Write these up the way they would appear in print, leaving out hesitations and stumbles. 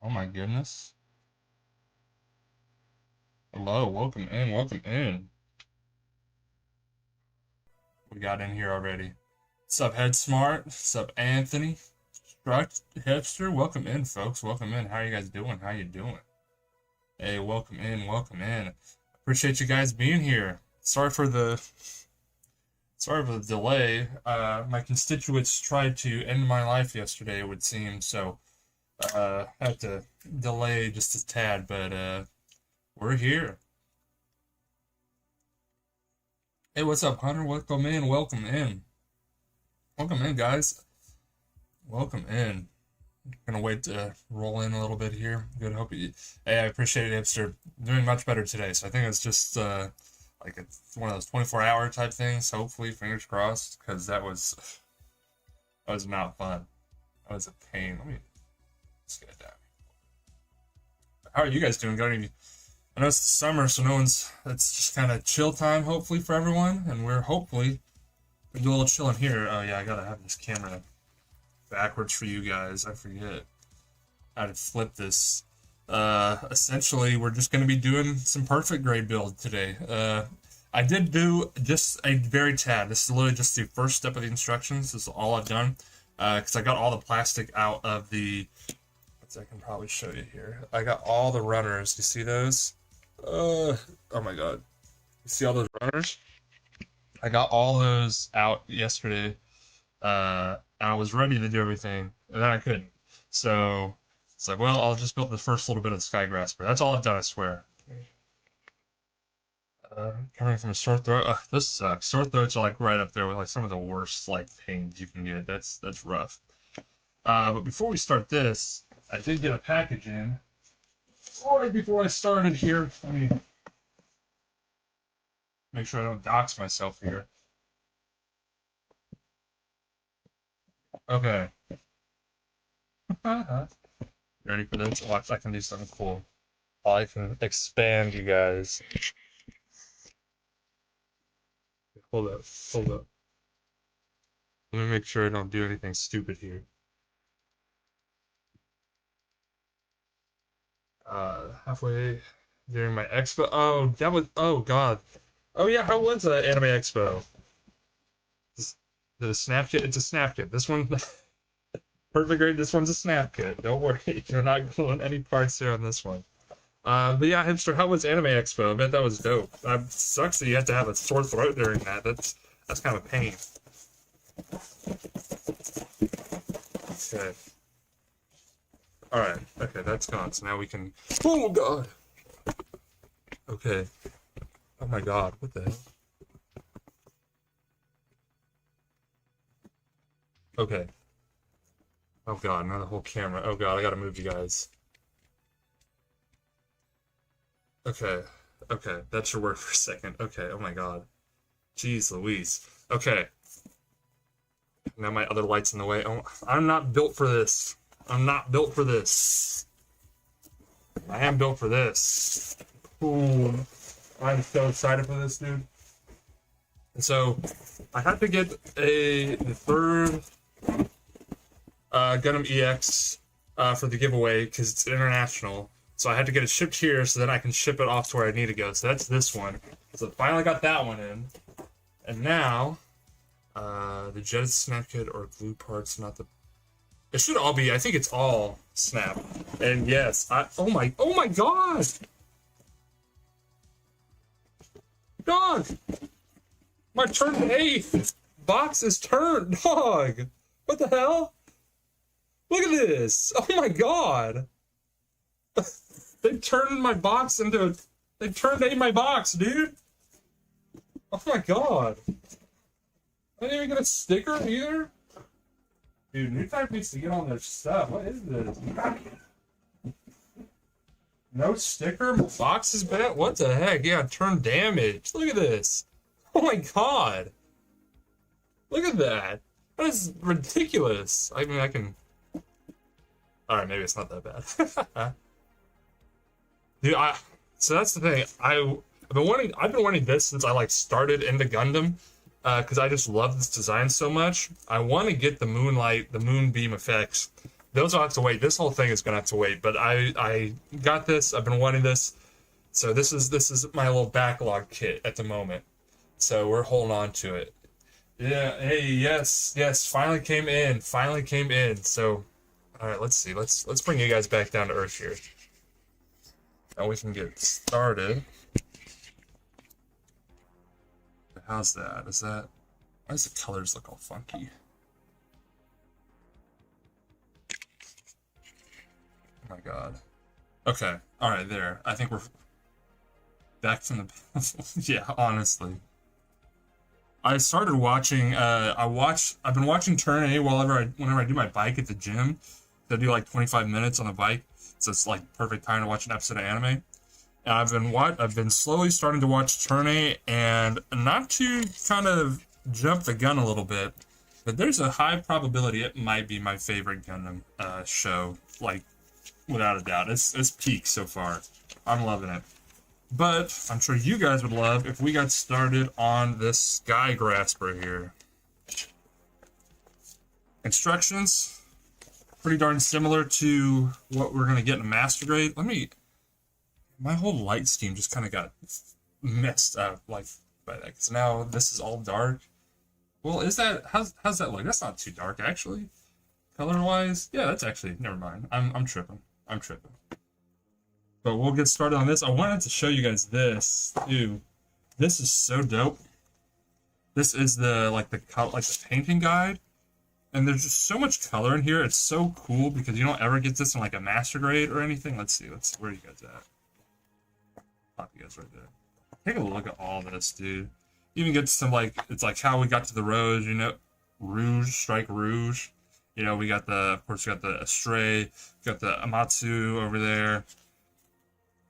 Oh my goodness. Hello, welcome in, welcome in. We got in here already. What's up, Head Smart? What's up, Anthony? Struct Hipster? Welcome in, folks. Welcome in. How are you guys doing? How you doing? Hey, welcome in, welcome in. Appreciate you guys being here. Sorry for the delay. My constituents tried to end my life yesterday, it would seem, so had to delay just a tad, but we're here. Hey, what's up, Hunter? Welcome in, welcome in. Welcome in, guys. Welcome in. Gonna wait to roll in a little bit here. Good, hope you. Hey, I appreciate it, Hipster. Doing much better today, so I think it's just like it's one of those 24-hour type things. Hopefully, fingers crossed, because that was not fun. That was a pain. Let me just get it down. How are you guys doing? Got any? I know it's the summer, so it's just kind of chill time, hopefully, for everyone, and we're hopefully gonna do a little chilling here. Oh yeah, I gotta have this camera backwards for you guys. I forget how to flip this. Essentially, we're just going to be doing some perfect grade build today. I did do just a very tad. This is literally just the first step of the instructions. This is all I've done. Because I got all the plastic out of the... I can probably show you here. I got all the runners. You see those? Oh my god. You see all those runners? I got all those out yesterday. I was ready to do everything, and then I couldn't. So it's like, well, I'll just build the first little bit of Skygrasper. That's all I've done, I swear. Coming from a sore throat, this sucks. Sore throats are like right up there with like some of the worst like pains you can get. That's rough. But before we start this, I did get a package in. Right before I started here, let me make sure I don't dox myself here. Okay. You ready for this? Watch, I can do something cool. I can expand you guys. Hold up, hold up. Let me make sure I don't do anything stupid here. Halfway during my expo. Oh, that was. Oh God. Oh yeah, how was the anime expo? The snap kit. It's a snap kit. This one, perfect grade. This one's a snap kit. Don't worry, you're not going any parts there on this one. But yeah, Hipster, how was Anime Expo? I bet that was dope. Sucks that you have to have a sore throat during that. That's kind of a pain. Okay. Alright, okay, that's gone. So now we can... Oh god! Okay. Oh my god, what the hell? Okay. Oh god, now the whole camera. Oh god, I gotta move you guys. Okay. Okay, that should work for a second. Okay, oh my god. Jeez Louise. Okay. Now my other light's in the way. Oh, I'm not built for this. I'm not built for this. I am built for this. Ooh. I'm so excited for this, dude. And so, I had to get the third Gundam EX for the giveaway because it's international. So I had to get it shipped here so then I can ship it off to where I need to go. So that's this one. So finally got that one in. And now, the Jet Snap Kit or glue parts, not the... It should all be, I think it's all snap. And yes, oh my god! Dog! My turn 8 box is turned, dog! What the hell? Look at this! Oh my god! They turned my box into... They turned my box, dude! Oh my god! I didn't even get a sticker either? Dude, New Type needs to get on their stuff. What is this? No sticker? My box is bent? What the heck? Yeah, turn damage. Look at this. Oh my god. Look at that. That is ridiculous. I mean, I can... Alright, maybe it's not that bad. Dude, so that's the thing. I've been wanting this since I like started into Gundam, because I just love this design so much. I want to get the moonlight, the moonbeam effects those will have to wait. This whole thing is gonna have to wait. But I got this. I've been wanting this. So this is my little backlog kit at the moment. So we're holding on to it. Yeah. Hey. Yes. Yes. Finally came in. Finally came in. So, all right. Let's see. Let's bring you guys back down to earth here. Now we can get started. How's that? Is that? Why does the colors look all funky? Oh my god. Okay. All right. There. I think we're back from the. Yeah. Honestly. I started watching. I've been watching Turn A whenever I do my bike at the gym. I do like 25 minutes on the bike, so it's like perfect time to watch an episode of anime. And I've been slowly starting to watch Turn A, and not to kind of jump the gun a little bit, but there's a high probability it might be my favorite Gundam show, like without a doubt. It's peak so far. I'm loving it. But I'm sure you guys would love if we got started on this Sky Grasper here. Instructions, pretty darn similar to what we're going to get in Master Grade. My whole light scheme just kind of got messed up like by that. Because now this is all dark. Well, how's that look? That's not too dark, actually. Color-wise, yeah, that's actually, never mind. I'm tripping. But we'll get started on this. I wanted to show you guys this too. This is so dope. This is the painting guide, and there's just so much color in here. It's so cool because you don't ever get this in like a Master Grade or anything. Let's see. Where are you guys at? Pop you guys right there. Take a look at all this, dude. Even get some it's like how we got to the Rouge, you know, Strike Rouge. You know, we got of course we got the Astray, got the Amatsu over there.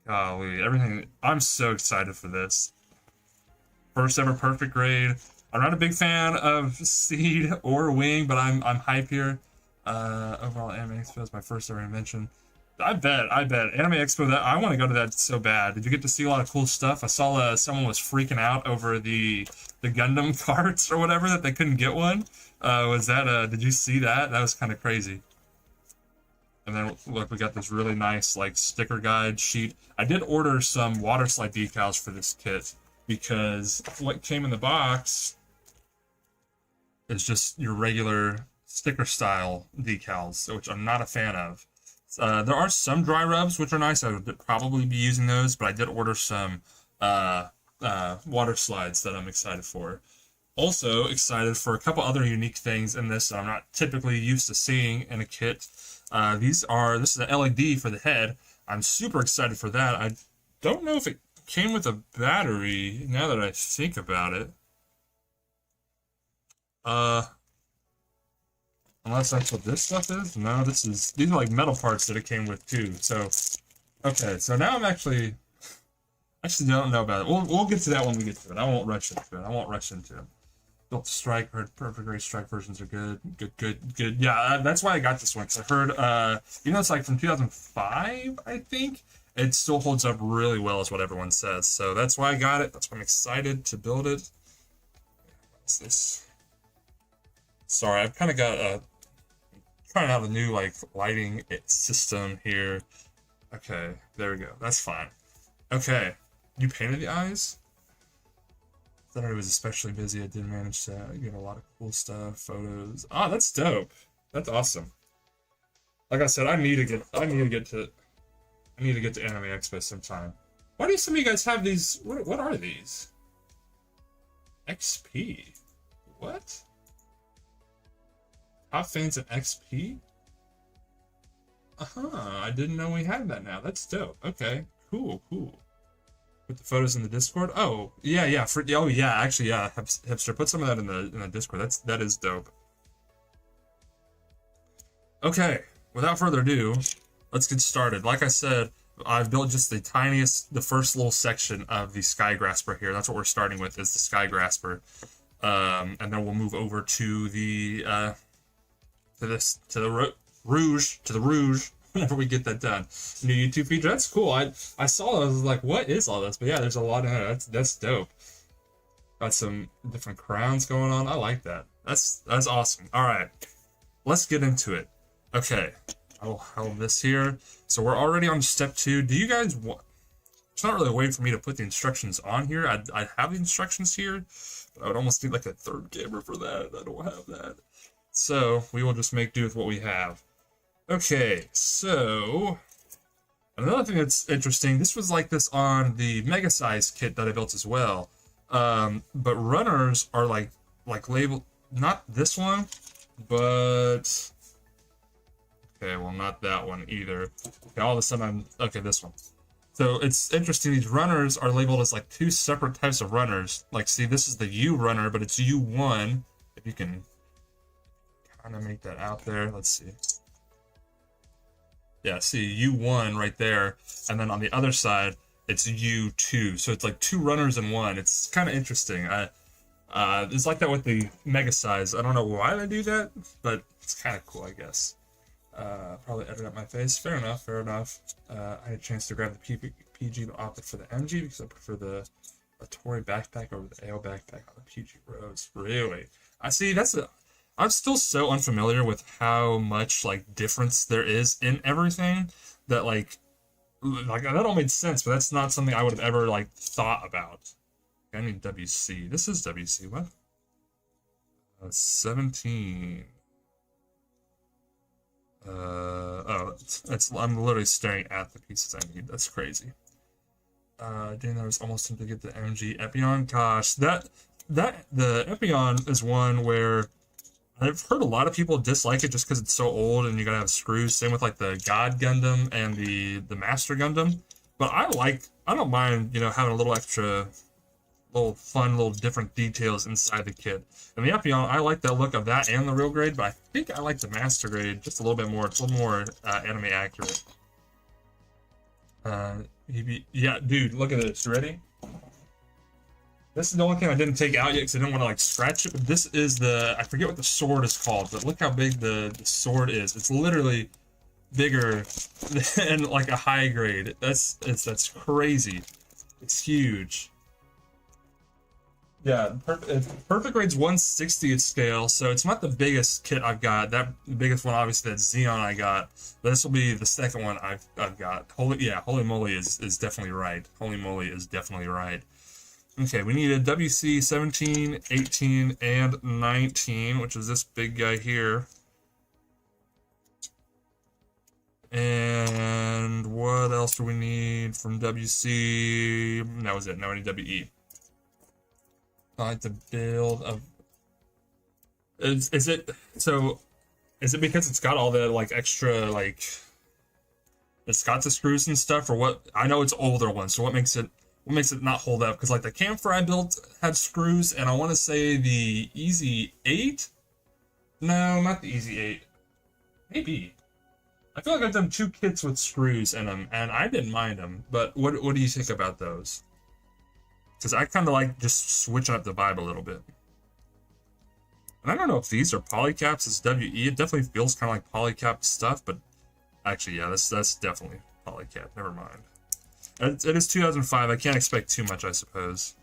Golly, everything. I'm so excited for this. First ever perfect grade. I'm not a big fan of Seed or Wing, but I'm hype here. Overall Anime Expo is my first ever invention. I bet Anime Expo, that I want to go to that so bad. Did you get to see a lot of cool stuff? I saw someone was freaking out over the Gundam carts or whatever that they couldn't get one. Did you see that? That was kind of crazy. And then look, we got this really nice like sticker guide sheet. I did order some water slide decals for this kit because what came in the box is just your regular sticker style decals, which I'm not a fan of. There are some dry rubs which are nice. I would probably be using those, but I did order some water slides that I'm excited for. Also excited for a couple other unique things in this that I'm not typically used to seeing in a kit. This is an LED for the head. I'm super excited for that. I don't know if it came with a battery, now that I think about it. Unless that's what this stuff is. No, these are like metal parts that it came with too. So, okay, so now I actually don't know about it. We'll get to that when we get to it. I won't rush into it. Built to Strike, heard perfect grade Strike versions are good. Yeah, that's why I got this one, because I heard, it's like from 2005, I think. It still holds up really well, is what everyone says. So that's why I got it. That's why I'm excited to build it. What's this? Sorry, I've kind of got trying out a new lighting system here. Okay, there we go. That's fine. Okay, you painted the eyes? Thought I was especially busy. I did manage to get a lot of cool stuff, photos. Ah, that's dope. That's awesome. Like I said, I need to get to Anime Expo sometime. Why do some of you guys have these? What are these? XP? What? Top fans and XP? I didn't know we had that now. That's dope. Okay, cool. Put the photos in the Discord. Oh yeah. Actually, yeah. Hipster, put some of that in the Discord. That is dope. Okay, without further ado, let's get started. Like I said, I've built just the first little section of the Sky Grasper here. That's what we're starting with, is the Sky Grasper, and then we'll move over to the Rouge. Whenever we get that done. New YouTube feature. That's cool. I saw it. I was like, what is all this? But yeah, there's a lot in there. That's dope. Got some different crowns going on. I like that. That's awesome. All right. Let's get into it. Okay. I'll hold this here. So we're already on step 2. Do you guys want... It's not really a way for me to put the instructions on here. I have the instructions here, but I would almost need like a third camera for that. I don't have that. So we will just make do with what we have. Okay, so another thing that's interesting, this was like this on the Mega Size kit that I built as well. But runners are like labeled, not this one, but okay, well not that one either. Okay, all of a sudden okay, this one. So it's interesting, these runners are labeled as like 2 separate types of runners. Like, see, this is the U runner, but it's U1. If you can kind of make that out there, let's see. Yeah, see, U1 right there. And then on the other side, it's U2. So it's like 2 runners in one. It's kind of interesting. It's like that with the Mega Size. I don't know why they do that, but it's kind of cool, I guess. Probably edit up my face. Fair enough, fair enough. I had a chance to grab the PG but opted for the MG because I prefer the Tory backpack over the AO backpack on the PG roads. Really? I see, I'm still so unfamiliar with how much, like, difference there is in everything that, like that all made sense, but that's not something I would have ever, like, thought about. I need WC. This is WC, what? 17. Oh, I'm literally staring at the pieces I need. That's crazy. Dang, I was almost tempted to get the MG Epion. Gosh, the Epion is one where I've heard a lot of people dislike it just because it's so old and you gotta have screws. Same with like the God Gundam and the Master Gundam. But I don't mind, you know, having a little extra, little fun, little different details inside the kit. And the Epion, I like the look of that and the real grade, but I think I like the Master grade just a little bit more. It's a little more anime accurate. Yeah, dude, look at this. You ready? This is the only thing I didn't take out yet because I didn't want to like scratch it. But this is I forget what the sword is called, but look how big the sword is. It's literally bigger than like a high grade. That's crazy. It's huge. Yeah, perfect grade's 1/60th scale, so it's not the biggest kit I've got. The biggest one, obviously, that Xeon I got. But this will be the second one I've got. Holy moly is definitely right. Holy moly is definitely right. Okay, we need a WC 17, 18, and 19, which is this big guy here. And what else do we need from WC? That was it. Now we need WE. I like the build of. Is it because it's got all the like extra like it's got the screws and stuff, or what? I know it's older ones, so what makes it not hold up? Because like the camphor I built had screws, and I want to say the Easy 8. No, not the Easy 8. Maybe. I feel like I've done 2 kits with screws in them, and I didn't mind them. But what do you think about those? Because I kind of like just switching up the vibe a little bit. And I don't know if these are polycaps as WE. It definitely feels kind of like polycap stuff, but actually, yeah, that's definitely polycap. Never mind. It is 2005. I can't expect too much, I suppose.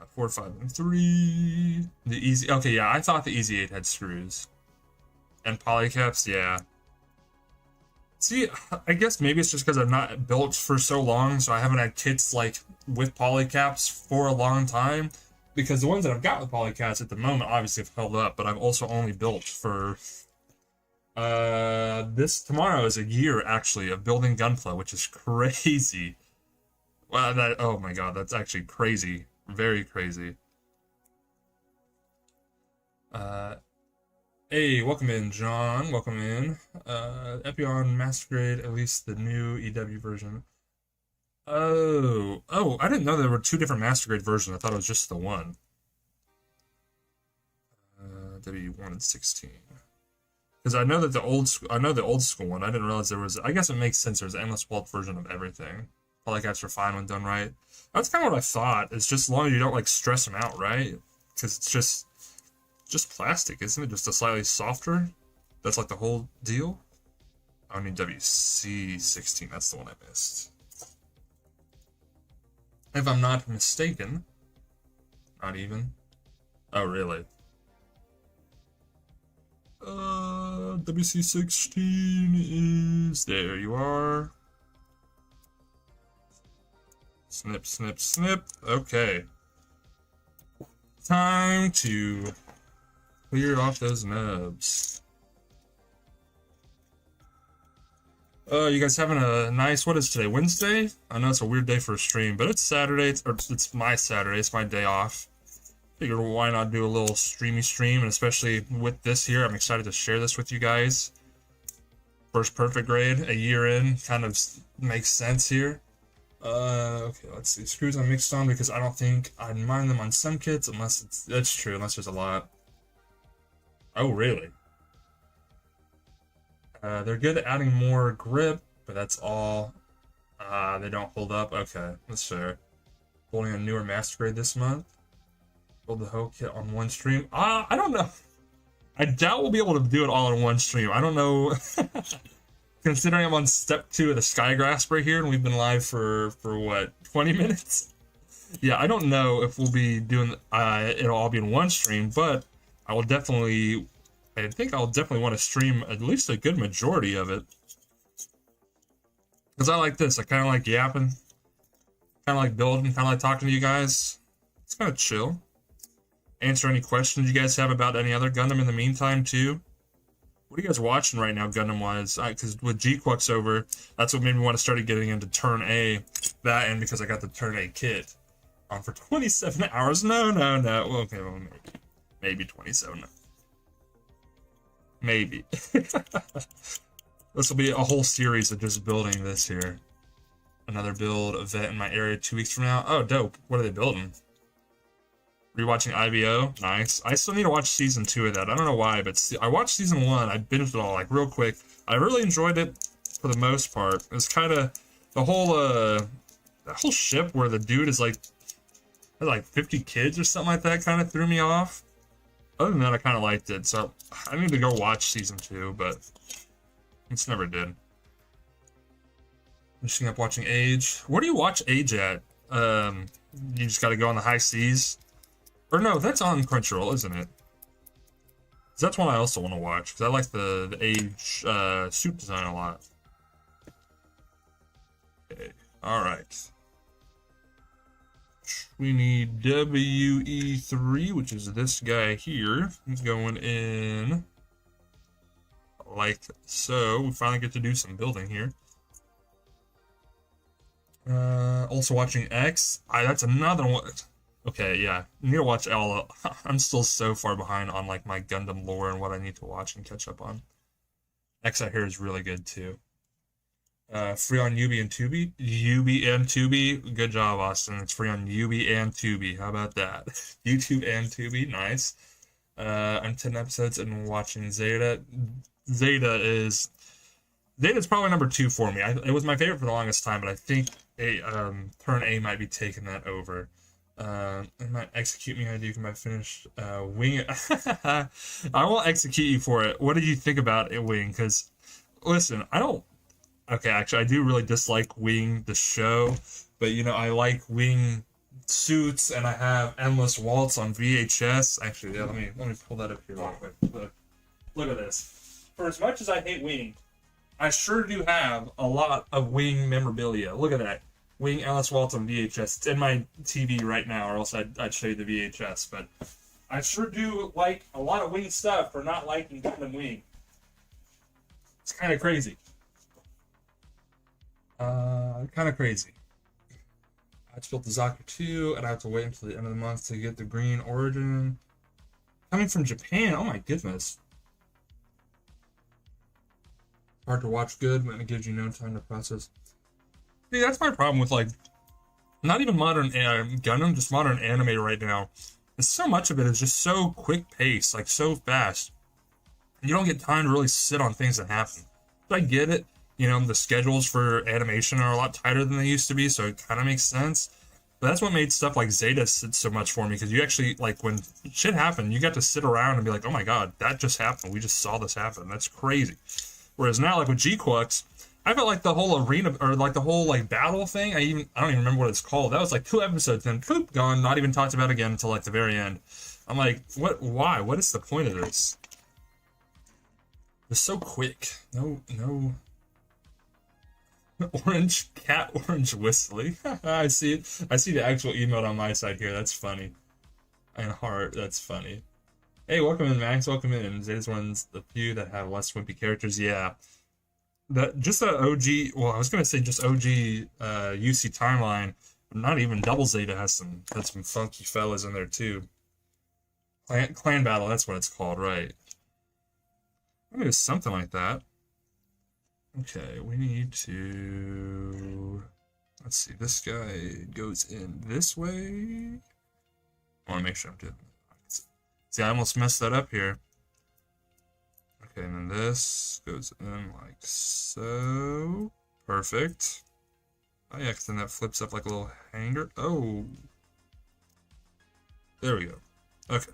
4, 5, and 3. The Easy. Okay, yeah, I thought the Easy 8 had screws. And polycaps, yeah. See, I guess maybe it's just because I've not built for so long, so I haven't had kits like with polycaps for a long time. Because the ones that I've got with polycaps at the moment obviously have held up, but I've also only built for this tomorrow is a year actually of building Gunpla, which is crazy. Well, oh my god, that's actually crazy, very crazy. Hey, welcome in, John. Welcome in. Epion Master Grade, at least the new EW version. Oh, I didn't know there were 2 different Master Grade versions. I thought it was just the one. W1 and 16. Because I know that the old school one. I didn't realize there was. I guess it makes sense. There's an endless wealth version of everything. Polycaps are fine when done right. That's kind of what I thought. It's just as long as you don't like stress them out, right? Because it's just plastic, isn't it? Just a slightly softer. That's like the whole deal. I need WC 16. That's the one I missed. If I'm not mistaken. Not even. Oh, really? WC16 is... There you are. Snip, snip, snip. Okay. Time to clear off those nubs. You guys having a nice, what is today, Wednesday? I know it's a weird day for a stream, but it's Saturday, it's my Saturday, it's my day off. Figured why not do a little streamy stream, and especially with this here, I'm excited to share this with you guys. First perfect grade, a year in, kind of makes sense here. Okay, let's see, screws I mixed on because I don't think I'd mind them on some kits unless that's true, unless there's a lot. Oh, really? They're good at adding more grip, but that's all. They don't hold up. Okay, that's fair. Building a newer master grade this month. Build the whole kit on one stream. I don't know. I doubt we'll be able to do it all in one stream. I don't know. Considering I'm on step 2 of the Sky Grasper here, and we've been live for what, 20 minutes? Yeah, I don't know if we'll be doing it'll all be in one stream, but I think I'll definitely want to stream at least a good majority of it. Because I like this. I kind of like yapping. Kind of like building. Kind of like talking to you guys. It's kind of chill. Answer any questions you guys have about any other Gundam in the meantime, too. What are you guys watching right now, Gundam-wise? Because with G-Quux over, that's what made me want to start getting into Turn A. That and because I got the Turn A kit. On for 27 hours. No. Well, okay, well, maybe 27. Maybe. This will be a whole series of just building this here. Another build event in my area 2 weeks from now. Oh, dope. What are they building? Rewatching IBO. Nice. I still need to watch season 2 of that. I don't know why, but I watched season 1. I binged it all, like, real quick. I really enjoyed it for the most part. It was kind of the whole, that whole ship where the dude is, like, has, like, 50 kids or something like that kind of threw me off. Other than that, I kind of liked it, so I need to go watch season 2, but it's never did. Finishing up watching Age. Where do you watch Age at? You just got to go on the high seas? Or no, that's on Crunchyroll, isn't it? 'Cause that's one I also want to watch, because I like the Age suit design a lot. Okay, alright. We need WE3, which is this guy here. He's going in like so. We finally get to do some building here. Also watching X. That's another one. Okay, yeah. Need to watch all. I'm still so far behind on like my Gundam lore and what I need to watch and catch up on. X I hear is really good too. Free on Yubi and Tubi. Yubi and Tubi. Good job, Austin. It's free on Yubi and Tubi. How about that? YouTube and Tubi. Nice. I'm 10 episodes and watching Zeta. Zeta's probably number 2 for me. It was my favorite for the longest time, but I think Turn A might be taking that over. It might execute me. You can finish Wing it. I won't execute you for it. What did you think about it, Wing? Because, listen, I don't... Okay, actually, I do really dislike Wing, the show, but, you know, I like Wing suits, and I have Endless Waltz on VHS. Actually, yeah, let me pull that up here real quick. Look at this. For as much as I hate Wing, I sure do have a lot of Wing memorabilia. Look at that. Wing Endless Waltz on VHS. It's in my TV right now, or else I'd show you the VHS, but I sure do like a lot of Wing stuff for not liking Gundam Wing. It's kind of crazy. Kind of crazy. I just built the Zaku 2, and I have to wait until the end of the month to get the green origin. Coming from Japan, oh my goodness. Hard to watch good when it gives you no time to process. See, that's my problem with, like, not even modern Gundam, just modern anime right now. And so much of it is just so quick paced, like so fast. You don't get time to really sit on things that happen. But I get it. You know, the schedules for animation are a lot tighter than they used to be, so it kind of makes sense. But that's what made stuff like Zeta sit so much for me, because you actually, like, when shit happened, you got to sit around and be like, oh my god, that just happened. We just saw this happen. That's crazy. Whereas now, like with G-Quux, I felt like the whole arena, or like the whole, like, battle thing, I don't even remember what it's called. That was like 2 episodes, then poop, gone, not even talked about again until, like, the very end. I'm like, why? What is the point of this? They're so quick. No. Orange cat, orange whistling. I see it. I see the actual emote on my side here. That's funny. And heart. That's funny. Hey, welcome in, Max. Welcome in. Zeta's one's the few that have less wimpy characters. Yeah. That just the OG. Well, I was gonna say just OG UC timeline. But not even Double Zeta has some funky fellas in there too. Clan battle. That's what it's called, right? I think it's something like that. Okay, we need to. Let's see. This guy goes in this way. I want to make sure I'm doing. See, I almost messed that up here. Okay, and then this goes in like so. Perfect. Oh yeah, because then that flips up like a little hanger. Oh. There we go. Okay.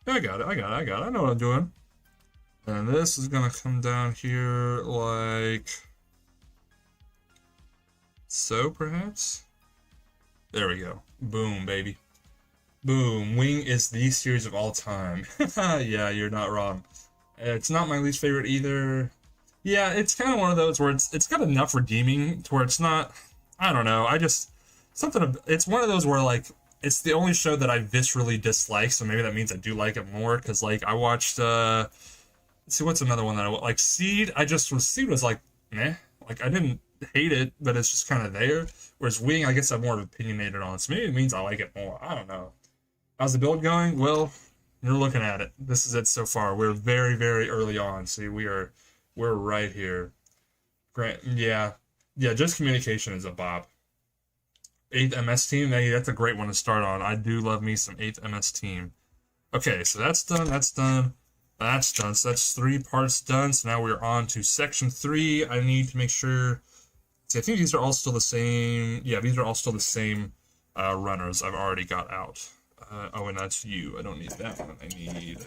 I got it. I know what I'm doing. And this is gonna come down here like so, perhaps? There we go. Boom, baby. Boom. Wing is the series of all time. Yeah, you're not wrong. It's not my least favorite either. Yeah, it's kind of one of those where it's got enough redeeming to where it's not. I don't know. It's one of those where like it's the only show that I viscerally dislike. So maybe that means I do like it more because like I watched. See, what's another one that I like? Seed. Seed was like meh. Like I didn't hate it, but it's just kind of there. Whereas Wing, I guess I'm more opinionated on. So maybe it means I like it more. I don't know. How's the build going? Well, you're looking at it. This is it so far. We're very, very early on. See, we're right here. Grant, yeah, just communication is a bop. 8th MS team, hey, that's a great one to start on. I do love me some 8th MS team. Okay, so that's done. So that's 3 parts done. So now we're on to section 3. I need to make sure. See, I think these are all still the same. Yeah, these are all still the same runners I've already got out. Oh, and that's you. I don't need that one. I need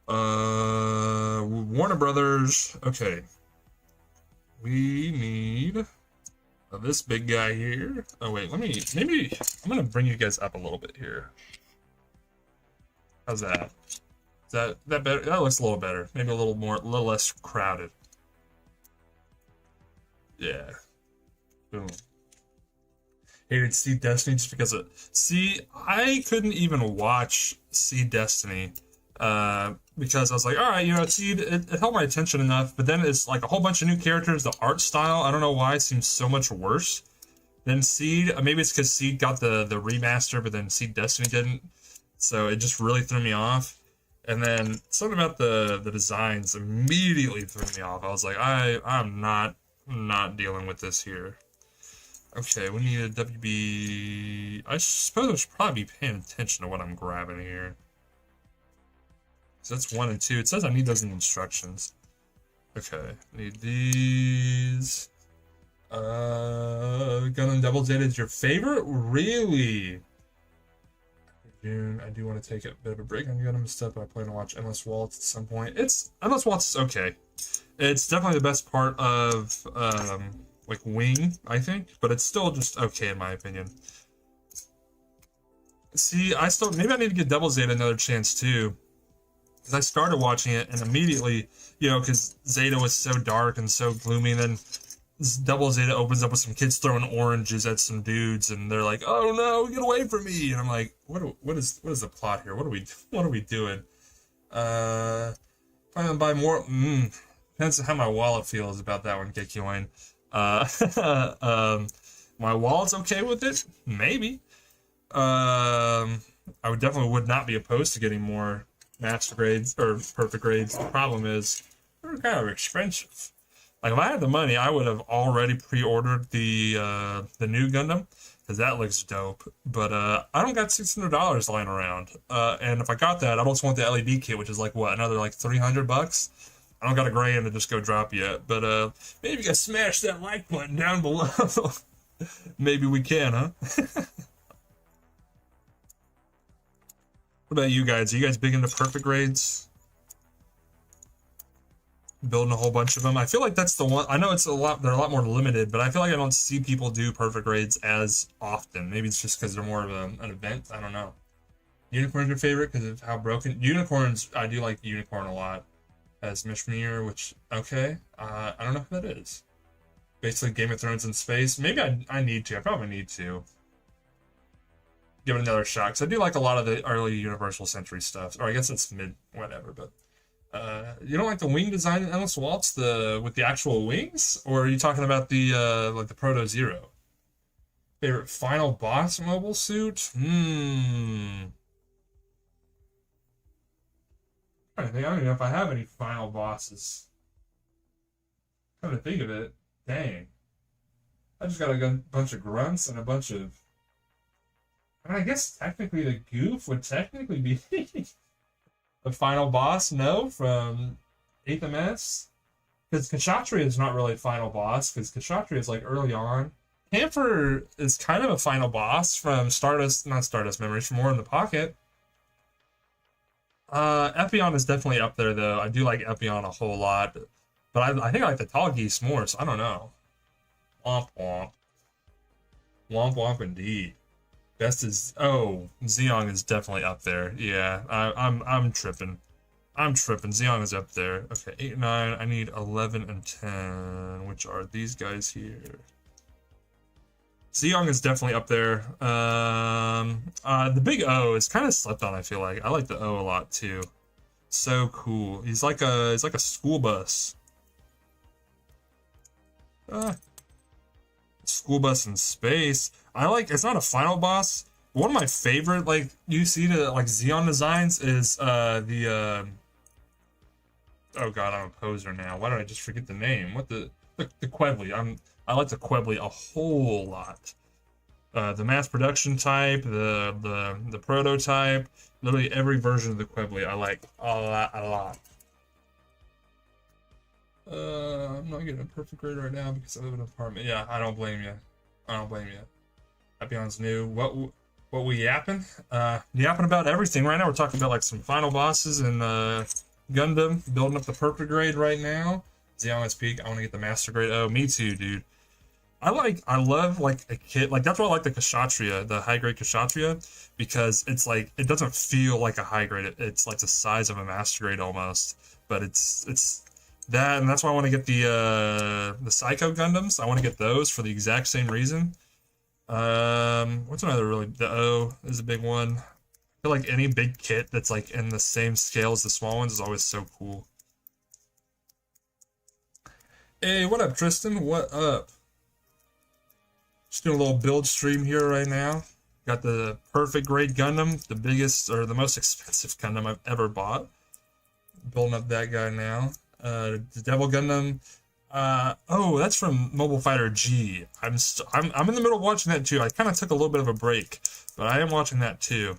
Warner Brothers. Okay. We need this big guy here. Oh wait, maybe I'm gonna bring you guys up a little bit here. How's that? Is that better? That looks a little better. Maybe a little less crowded. Yeah. Boom. Hated Seed Destiny just because of. See, I couldn't even watch Seed Destiny because I was like, all right, Seed, it held my attention enough, but then it's like a whole bunch of new characters. The art style, I don't know why, seems so much worse than Seed. Maybe it's because Seed got the remaster, but then Seed Destiny didn't. So it just really threw me off. And then something about the designs immediately threw me off. I was like, I'm not dealing with this here. Okay, we need a WB. I suppose I should probably be paying attention to what I'm grabbing here. So that's 1 and 2. It says I need those in instructions. Okay, need these. Gundam Double Zeta is your favorite? Really? June, I do want to take a bit of a break on Gundam stuff, but I plan to watch Endless Waltz at some point. Endless Waltz is okay. It's definitely the best part of like Wing, I think, but it's still just okay in my opinion. See, maybe I need to give Double Zeta another chance too, because I started watching it and immediately, because Zeta was so dark and so gloomy, and then Double Zeta opens up with some kids throwing oranges at some dudes, and they're like, "Oh no, get away from me!" And I'm like, "What is the plot here? What are we doing?" If I'm gonna buy more, depends on how my wallet feels about that one, Gekyoin. My wallet's okay with it, maybe. I would not be opposed to getting more master grades or perfect grades. The problem is they're kind of expensive. Like if I had the money, I would have already pre-ordered the new Gundam because that looks dope. But I don't got $600 lying around, and if I got that, I just want the LED kit, which is like what, another like $300. I don't got a grand to just go drop yet, but maybe you guys smash that like button down below. Maybe we can, huh? What about you guys? Are you guys big into perfect grades? Building a whole bunch of them. I feel like that's the one. I know they're a lot more limited, but I feel like I don't see people do perfect grades as often. Maybe it's just because they're more of an event. I don't know. Unicorn's your favorite because of how broken. Unicorns, I do like Unicorn a lot. as Mishmir, which, okay, I don't know who that is. Basically, Game of Thrones in space. Maybe I need to. I probably need to give it another shot because I do like a lot of the early Universal Century stuff. Or I guess it's mid, whatever. But you don't like the wing design in Endless Waltz, the with the actual wings, or are you talking about the like the Proto Zero? Favorite final boss mobile suit? I don't even know if I have any final bosses. Come to think of it, dang. I just got a bunch of grunts and a bunch of. I mean, I guess technically the goof would technically be the final boss, no, from 8th MS? Because Kshatriya is not really a final boss, because Kshatriya is like early on. Camphor is kind of a final boss from Stardust, not Stardust Memories, from War in the Pocket. Epion is definitely up there, though. I do like Epion a whole lot. But I think I like the Tall Geese more, so I don't know. Womp womp. Womp womp indeed. Best is Zeong is definitely up there. Yeah, I'm tripping. I'm tripping. Zeong is up there. Okay, 8 and 9. I need 11 and 10, which are these guys here. Zeong is definitely up there. The big O is kind of slept on, I feel like. I like the O a lot too. So cool. He's like a school bus. School bus in space. It's not a final boss. One of my favorite like UC to like Xeon designs is oh god, I'm a poser now. Why did I just forget the name? What the Quebly. I like the Quebly a whole lot. The mass production type, the prototype, literally every version of the Quebly I like a lot. I'm not getting a perfect grade right now because I live in an apartment. Yeah, I don't blame you. I don't blame you. Epion's new. What we yapping? Yapping about everything right now. We're talking about like some final bosses and Gundam, building up the perfect grade right now. Xeon's Peak. I want to get the master grade. Oh, me too, dude. I love like a kit. Like that's why I like the Kshatriya, the high grade Kshatriya, because it's like it doesn't feel like a high grade. It's like the size of a master grade almost, but it's that, and that's why I want to get the Psycho Gundams. I want to get those for the exact same reason. What's another really? The O is a big one. I feel like any big kit that's like in the same scale as the small ones is always so cool. Hey, what up, Tristan? What up? Just doing a little build stream here right now. Got the perfect grade Gundam, the biggest or the most expensive Gundam I've ever bought. Building up that guy now. The Devil Gundam. That's from Mobile Fighter G. I'm in the middle of watching that too. I kind of took a little bit of a break, but I am watching that too.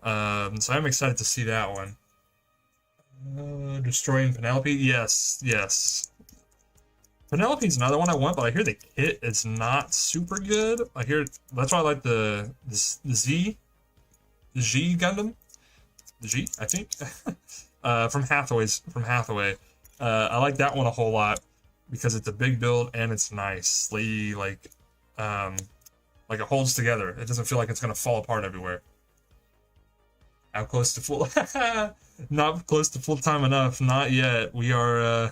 So I'm excited to see that one. Destroying Penelope. Yes. Penelope's another one I want, but I hear the kit is not super good. I hear that's why I like the G Gundam. The G, I think. From Hathaway. I like that one a whole lot because it's a big build and it's nicely like it holds together. It doesn't feel like it's gonna fall apart everywhere. How close to full? Not close to full time enough. Not yet. We are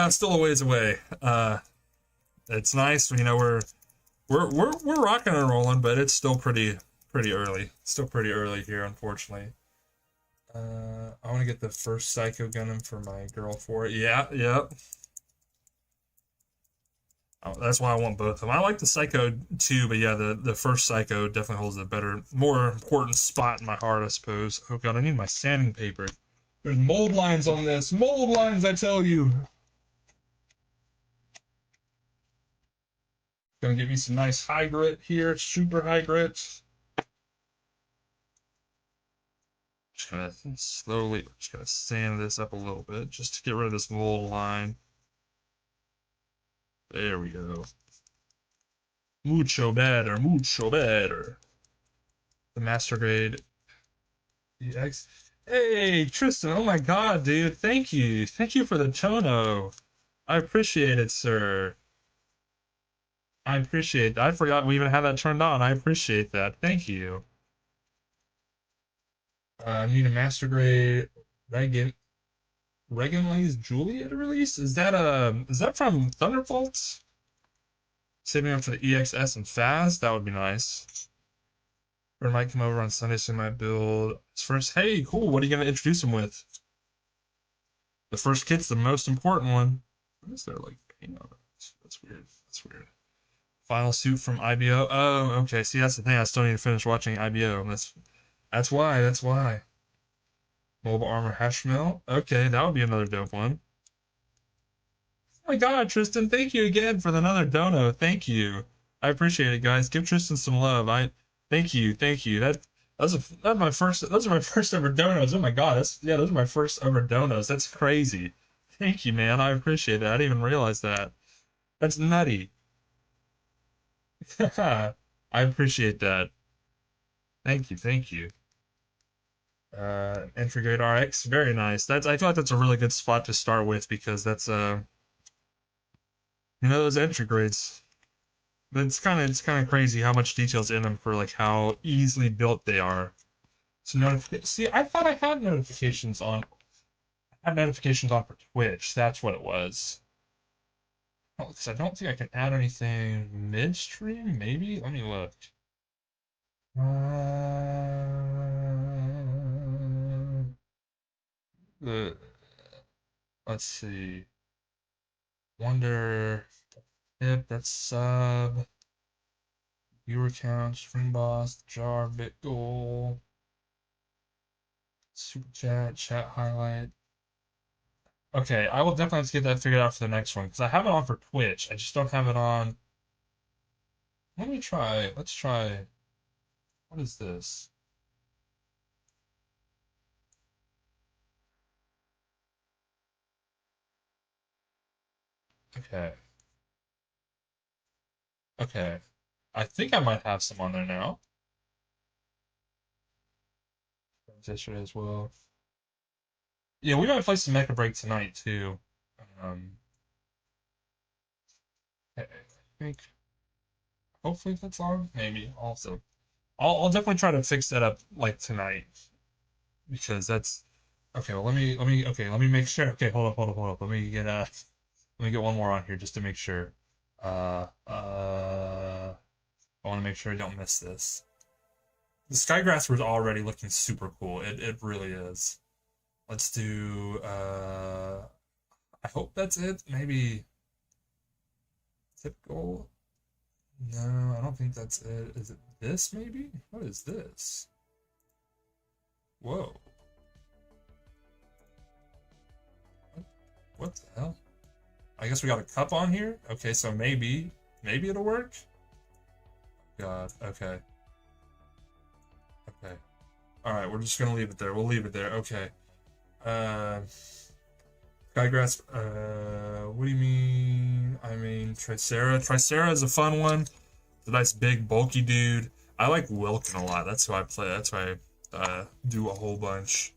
still a ways away. It's nice. You know, we're rocking and rolling, but it's still pretty early. Still pretty early here, unfortunately. I want to get the first Psycho Gundam for my girl for it. Yeah. Oh, that's why I want both of them. I like the Psycho too, but yeah, the first Psycho definitely holds a better, more important spot in my heart, I suppose. Oh god, I need my sanding paper. There's mold lines on this. Mold lines, I tell you. Gonna give me some nice high grit here, super high grit. Just gonna slowly, just gonna sand this up a little bit, just to get rid of this mold line. There we go. Mucho better, mucho better. The master grade EX. Hey, Tristan, oh my god, dude, thank you. Thank you for the tono. I appreciate it, sir. I appreciate that. I forgot we even had that turned on. I appreciate that. Thank you. I need a master grade. Did I get Regan Juliet release? Is that from Thunderbolts? Saving up for the EXS and Faz? That would be nice. Or might come over on Sunday, so might build his first. Hey, cool. What are you gonna introduce him with? The first kit's the most important one. What is there like paint on it? That's weird. That's weird. Final suit from IBO. Oh, okay. See, that's the thing. I still need to finish watching IBO. That's why. That's why. Mobile armor hash mill. Okay, that would be another dope one. Oh my God, Tristan! Thank you again for another dono. Thank you. I appreciate it, guys. Give Tristan some love. Thank you, thank you. That's my first. Those are my first ever donos. Oh my God, those are my first ever donos. That's crazy. Thank you, man. I appreciate that. I didn't even realize that. That's nutty. I appreciate that. Thank you, thank you. Entry grade RX, very nice. I feel like that's a really good spot to start with because that's those entry grades. But it's kind of crazy how much details in them for like how easily built they are. So see, I thought I had notifications on. I had notifications on for Twitch. That's what it was. Oh, because I don't think I can add anything midstream. Maybe. Let me look. The let's see. Wonder if that's sub. Viewer count, stream boss, jar, bit goal, super chat highlight. Okay, I will definitely have to get that figured out for the next one because I have it on for Twitch. I just don't have it on. Let me try. Let's try. What is this? Okay. Okay. I think I might have some on there now. Yesterday as well. Yeah, we might play some Mecha Break tonight too. Um, I think hopefully that's on. Maybe also. I'll definitely try to fix that up like tonight because that's okay. Well, let me make sure. Okay, hold up. Let me get one more on here just to make sure. I want to make sure I don't miss this. The Skygrass was already looking super cool. It really is. Let's do. I hope that's it. Maybe. Typical. No, I don't think that's it. Is it this maybe? What is this? Whoa. What the hell? I guess we got a cup on here? Okay, so maybe it'll work? God, okay. Okay. Alright, we're just gonna leave it there. We'll leave it there. Okay. Skygrass, what do you mean? I mean, Tricera. Tricera is a fun one. It's a nice, big, bulky dude. I like Wilkin a lot. That's who I play. That's why I do a whole bunch.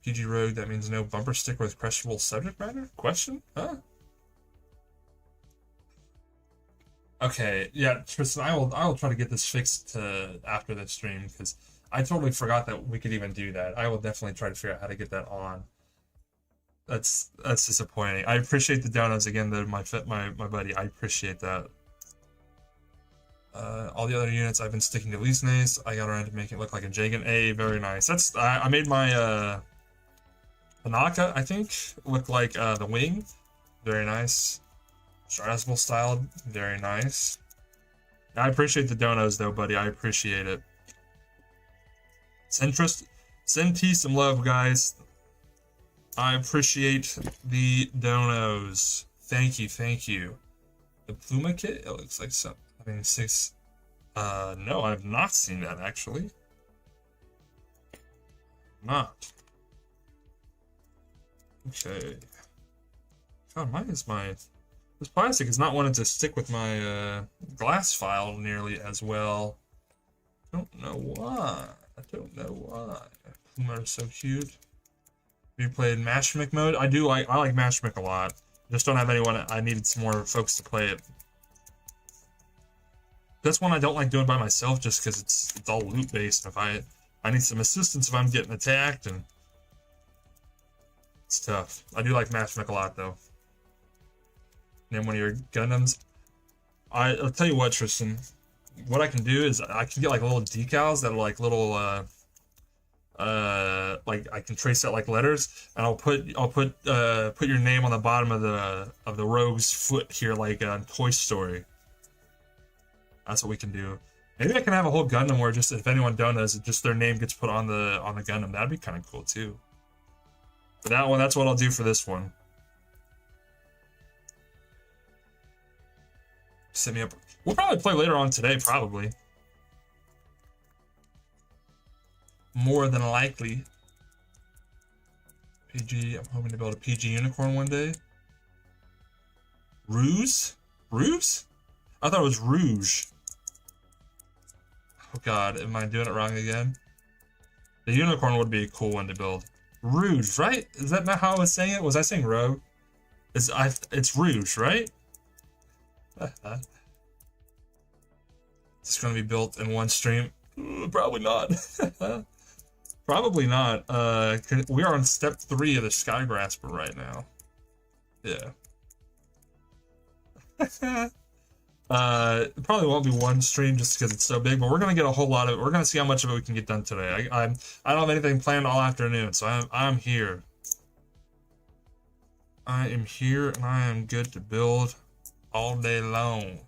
PG Rogue, that means no bumper sticker with questionable subject matter? Question? Huh? Okay, yeah, Tristan, I will try to get this fixed after the stream because I totally forgot that we could even do that. I will definitely try to figure out how to get that on. That's disappointing. I appreciate the downloads again, though, my buddy. I appreciate that. All the other units I've been sticking to least nice. I got around to making it look like a Jagan A. Very nice. That's I made my Panaka, I think, look like the wing. Very nice. Strasbourg style. Very nice. I appreciate the donos though, buddy. I appreciate it. Send T some love, guys. I appreciate the donos. Thank you, thank you. The Pluma kit? It looks like some. I mean, 6. No, I've not seen that actually. Not. Okay. God, this plastic is not wanting to stick with my glass file nearly as well. I don't know why. Pluma is so cute. You played Mashmik mode? I like Mashmik a lot. Just don't have anyone. I needed some more folks to play it. That's one I don't like doing by myself just because it's all loot based. If I need some assistance if I'm getting attacked, and It's tough. I do like Matchmake a lot, though. Name one of your Gundams. I'll tell you what, Tristan. What I can do is I can get like little decals that are like little like I can trace out like letters, and I'll put your name on the bottom of the Rouge's foot here, like Toy Story. That's what we can do. Maybe I can have a whole Gundam where just if anyone donates, just their name gets put on the Gundam. That'd be kind of cool too. For that one, that's what I'll do for this one. Set me up. We'll probably play later on today, probably. More than likely. PG, I'm hoping to build a PG unicorn one day. Rouge? Rouge? I thought it was Rouge. Oh god, am I doing it wrong again? The unicorn would be a cool one to build. Rouge, right? Is that not how I was saying it? Was I saying Rogue? It's Rouge, right? It's gonna be built in one stream? Probably not. Probably not. We are on step 3 of the Sky Grasper right now. Yeah. It probably won't be one stream just because it's so big, but we're gonna get a whole lot of it. We're gonna see how much of it we can get done today. I don't have anything planned all afternoon, so I'm here. I am here and I am good to build all day long.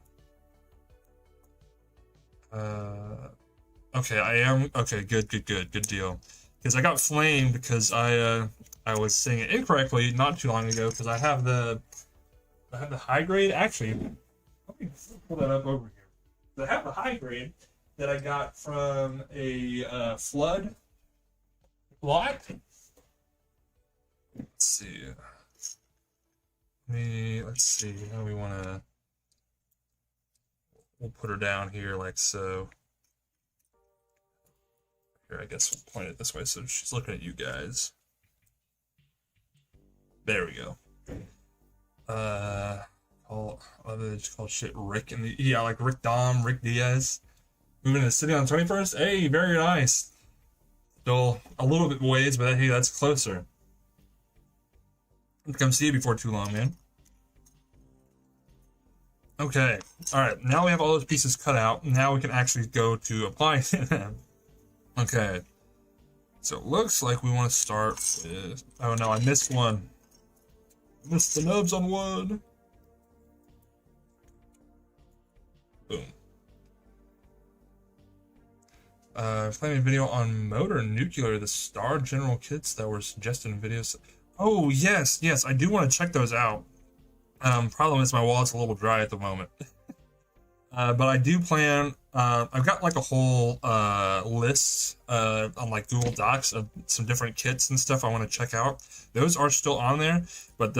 Okay, I am okay. Good deal. Because I got flamed because I was saying it incorrectly not too long ago. Because I have the high grade. Actually, let me pull that up over here. I have the high grade that I got from a flood lot. Let's see. Let's see how we want to. We'll put her down here like so. Here, I guess we'll point it this way so she's looking at you guys. There we go. Just call shit Rick and yeah, like Rick Dom, Rick Diaz. Moving to the city on the 21st. Hey, very nice. Still a little bit ways, but hey, that's closer. I'll come see you before too long, man. Okay, alright, now we have all those pieces cut out. Now we can actually go to applying them. Okay, so it looks like we want to start with... Oh no, I missed one. Missed the nubs on one. Boom. Playing a video on Motor Nuclear, the Star General kits that were suggested in videos. Oh, yes, I do want to check those out. Problem is my wallet's a little dry at the moment. But I do plan, I've got like a whole list on like Google Docs of some different kits and stuff I want to check out. Those are still on there, but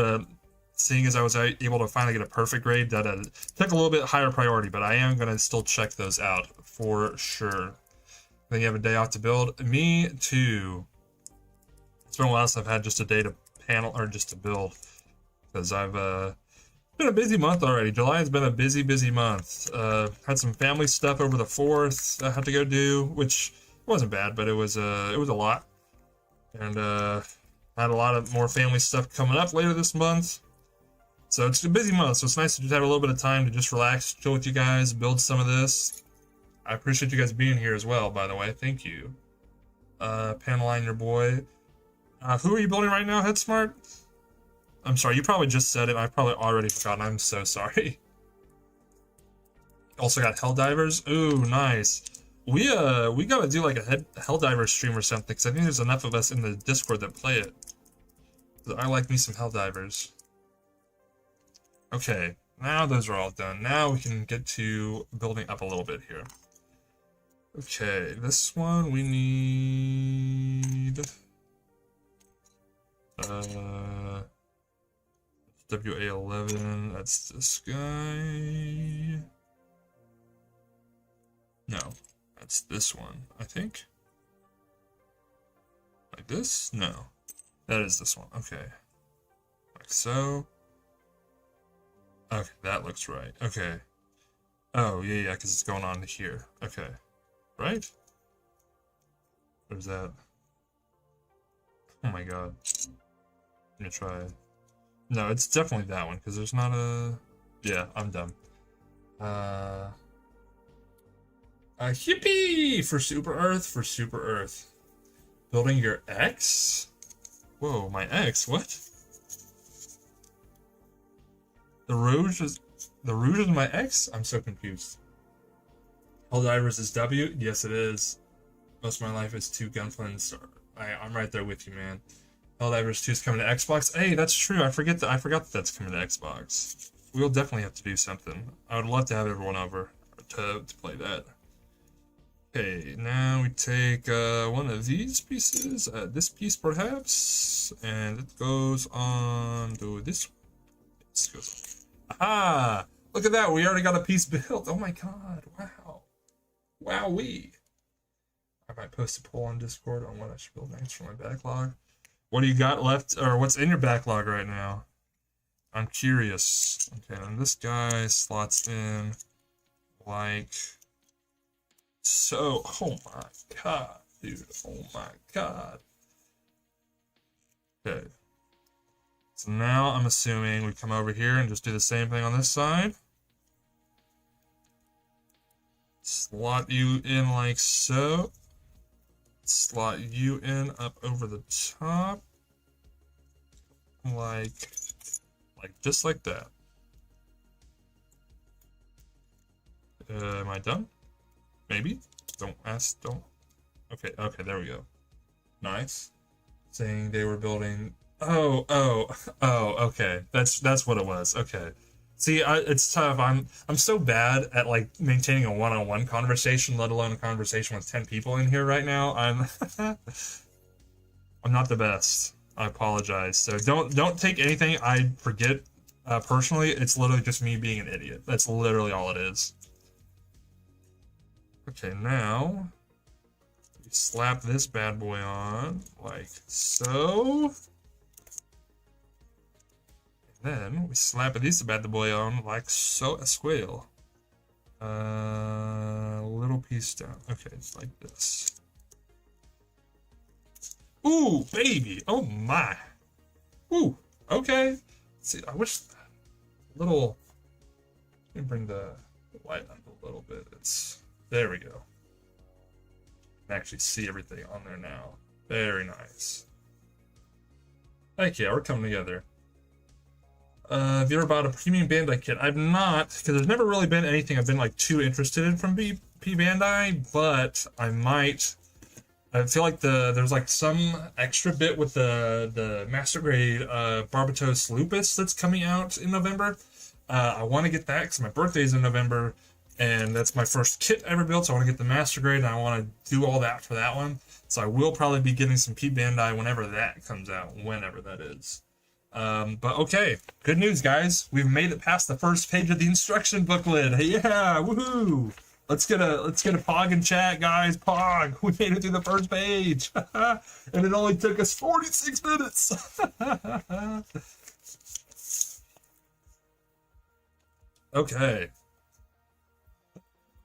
seeing as I was able to finally get a perfect grade, that took a little bit higher priority, but I am going to still check those out for sure. Then you have a day off to build. Me too. It's been a while since I've had just a day to panel or just to build, because I've been a busy month already. July has been a busy month. Had some family stuff over the 4th I had to go do, which wasn't bad, but it was a lot. And had a lot of more family stuff coming up later this month. So it's a busy month, so it's nice to just have a little bit of time to just relax, chill with you guys, build some of this. I appreciate you guys being here as well, by the way. Thank you. Paneline your boy. Who are you building right now, HeadSmart? I'm sorry, you probably just said it. I've probably already forgotten. I'm so sorry. Also got Helldivers. Ooh, nice. We gotta do like a Helldiver stream or something, because I think there's enough of us in the Discord that play it. I like me some Helldivers. Okay, now those are all done. Now we can get to building up a little bit here. Okay, this one we need... WA11, that's this guy. No, that's this one, I think. Like this? No. That is this one, okay. Like so. Okay, that looks right. Okay. Oh, yeah, because it's going on here. Okay. Right? What is that? Oh my god. Let me try. No, it's definitely that one, because there's not a... Yeah, I'm dumb. Hippie! For Super Earth, for Super Earth. Building your X? Whoa, my X, what? The Rouge is my X? I'm so confused. Helldivers is W? Yes, it is. Most of my life is 2 Gunflins. I'm right there with you, man. Helldivers 2 is coming to Xbox. Hey, that's true. I forgot that that's coming to Xbox. We'll definitely have to do something. I would love to have everyone over to play that. Okay, now we take one of these pieces, this piece perhaps, and it goes on to this one. This goes on. Aha! Look at that, we already got a piece built. Oh my god, wow. Wowee. I might post a poll on Discord on what I should build next for my backlog. What do you got left, or what's in your backlog right now? I'm curious. Okay, and this guy slots in like so. Oh my god, dude. Oh my god. Okay. So now I'm assuming we come over here and just do the same thing on this side. Slot you in like so. Slot you in up over the top. Like just like that. Am I done? Maybe? Don't ask, don't. Okay, there we go. Nice. Saying they were building... Oh, okay. That's what it was. Okay. See, it's tough. I'm so bad at like maintaining a one-on-one conversation, let alone a conversation with 10 people in here right now. I'm not the best. I apologize. So don't take anything I forget personally. It's literally just me being an idiot. That's literally all it is. Okay, now we slap this bad boy on like so. Then we slap this bad boy on like so as well. Little piece down. Okay, it's like this. Ooh, baby! Oh my! Ooh, okay. See, I wish little. Let me bring the light up a little bit. There we go. I can actually see everything on there now. Very nice. Heck yeah, we're coming together. Have you ever bought a premium Bandai kit? I've not, because there's never really been anything I've been like too interested in from P Bandai, but I might. I feel like there's like some extra bit with the Master Grade Barbatos Lupus that's coming out in November. I want to get that because my birthday's in November, and that's my first kit ever built, so I want to get the Master Grade, and I want to do all that for that one. So I will probably be getting some P Bandai whenever that comes out, whenever that is. But okay, good news, guys. We've made it past the first page of the instruction booklet. Yeah, woohoo! Let's get a Pog in chat, guys. Pog, we made it through the first page, and it only took us 46 minutes. Okay,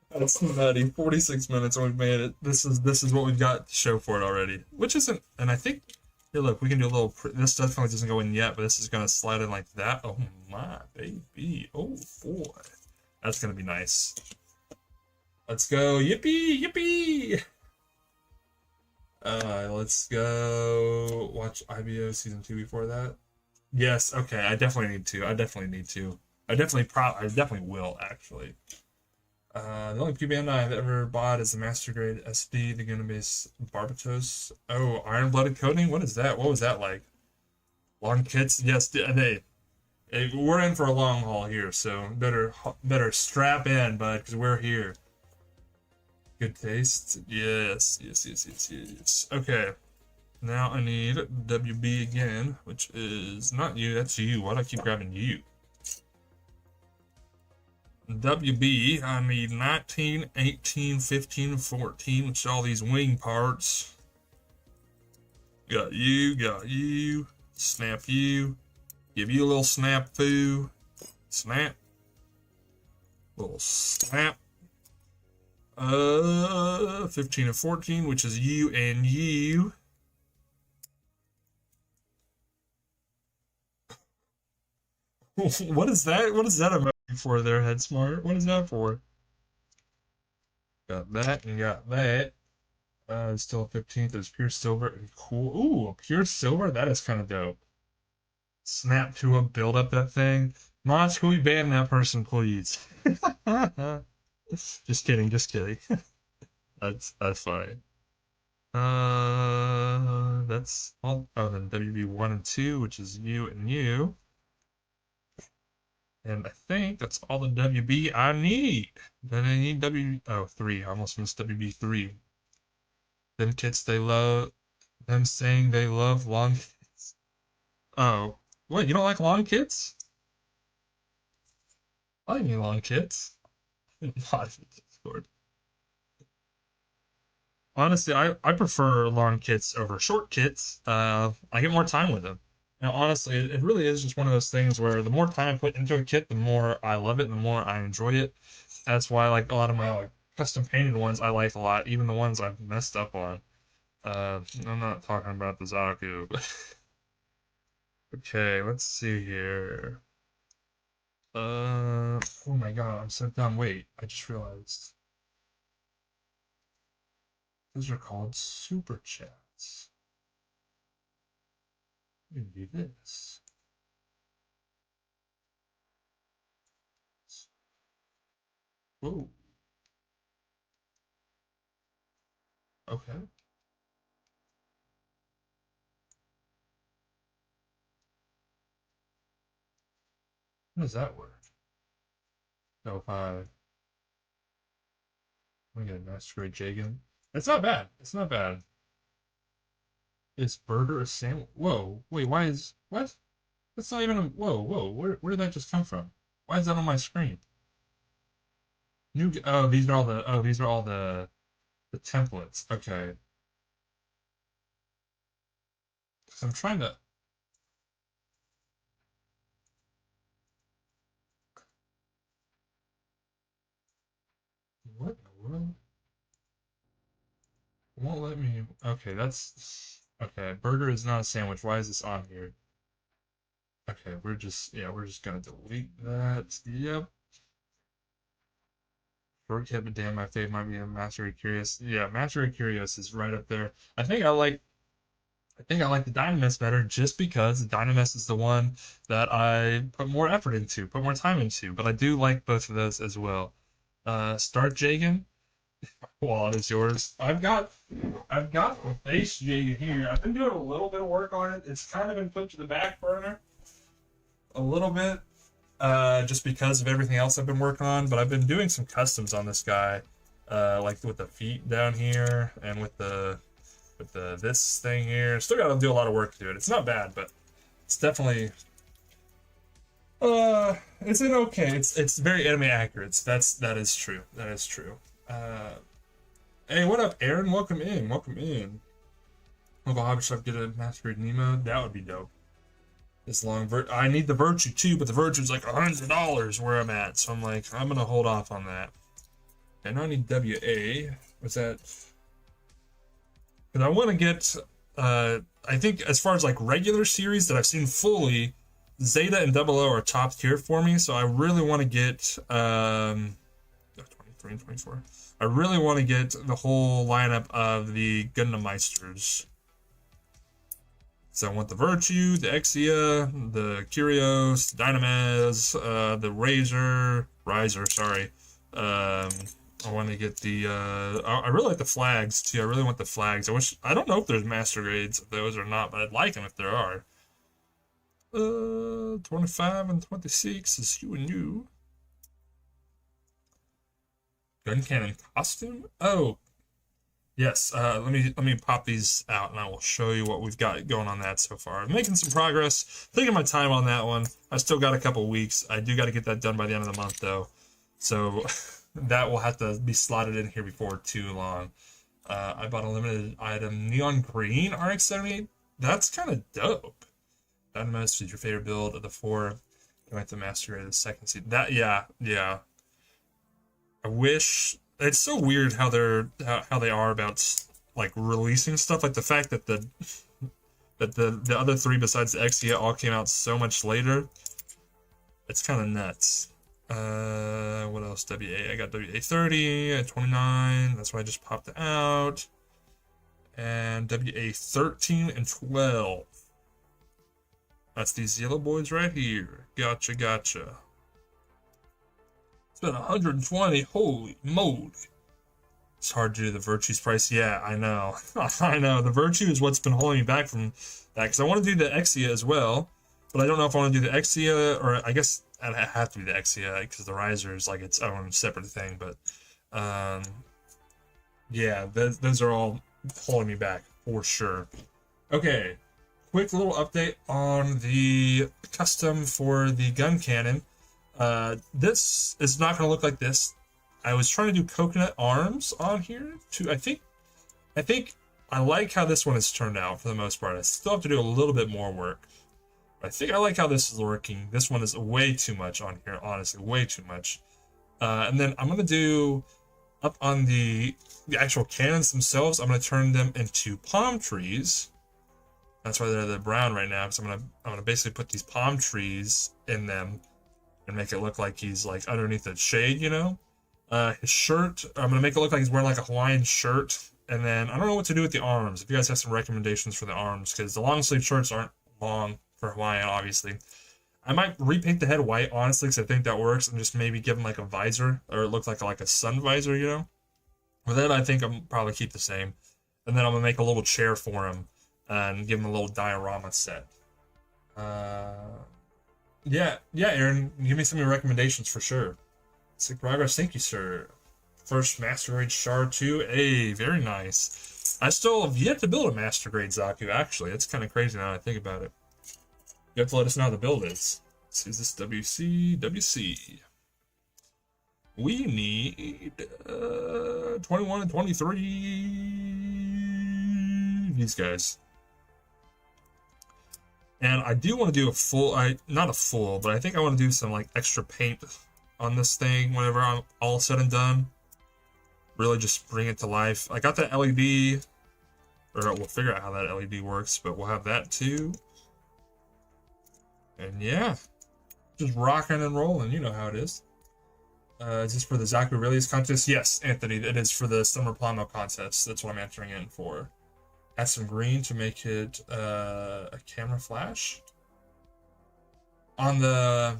that's nutty. 46 minutes, and we've made it. This is what we've got to show for it already, which isn't. And I think. Here, look, we can do a little... This definitely doesn't go in yet, but this is going to slide in like that. Oh, my baby. Oh, boy. That's going to be nice. Let's go. Yippee! Yippee! Let's go watch IBO Season 2 before that. Yes, okay. I definitely need to. I definitely will, actually. The only P Bandai I've ever bought is the Master Grade SD, the Gundam base Barbatos. Oh, Iron Blooded Coating? What is that? What was that like? Long kits? Yes, we're in for a long haul here, so better strap in, bud, because we're here. Good taste? Yes. Okay. Now I need WB again, which is not you, that's you. Why do I keep grabbing you? WB, I need 19, 18, 15, 14, which are all these wing parts. Got you, snap you, give you a little snap foo, snap, little snap. 15 and 14, which is you and you. What is that? What is that emoji for there, Head Smart? What is that for? Got that and got that. Still 15th. There's pure silver. Cool. Ooh, pure silver? That is kind of dope. Snap to him, build up that thing. Moss, can we ban that person, please? Just kidding, just kidding. That's funny. That's all. Oh, then WB 1 and 2, which is you and you. And I think that's all the WB I need. Then I need oh, 3. I almost missed WB 3. Them kids they love, them saying they love long kids. Oh, what, you don't like long kids? I like long kids. Not in Discord. Honestly, I prefer long kits over short kits. I get more time with them. Now, honestly, it really is just one of those things where the more time I put into a kit, the more I love it, the more I enjoy it. That's why, like, a lot of my like custom painted ones I like a lot, even the ones I've messed up on. I'm not talking about the Zaku. Okay, let's see here. Oh my god, I'm so dumb. Wait, I just realized. Those are called super chats. We can do this. Whoa. Okay. How does that work? No, if I'm gonna get a Master Jagan. It's not bad. It's not bad. Is burger a sandwich? Whoa. Wait, why is. What? That's not even a. Whoa, whoa. Where did that just come from? Why is that on my screen? New. Oh, these are all the. Oh, these are all the templates. Okay. 'Cause I'm trying to. What in the world? It won't let me. Okay, that's. Okay, burger is not a sandwich. Why is this on here? Okay, we're just. Yeah, we're just gonna delete that. Yep. Short Kid, but damn, my fave might be a Mastery Curious. Yeah, Mastery Curious is right up there. I think I like the Dynamis better just because the Dynamis is the one that I put more effort into, put more time into. But I do like both of those as well. Start Jagan. Wallet is yours. I've got the base Jagan here. I've been doing a little bit of work on it. It's kind of been put to the back burner a little bit, just because of everything else I've been working on. But I've been doing some customs on this guy, like with the feet down here and with the this thing here. Still got to do a lot of work to do it. It's not bad, but it's definitely it's an okay. It's very anime accurate. That is true. That is true. Hey, what up, Aaron? Welcome in. Welcome in. Local hobby shop get a masquerade Nemo. That would be dope. This long I need the Virtue too, but the Virtue's like $100 where I'm at, so I'm like I'm gonna hold off on that. And I need WA. What's that? Because I want to get, I think as far as like regular series that I've seen fully, Zeta and Double O are top tier for me. So I really want to get 23 and 24. I really want to get the whole lineup of the Gundam Meisters. So I want the Virtue, the Exia, the Curios, the Dynamaz, the Riser, sorry. I want to get the, I really like the flags too. I really want the flags. I don't know if there's master grades of those or not, but I'd like them if there are. 25 and 26 is you and you. Gun cannon costume? Oh, yes. Let me pop these out and I will show you what we've got going on that so far. I'm making some progress, taking my time on that one. I still got a couple weeks. I do got to get that done by the end of the month though. So that will have to be slotted in here before too long. I bought a limited item, Neon Green RX-78. That's kind of dope. Dynamos is your favorite build of the 4. You went to master the second seed. That, yeah. I wish it's so weird how they are about like releasing stuff. Like the fact that the other 3 besides the Exia all came out so much later. It's kind of nuts. What else? WA. I got WA 30 at 29. That's why I just popped it out. And WA 13 and 12. That's these yellow boys right here. Gotcha, gotcha. It's been 120. Holy moly. It's hard to do the Virtue's price. Yeah, I know. I know. The Virtue is what's been holding me back from that. Because I want to do the Exia as well. But I don't know if I want to do the Exia, or I guess I'd have to do the Exia because the riser is like its own separate thing. But yeah, those are all holding me back for sure. Okay, quick little update on the custom for the gun cannon. This is not going to look like this. I was trying to do coconut arms on here too. I think I like how this one has turned out for the most part. I still have to do a little bit more work. I think I like how this is working. This one is way too much on here, honestly, way too much. And then I'm gonna do up on the actual cannons themselves. I'm gonna turn them into palm trees. That's why they're the brown right now. Because I'm gonna basically put these palm trees in them and make it look like he's like underneath the shade, you know. His shirt, I'm gonna make it look like he's wearing like a Hawaiian shirt. And then I don't know what to do with the arms. If you guys have some recommendations for the arms, because the long sleeve shirts aren't long for Hawaiian, obviously. I might repaint the head white, honestly, because I think that works, and just maybe give him like a visor, or it looks like a sun visor, you know. With that, I think I'm probably keep the same, and then I'm gonna make a little chair for him and give him a little diorama set. Yeah, Aaron, give me some of your recommendations for sure. Sick progress, thank you, sir. First Master Grade Shard 2. Hey, very nice. I still have yet to build a Master Grade Zaku, actually. It's kind of crazy now that I think about it. You have to let us know how the build is. So is this WC? WC. We need 21 and 23. These guys. And I do want to do a full, not a full, but I think I want to do some like extra paint on this thing whenever I'm all said and done. Really just bring it to life. I got that LED, or we'll figure out how that LED works, but we'll have that too. And yeah, just rocking and rolling. You know how it is. Is this for the Zaku Release contest? Yes, Anthony, it is for the Summer Plamo contest. That's what I'm entering in for. Add some green to make it a camera flash. On the,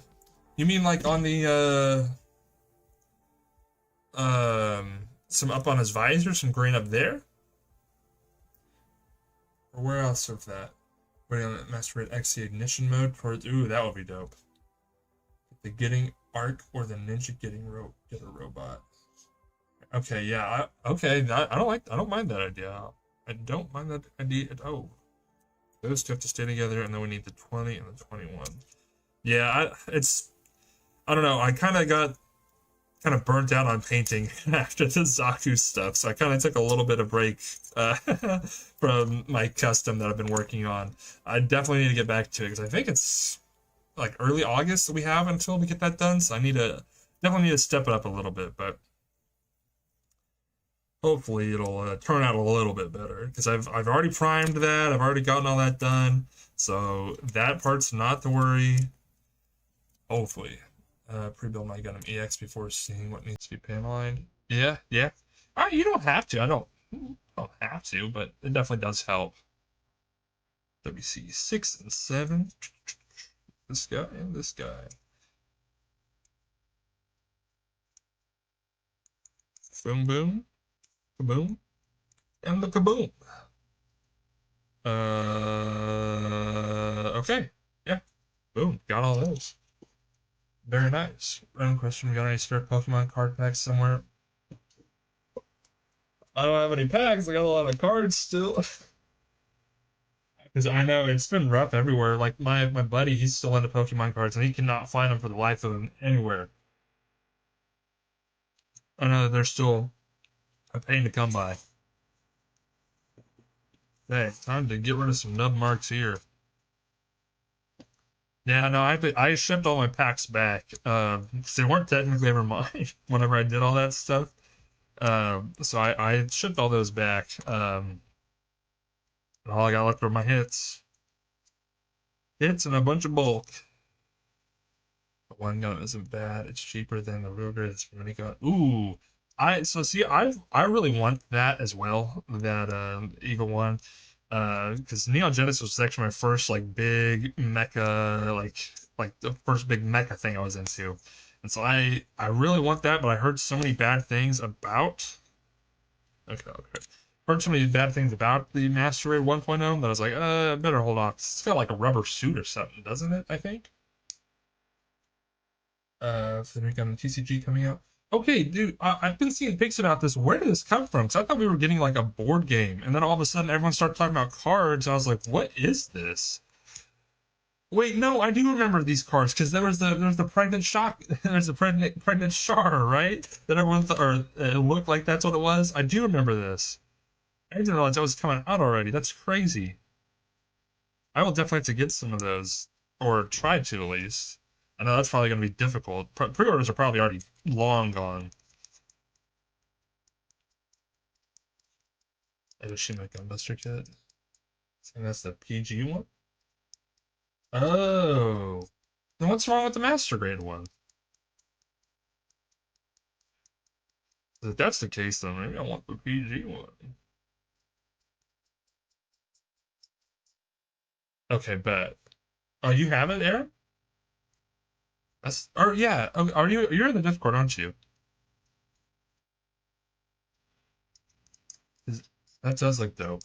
you mean like on the some up on his visor, some green up there? Or where else of that? Putting on Master Grade XC ignition mode towards, ooh, that would be dope. The getting arc or the ninja getting get a robot. Okay, yeah, I don't mind that idea. I don't mind that idea at all. Those two have to stay together, and then we need the 20 and the 21. Yeah, I don't know. I kind of got burnt out on painting after the Zaku stuff, so I kind of took a little bit of break from my custom that I've been working on. I definitely need to get back to it because I think it's like early August that we have until we get that done. So I definitely need to step it up a little bit, but hopefully it'll turn out a little bit better because I've already primed that. I've already gotten all that done, so that part's not to worry. Hopefully. Pre-build my Gundam EX before seeing what needs to be panelined. Yeah. You don't have to. I don't have to, but it definitely does help. WC 6 and 7. This guy and this guy. Boom, boom, kaboom, and the kaboom. Okay. Yeah. Boom. Got all those. Very nice. Random question, we got any spare Pokemon card packs somewhere? I don't have any packs, I got a lot of cards still. Because I know it's been rough everywhere. Like my buddy, he's still into Pokemon cards and he cannot find them for the life of him anywhere. I know they're still a pain to come by. Hey, time to get rid of some nub marks here. Yeah, no, I shipped all my packs back. They weren't technically ever mine whenever I did all that stuff. So I shipped all those back. And all I got left were my hits. Hits and a bunch of bulk. One gun isn't bad. It's cheaper than the Rouge. It's minigun. Ooh, I really want that as well. That Eagle one, because Neon Genesis was actually my first like big mecha like the first big mecha thing I was into, and so I really want that. But I heard so many bad things about. Okay. Heard so many bad things about the Master Raid 1.0 that I was like, better hold off. It's got like a rubber suit or something, doesn't it? I think. So we got a TCG coming out. Okay, dude, I've been seeing pics about this. Where did this come from? Because I thought we were getting like a board game, and then all of a sudden everyone started talking about cards. And I was like, what is this? Wait, no, I do remember these cards because there was the pregnant shock, there's the pregnant Char, right? That everyone thought, or it looked like that's what it was. I do remember this. I didn't realize that was coming out already. That's crazy. I will definitely have to get some of those, or try to at least. I know that's probably going to be difficult. Pre-orders are probably already long gone. Hiroshima Gunbuster kit. And that's the PG one? Oh. Then what's wrong with the Master Grade one? If that's the case, then maybe I want the PG one. Okay, bet. Oh, you have it, Aaron? That's, or yeah. Oh, you're in the Discord, aren't you? Is- That does look dope.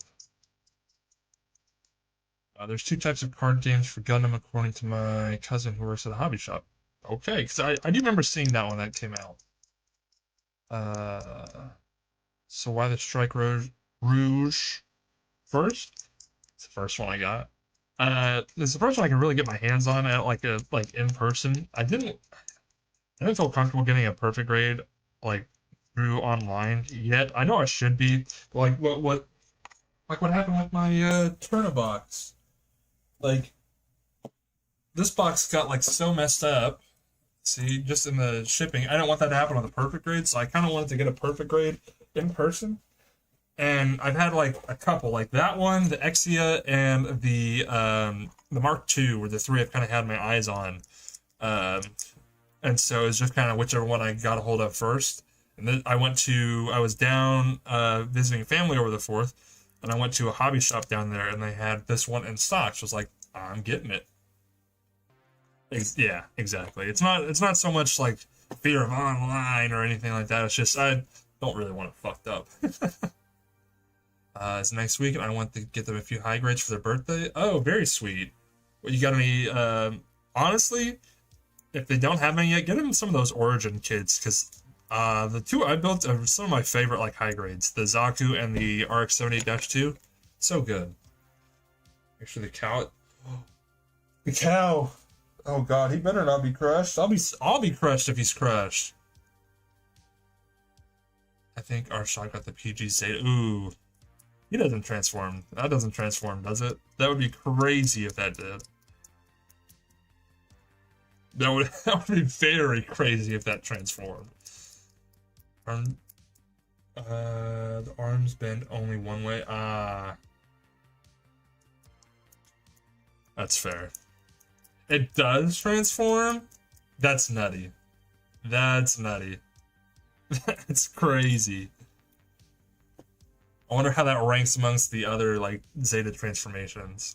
There's two types of card games for Gundam, according to my cousin who works at a hobby shop. Okay, because I do remember seeing that one that came out. Uh, so why the Strike Rouge first? It's the first one I got. It's the first one I can really get my hands on at like in person. I didn't feel comfortable getting a perfect grade like through online yet. I know I should be. But, like what happened with my Turner box? Like this box got like so messed up. See, just in the shipping, I don't want that to happen on the perfect grade, so I kind of wanted to get a perfect grade in person. And I've had like a couple, like that one, the Exia, and the Mark II, were the three I've kind of had my eyes on. Um, and so it's just kind of whichever one I got a hold of first. And then I was down visiting family over the 4th, and I went to a hobby shop down there, and they had this one in stock. So I was like, I'm getting it. Yeah, exactly. It's not so much like fear of online or anything like that. It's just I don't really want it fucked up. It's next week, and I want to get them a few high grades for their birthday. Oh, very sweet. Well, you got any? Honestly, if they don't have any yet, get them some of those Origin kits because the two I built are some of my favorite like high grades. The Zaku and the RX-78-2, so good. Actually, the cow. The cow. Oh God, he better not be crushed. I'll be crushed if he's crushed. I think our shot got the PG Zeta. Ooh, he doesn't transform. That doesn't transform, does it? That would be crazy if that did. That would be very crazy if that transformed. The arms bend only one way. That's fair. It does transform? That's nutty. That's nutty. That's crazy. I wonder how that ranks amongst the other like Zeta transformations.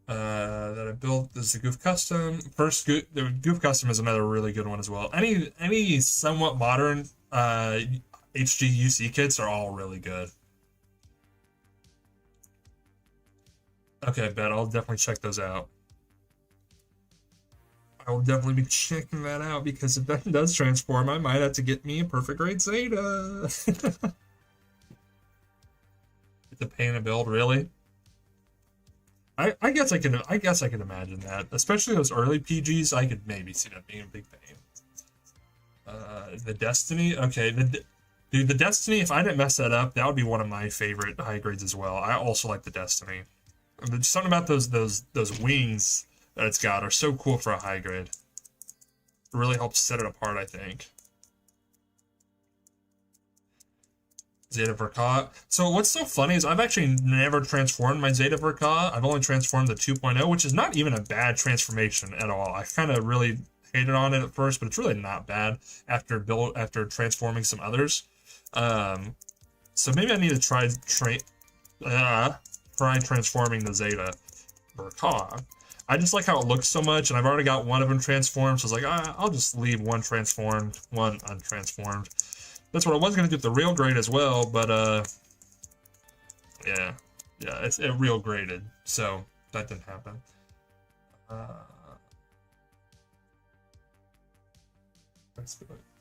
That I built. This is the Goof Custom. The Goof Custom is another really good one as well. Any somewhat modern HG kits are all really good. Okay, bet I'll definitely check those out. I will definitely be checking that out because if that does transform, I might have to get me a perfect grade Zeta. It's a pain to build, really. I guess I can imagine that, especially those early PGs. I could maybe see that being a big pain. The Destiny, okay, dude, the Destiny. If I didn't mess that up, that would be one of my favorite high grades as well. I also like the Destiny. There's something about those wings that it's got are so cool for a high grade. It really helps set it apart, I think. Zeta Verka. So what's so funny is I've actually never transformed my Zeta Verka. I've only transformed the 2.0, which is not even a bad transformation at all. I kind of really hated on it at first, but it's really not bad after transforming some others. So maybe I need to try transforming the Zeta or Cog. I just like how it looks so much, and I've already got one of them transformed, so I was like, I'll just leave one transformed, one untransformed. That's what I was going to do with the real grade as well, but, yeah, it real graded, so that didn't happen.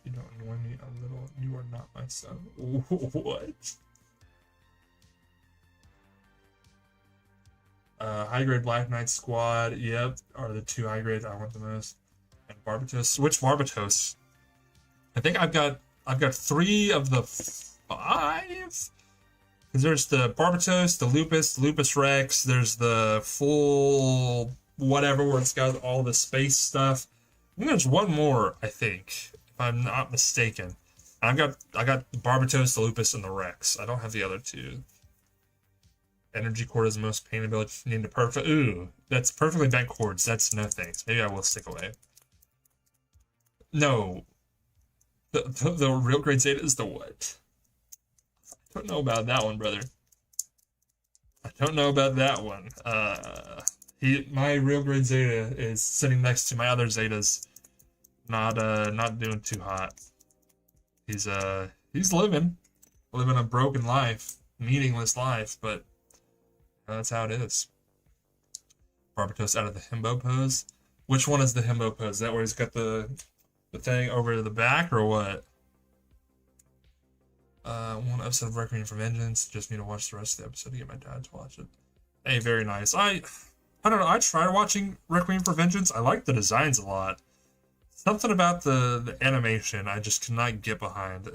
You don't annoy me a little. You are not my son. What? High grade Black Knight Squad. Yep, are the 2 high grades I want the most. And Barbatos. Which Barbatos? I think I've got 3 of the 5. Because there's the Barbatos, the Lupus Rex. There's the full whatever where it's got all the space stuff. I think there's one more. I think, if I'm not mistaken. I got the Barbatos, the Lupus, and the Rex. I don't have the other 2. Energy cord is the most pain ability need to perfect. Ooh, that's perfectly bent cords. That's no thanks. Maybe I will stick away. No. The real grade Zeta is the what? I don't know about that one, brother. I don't know about that one. My real grade Zeta is sitting next to my other Zetas. Not doing too hot. He's living a broken life, meaningless life, but that's how it is. Barbatos out of the himbo pose. Which one is the himbo pose? Is that where he's got the thing over the back, or what? One episode of Requiem for Vengeance. Just need to watch the rest of the episode to get my dad to watch it. Hey, very nice. I don't know. I tried watching Requiem for Vengeance. I like the designs a lot. Something about the animation I just could not get behind.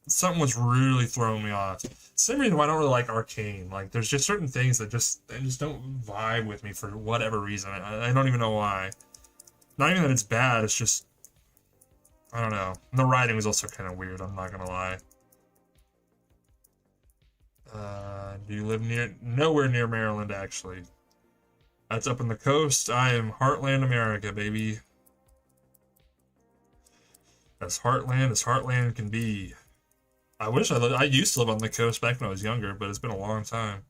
Something was really throwing me off. Same reason why I don't really like Arcane. Like, there's just certain things that just don't vibe with me for whatever reason. I don't even know why. Not even that it's bad, it's just, I don't know. The writing was also kind of weird, I'm not gonna lie. Do you live nowhere near Maryland, actually? That's up on the coast. I am Heartland America, baby. As Heartland can be. I wish I used to live on the coast back when I was younger, but it's been a long time.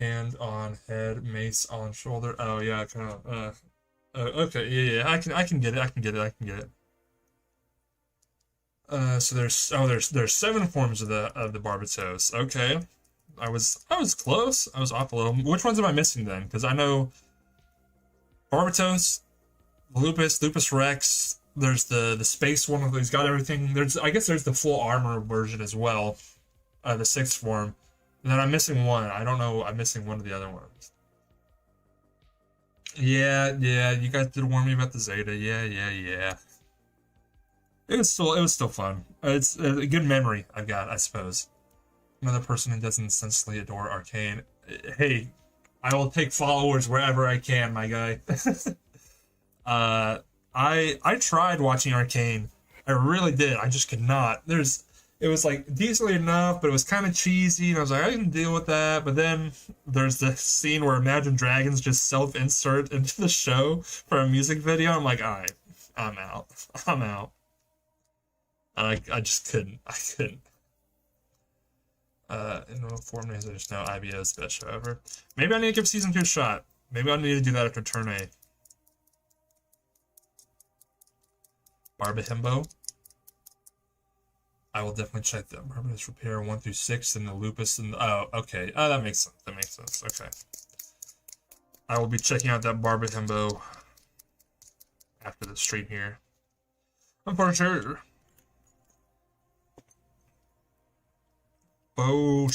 Hand on head, mace on shoulder. Oh yeah, kind of. Okay, yeah. I can get it. So there's 7 forms of the Barbatos. Okay, I was close. I was off a little. Which ones am I missing then? Because I know Barbatos, Lupus Rex. There's the space one who's got everything. I guess there's the full armor version as well, the 6th form. And then I'm missing one. I don't know. I'm missing one of the other ones. Yeah. You guys did warn me about the Zeta. Yeah. It was still fun. It's a good memory I've got, I suppose. Another person who doesn't senselessly adore Arcane. Hey, I will take followers wherever I can, my guy. I tried watching Arcane. I really did. I just could not. It was like decently enough, but it was kind of cheesy, and I was like, I can deal with that. But then there's this scene where Imagine Dragons just self-insert into the show for a music video. I'm like, all right, I'm out. And I just couldn't. In no form, there's no IBO is the best show ever. Maybe I need to give season 2 a shot. Maybe I need to do that after turn A. Barba Himbo. I will definitely check that. Barbatos Repair 1 through 6 and the Lupus and oh, okay. Oh, that makes sense. Okay. I will be checking out that Barba Himbo after the stream here. I'm for sure. Oh,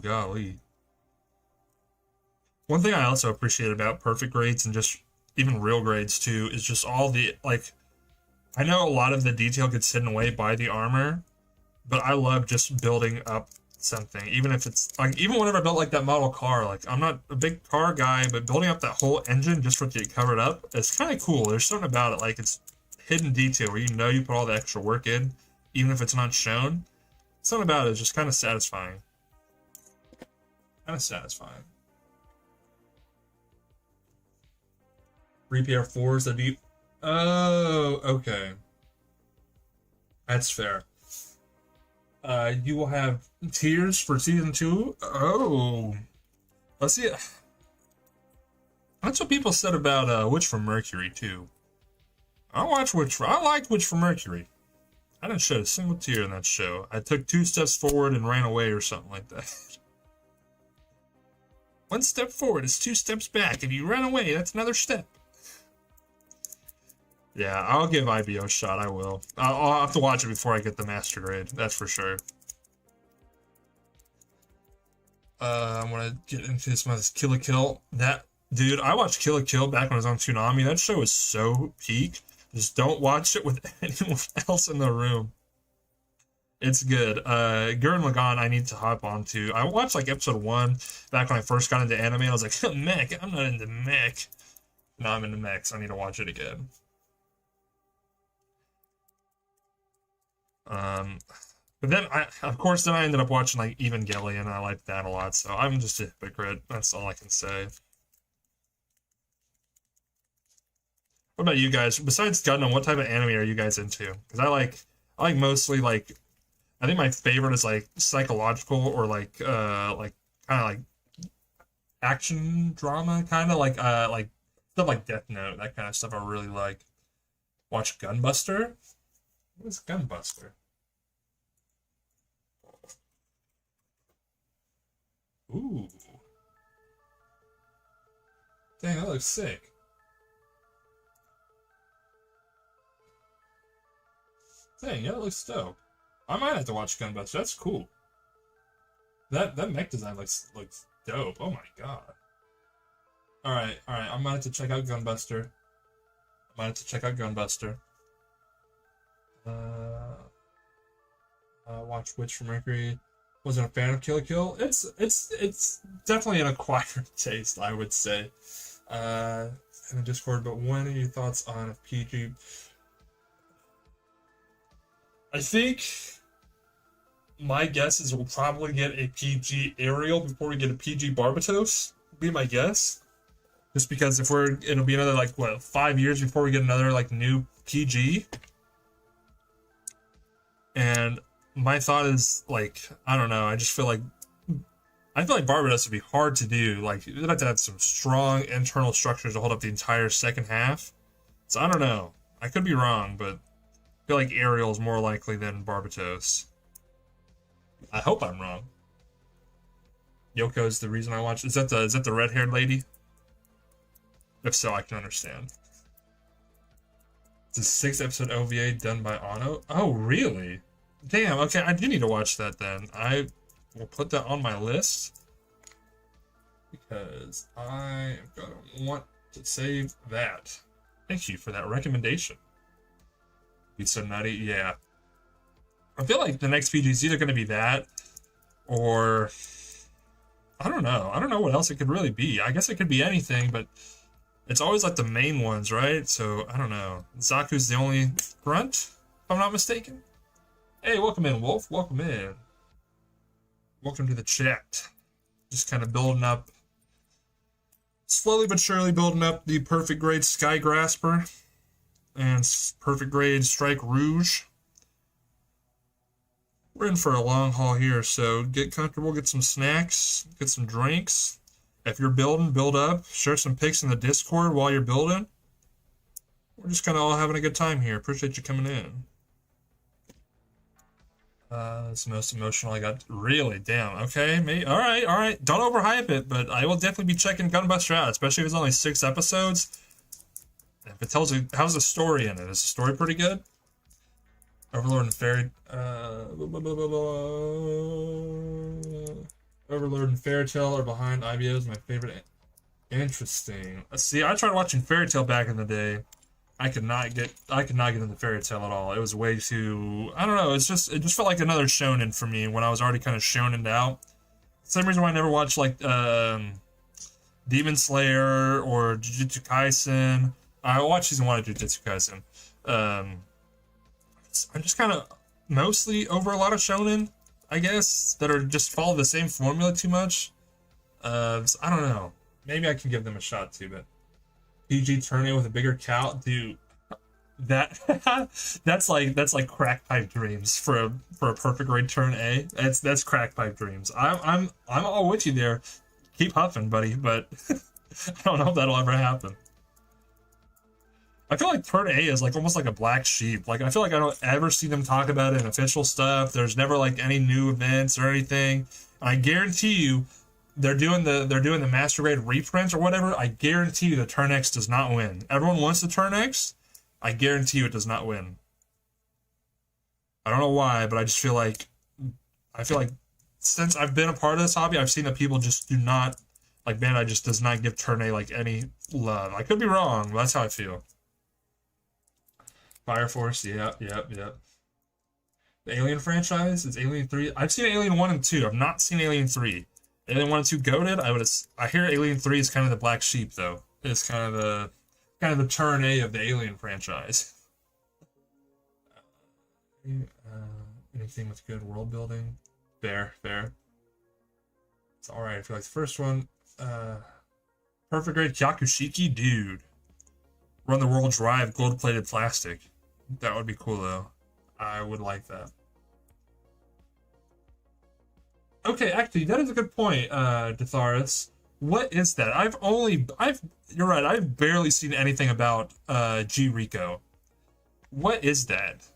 golly. One thing I also appreciate about perfect grades and just even real grades too is just all the, like, I know a lot of the detail gets hidden away by the armor, but I love just building up something. Even if it's, like, even whenever I built, like, that model car, like, I'm not a big car guy, but building up that whole engine just for it to get covered up, it's kind of cool. There's something about it, like, it's hidden detail where you know you put all the extra work in, even if it's not shown. Something about it is just kind of satisfying. 3PR4s that'd be. Oh, okay. That's fair. You will have tiers for season 2. Oh, let's see. That's what people said about Witch from Mercury too. I liked Witch from Mercury. I didn't shed a single tear in that show. I took 2 steps forward and ran away or something like that. 1 step forward is 2 steps back. If you run away, that's another step. Yeah, I'll give IBO a shot. I will. I'll have to watch it before I get the master grade. That's for sure. I'm gonna get into some of this Kill la Kill. That dude, I watched Kill la Kill back when I was on Toonami. That show is so peak. Just don't watch it with anyone else in the room. It's good. Gurren Lagann, I need to hop onto. I watched like episode 1 back when I first got into anime. I was like, mech. I'm not into mech. Now I'm into mech, so I need to watch it again. But then of course, I ended up watching like Evangelion, and I liked that a lot. So I'm just a hypocrite. That's all I can say. What about you guys? Besides Gundam, what type of anime are you guys into? Because I like mostly like, I think my favorite is like psychological or like kind of like action drama, kind of like stuff like Death Note, that kind of stuff I really like. Watch Gunbuster. What is Gunbuster? Ooh. Dang, that looks sick. Dang, yeah, that looks dope. I might have to watch Gunbuster. That's cool. That mech design looks dope. Oh my god. Alright. I might have to check out Gunbuster. Watch Witch from Mercury. Wasn't a fan of Kill la Kill. It's definitely an acquired taste, I would say. In the Discord, but what are your thoughts on a PG? I think my guess is we'll probably get a PG Ariel before we get a PG Barbatos. Would be my guess. Just because it'll be another like 5 years before we get another like new PG. And my thought is like, I don't know, I feel like Barbatos would be hard to do. Like you'd have to have some strong internal structures to hold up the entire second half. So I don't know. I could be wrong, but I feel like Ariel is more likely than Barbatos. I hope I'm wrong. Yoko's the reason I watch. Is that the red-haired lady? If so, I can understand. It's a 6-episode OVA done by Ono. Oh, really? Damn. Okay, I do need to watch that then. I will put that on my list because I am gonna want to save that. Thank you for that recommendation. Be so nutty, yeah. I feel like the next PG is either going to be that, or I don't know. I don't know what else it could really be. I guess it could be anything, but it's always like the main ones, right? So I don't know. Zaku's the only grunt, if I'm not mistaken. Hey, welcome in, Wolf. Welcome in. Welcome to the chat. Just kind of building up, slowly but surely building up the perfect grade Sky Grasper and perfect grade Strike Rouge. We're in for a long haul here, so get comfortable, get some snacks, get some drinks. If you're building, build up. Share some pics in the Discord while you're building. We're just kind of all having a good time here. Appreciate you coming in. It's the most emotional I got. Really? Damn. Okay. Maybe. All right. Don't overhype it, but I will definitely be checking Gunbuster out, especially if it's only 6 episodes. If it tells you, how's the story in it? Is the story pretty good? Overlord and Fairy... Overlord and Fairy Tail are behind IBO's my favorite. Interesting. See, I tried watching Fairy Tail back in the day. I could not get into Fairy Tail at all. It was way too... I don't know, it just felt like another shonen for me when I was already kind of shonened out. Same reason why I never watched, like, Demon Slayer or Jujutsu Kaisen. I watched season 1 of Jujutsu Kaisen. I'm just kind of mostly over a lot of shonen, I guess, that are just follow the same formula too much. So I don't know. Maybe I can give them a shot too, but PG turn A with a bigger cow, dude. That that's like crack pipe dreams for a perfect grade turn A. That's crack pipe dreams. I'm all with you there. Keep huffing, buddy, but I don't know if that'll ever happen. I feel like turn A is like almost like a black sheep. Like I feel like I don't ever see them talk about it in official stuff. There's never like any new events or anything. And I guarantee you they're doing the master grade reprints or whatever. I guarantee you the turn X does not win. Everyone wants the turn X. I guarantee you it does not win. I don't know why, but I feel like since I've been a part of this hobby, I've seen that people just do not like Bandai just does not give turn A like any love. I could be wrong, but that's how I feel. Fire Force, yep. The Alien franchise is Alien 3. I've seen Alien 1 and 2. I've not seen Alien 3. Alien 1 and 2 goated. I hear Alien 3 is kind of the black sheep though. It's kind of the turn A of the Alien franchise. Anything with good world building? Fair. It's alright. I feel like the first one, perfect grade Kyakushiki, dude. Run the world drive, gold-plated plastic. That would be cool though. I would like that. Okay, actually, that is a good point, Detharis. What is that? You're right, I've barely seen anything about, G Rico. What is that?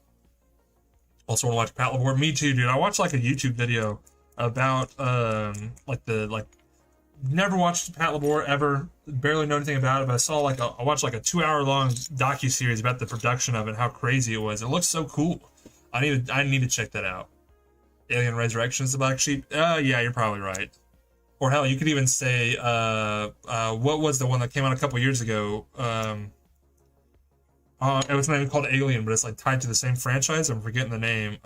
Also want to watch Patlabor? Me too, dude. I watched, like, a YouTube video about, never watched Patlabor ever, barely know anything about it, but I watched, like, a 2-hour-long docu-series about the production of it and how crazy it was. It looks so cool. I need to check that out. Alien Resurrection is the black sheep? Yeah, you're probably right. Or hell, you could even say, what was the one that came out a couple years ago? It was not even called Alien, but it's like tied to the same franchise. I'm forgetting the name.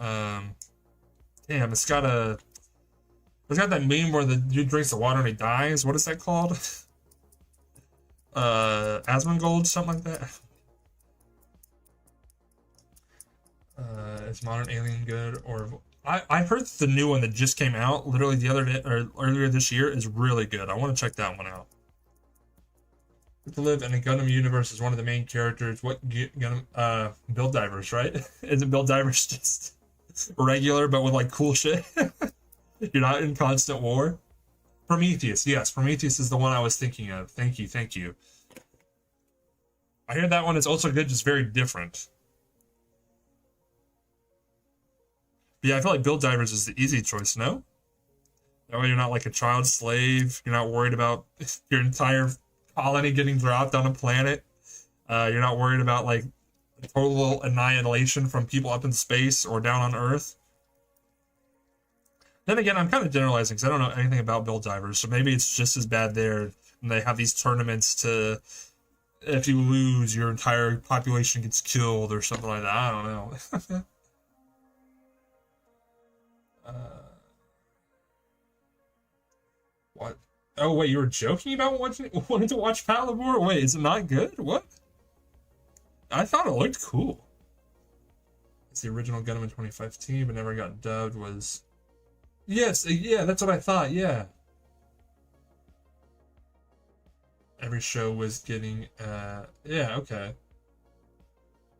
Damn, it's got that meme where the dude drinks the water and he dies. What is that called? Asmongold, something like that. Is Modern Alien good? Or I heard the new one that just came out literally the other day or earlier this year is really good. I want to check that one out. To live in a Gundam universe is one of the main characters. What Gundam? Build Divers, right? Isn't Build Divers just regular but with like cool shit? You're not in constant war. Prometheus, yes, Prometheus is the one I was thinking of. Thank you. I hear that one is also good, just very different. But yeah, I feel like Build Divers is the easy choice, no? That way you're not like a child slave. You're not worried about your entire colony getting dropped on a planet. You're not worried about like total annihilation from people up in space or down on Earth. Then again, I'm kind of generalizing because I don't know anything about Build Divers, so maybe it's just as bad there. And they have these tournaments to, if you lose, your entire population gets killed or something like that. I don't know. What? Oh, wait, you were joking about wanting to watch Patlabor? Wait, is it not good? What? I thought it looked cool. It's the original Gundam in 2015, but never got dubbed, was... Yes, yeah, that's what I thought, yeah. Every show was getting, yeah, okay.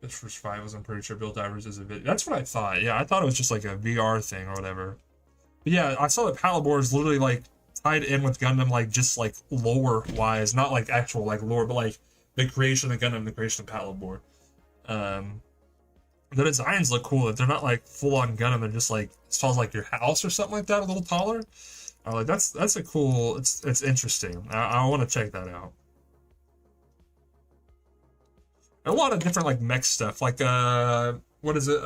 This for survivals, I'm pretty sure Build Divers is a video. That's what I thought, yeah, I thought it was just like a VR thing or whatever. But yeah, I saw that Patlabor is literally like tied in with Gundam, like just like lore-wise, not like actual like lore, but like the creation of Gundam, the creation of Patlabor. The designs look cool. They're not like full-on Gundam. They're just like as tall as like your house or something like that, a little taller. Like that's a cool. It's interesting. I want to check that out. And a lot of different like mech stuff, like what is it?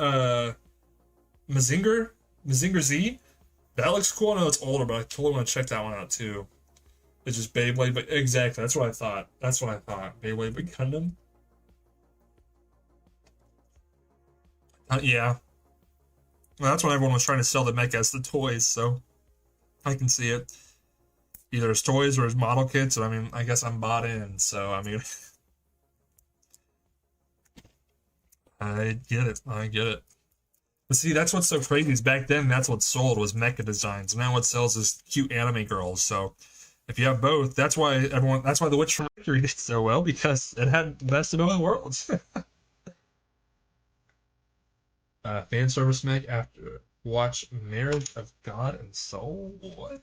Mazinger Z. That looks cool. I know it's older, but I totally want to check that one out too. It's just Beyblade, but exactly that's what I thought. Beyblade, but Gundam. Yeah. Well, that's when everyone was trying to sell the mecha as the toys, so I can see it. Either as toys or as model kits, and I mean, I guess I'm bought in, so I mean... I get it. But see, that's what's so crazy is back then, that's what sold was mecha designs. Now what sells is cute anime girls, so If you have both, that's why The Witch from Mercury did so well, because it had the best of both worlds. Fan service make after watch Marriage of God and Soul. What?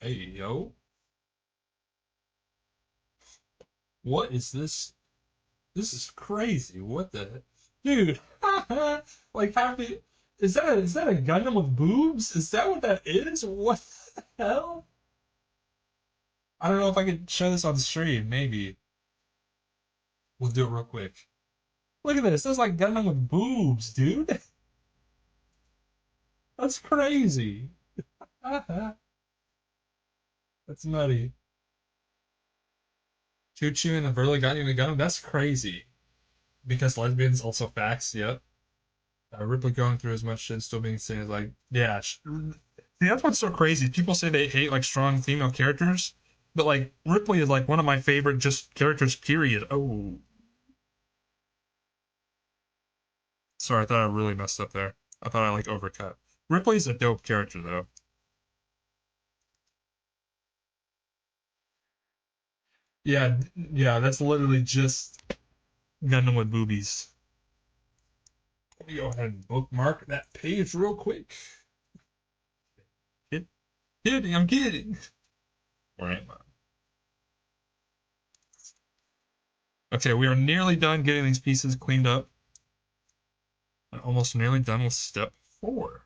Hey yo, what is this? This is crazy. What the dude? Like is that a Gundam with boobs? Is that what that is? What the hell? I don't know if I could show this on stream. Maybe we'll do it real quick. Look at this. This is like Gundam with boobs, dude. That's crazy. That's nutty. Choo Choo and the Burly got you in a Gundam. That's crazy. Because lesbians also facts. Yep. Ripley going through as much shit, still being seen as like, yeah. See, that's what's so crazy. People say they hate like strong female characters, but like Ripley is like one of my favorite just characters. Period. Oh, sorry, I thought I really messed up there. I thought I like overcut. Ripley's a dope character though. Yeah, yeah, that's literally just Gundam with boobies. Let me go ahead and bookmark that page real quick. Kidding, I'm kidding. Where am I? Okay, we are nearly done getting these pieces cleaned up. And almost nearly done with step 4.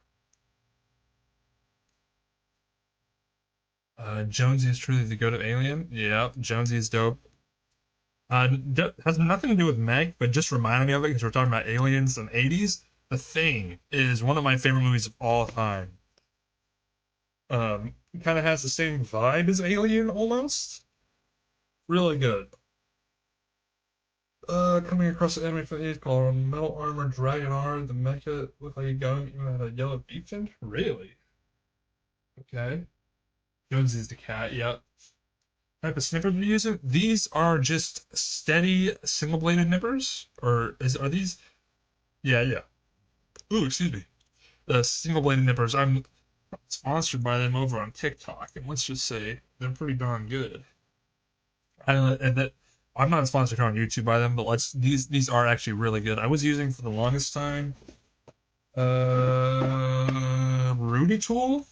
Jonesy is truly the goat of Alien. Yeah, Jonesy is dope. Has nothing to do with Meg, but just reminded me of it because we're talking about aliens and 80s. The Thing is one of my favorite movies of all time. Kind of has the same vibe as Alien almost. Really good. Coming across an enemy from the 80s called Metal Armor Dragon R. The mecha looked like a gun, even had a yellow beak fin. Really? Okay. Jonesy's the cat. Yep. Type of snipper you're using? These are just steady single-bladed nippers, or are these? Yeah, yeah. Ooh, excuse me. The single-bladed nippers. I'm sponsored by them over on TikTok, and let's just say they're pretty darn good. And that I'm not sponsored on YouTube by them, but these are actually really good. I was using for the longest time. Rudy Tool.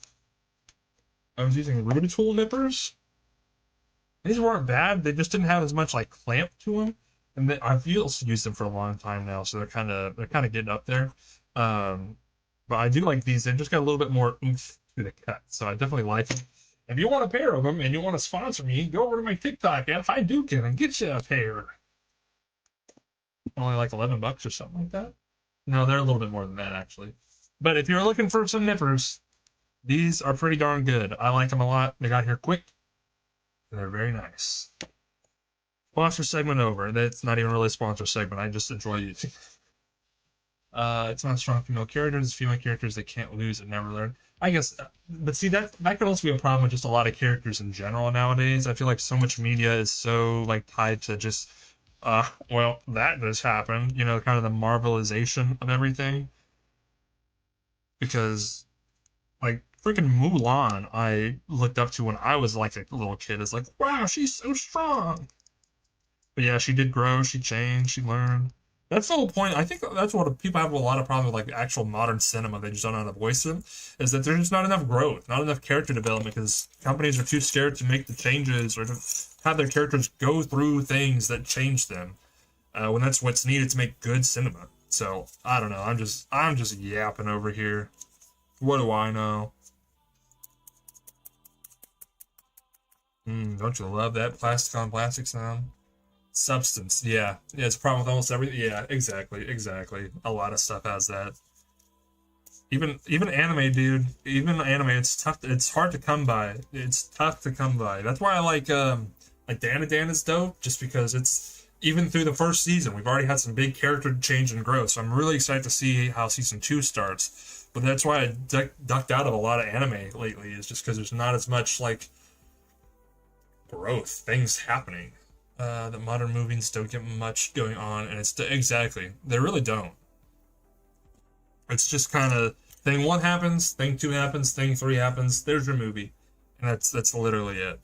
I was using Rudy Tool nippers. These weren't bad. They just didn't have as much like clamp to them, and I've used them for a long time now, so they're kind of getting up there. Um, but I do like these. They just got a little bit more oomph to the cut, so I definitely like them. If you want a pair of them and you want to sponsor me, go over to my TikTok at Hi Dukin and get you a pair. Only like $11 or something like that. No, they're a little bit more than that actually. But if you're looking for some nippers, these are pretty darn good. I like them a lot. They got here quick. They're very nice. Sponsor segment over. That's not even really a sponsor segment. I just enjoy using. It's not strong female characters. It's female characters that can't lose and never learn. I guess, but see that could also be a problem with just a lot of characters in general nowadays. I feel like so much media is so like tied to just, well, that just happened. You know, kind of the marvelization of everything. Because like freaking Mulan, I looked up to when I was like a little kid. It's like, wow, she's so strong. But yeah, she did grow, she changed, she learned. That's the whole point. I think that's what people have a lot of problems with, like actual modern cinema. They just don't know how to voice them. Is that there's just not enough growth, not enough character development, because companies are too scared to make the changes or to have their characters go through things that change them. When that's what's needed to make good cinema. So I don't know. I'm just yapping over here. What do I know? Don't you love that plastic on plastic sound? Substance, yeah. Yeah, it's a problem with almost everything. Yeah, exactly. A lot of stuff has that. Even anime, dude. Even anime, it's tough. It's hard to come by. It's tough to come by. That's why I like Dan is dope, just because it's even through the first season, we've already had some big character change and growth. So I'm really excited to see how season 2 starts. But that's why I ducked out of a lot of anime lately. Is just because there's not as much like growth, things happening. The modern movies don't get much going on, and it's exactly they really don't. It's just kind of thing one happens, thing two happens, thing three happens. There's your movie, and that's literally it.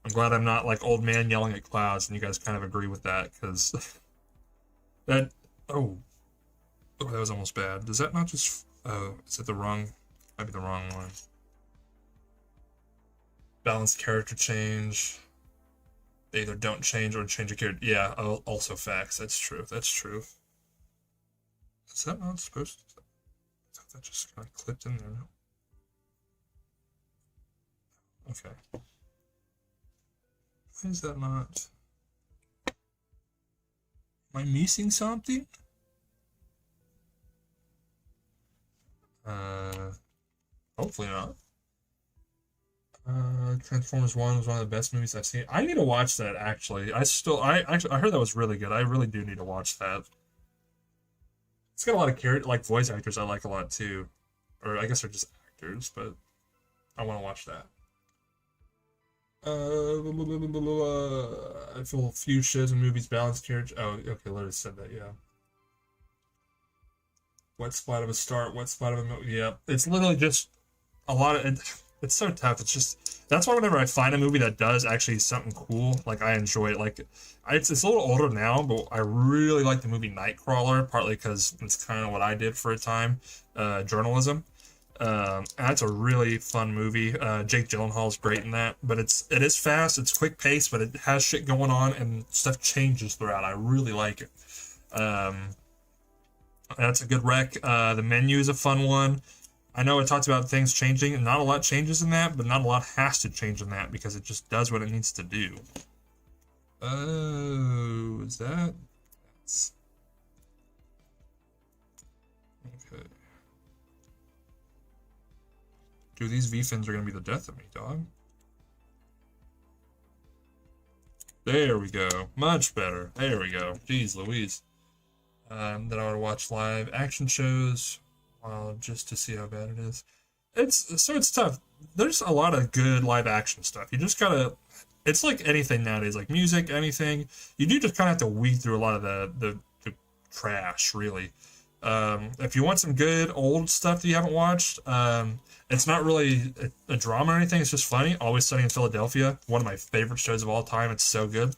I'm glad I'm not like old man yelling at clouds, and you guys kind of agree with that because that oh oh that was almost bad. Does that not just oh is it the wrong? Might be the wrong one. Balanced character change. They either don't change or change a character. Yeah, also facts. That's true. That's true. Is that not supposed to? I thought that just kind of clipped in there. Okay. Why is that not? Am I missing something? Hopefully not. Transformers 1 was one of the best movies I've seen. I need to watch that actually. I heard that was really good. I really do need to watch that. It's got a lot of like voice actors I like a lot too. Or I guess they're just actors, but I want to watch that. I feel a few shows and movies balance character. Oh, okay, Larry said that, yeah. Wet spot of a start, wet spot of a movie. Yeah, it's literally just a lot of. It's so tough. It's just that's why whenever I find a movie that does actually something cool, like I enjoy it. Like it's a little older now, but I really like the movie Nightcrawler, partly because it's kind of what I did for a time, journalism. That's a really fun movie. Jake Gyllenhaal's great in that, but it is fast, it's quick paced, but it has shit going on and stuff changes throughout. I really like it. That's a good rec. The Menu is a fun one. I know it talks about things changing, and not a lot changes in that, but not a lot has to change in that because it just does what it needs to do. Oh, is that? That's... Okay. Dude, these V-fins are gonna be the death of me, dog. There we go. Much better. There we go. Jeez Louise. That I would watch live action shows, just to see how bad it is. It's tough. There's a lot of good live action stuff. You just gotta. It's like anything nowadays, like music, anything. You do just kind of have to weed through a lot of the trash, really. If you want some good old stuff that you haven't watched, it's not really a drama or anything. It's just funny. Always Sunny in Philadelphia, one of my favorite shows of all time. It's so good.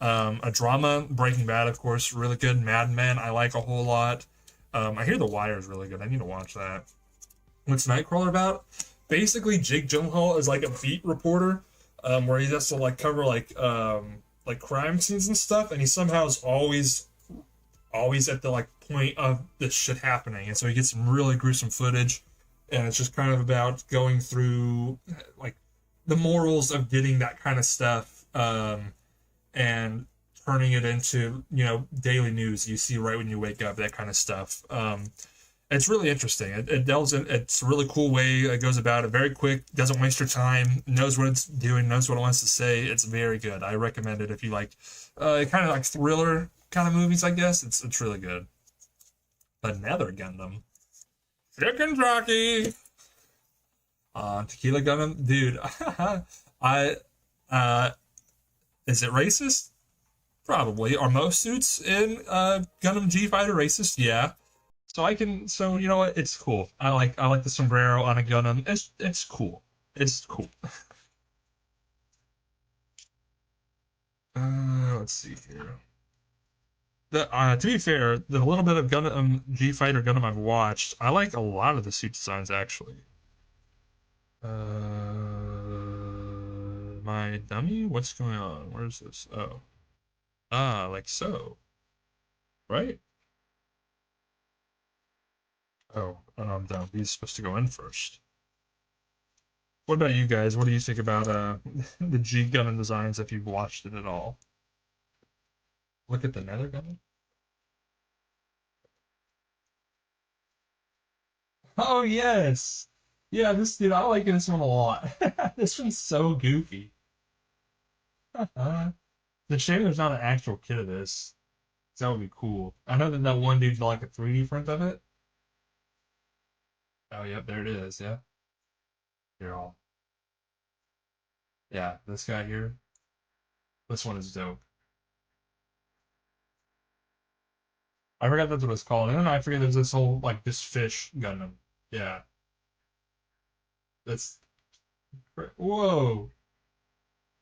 A drama, Breaking Bad, of course, really good. Mad Men, I like a whole lot. I hear The Wire is really good. I need to watch that. What's Nightcrawler about? Basically, Jake Gyllenhaal is like a beat reporter, where he has to like cover like crime scenes and stuff, and he somehow is always at the like point of this shit happening, and so he gets some really gruesome footage, and it's just kind of about going through like the morals of getting that kind of stuff, and turning it into daily news you see right when you wake up, that kind of stuff. It's really interesting. It delves in. It's a really cool way it goes about it. Very quick, doesn't waste your time, knows what it's doing, knows what it wants to say. It's very good. I recommend it if you like kind of like thriller kind of movies, I guess. It's really good. Another Gundam. Chicken Jockey! Tequila Gundam? Dude, is it racist? Probably. Are most suits in Gundam G Fighter racist? Yeah. So you know what? It's cool. I like the sombrero on a Gundam. It's cool. It's cool. Let's see here. To be fair, the little bit of Gundam G Fighter Gundam I've watched, I like a lot of the suit designs actually. My dummy? What's going on? Where's this? Oh. Like so. Right? Oh, I'm down. He's supposed to go in first. What about you guys? What do you think about the G Gundam designs if you've watched it at all? Look at the Nether Gundam. Oh yes. Yeah, this dude, I like this one a lot. This one's so goofy. The shame there's not an actual kit of this. That would be cool. I know that one dude's like a 3D print of it. Oh, yep, there it is. Yeah. Here, all. Yeah, this guy here. This one is dope. I forgot that's what it's called. And then I forget there's this whole like this fish Gundam. Yeah, that's whoa.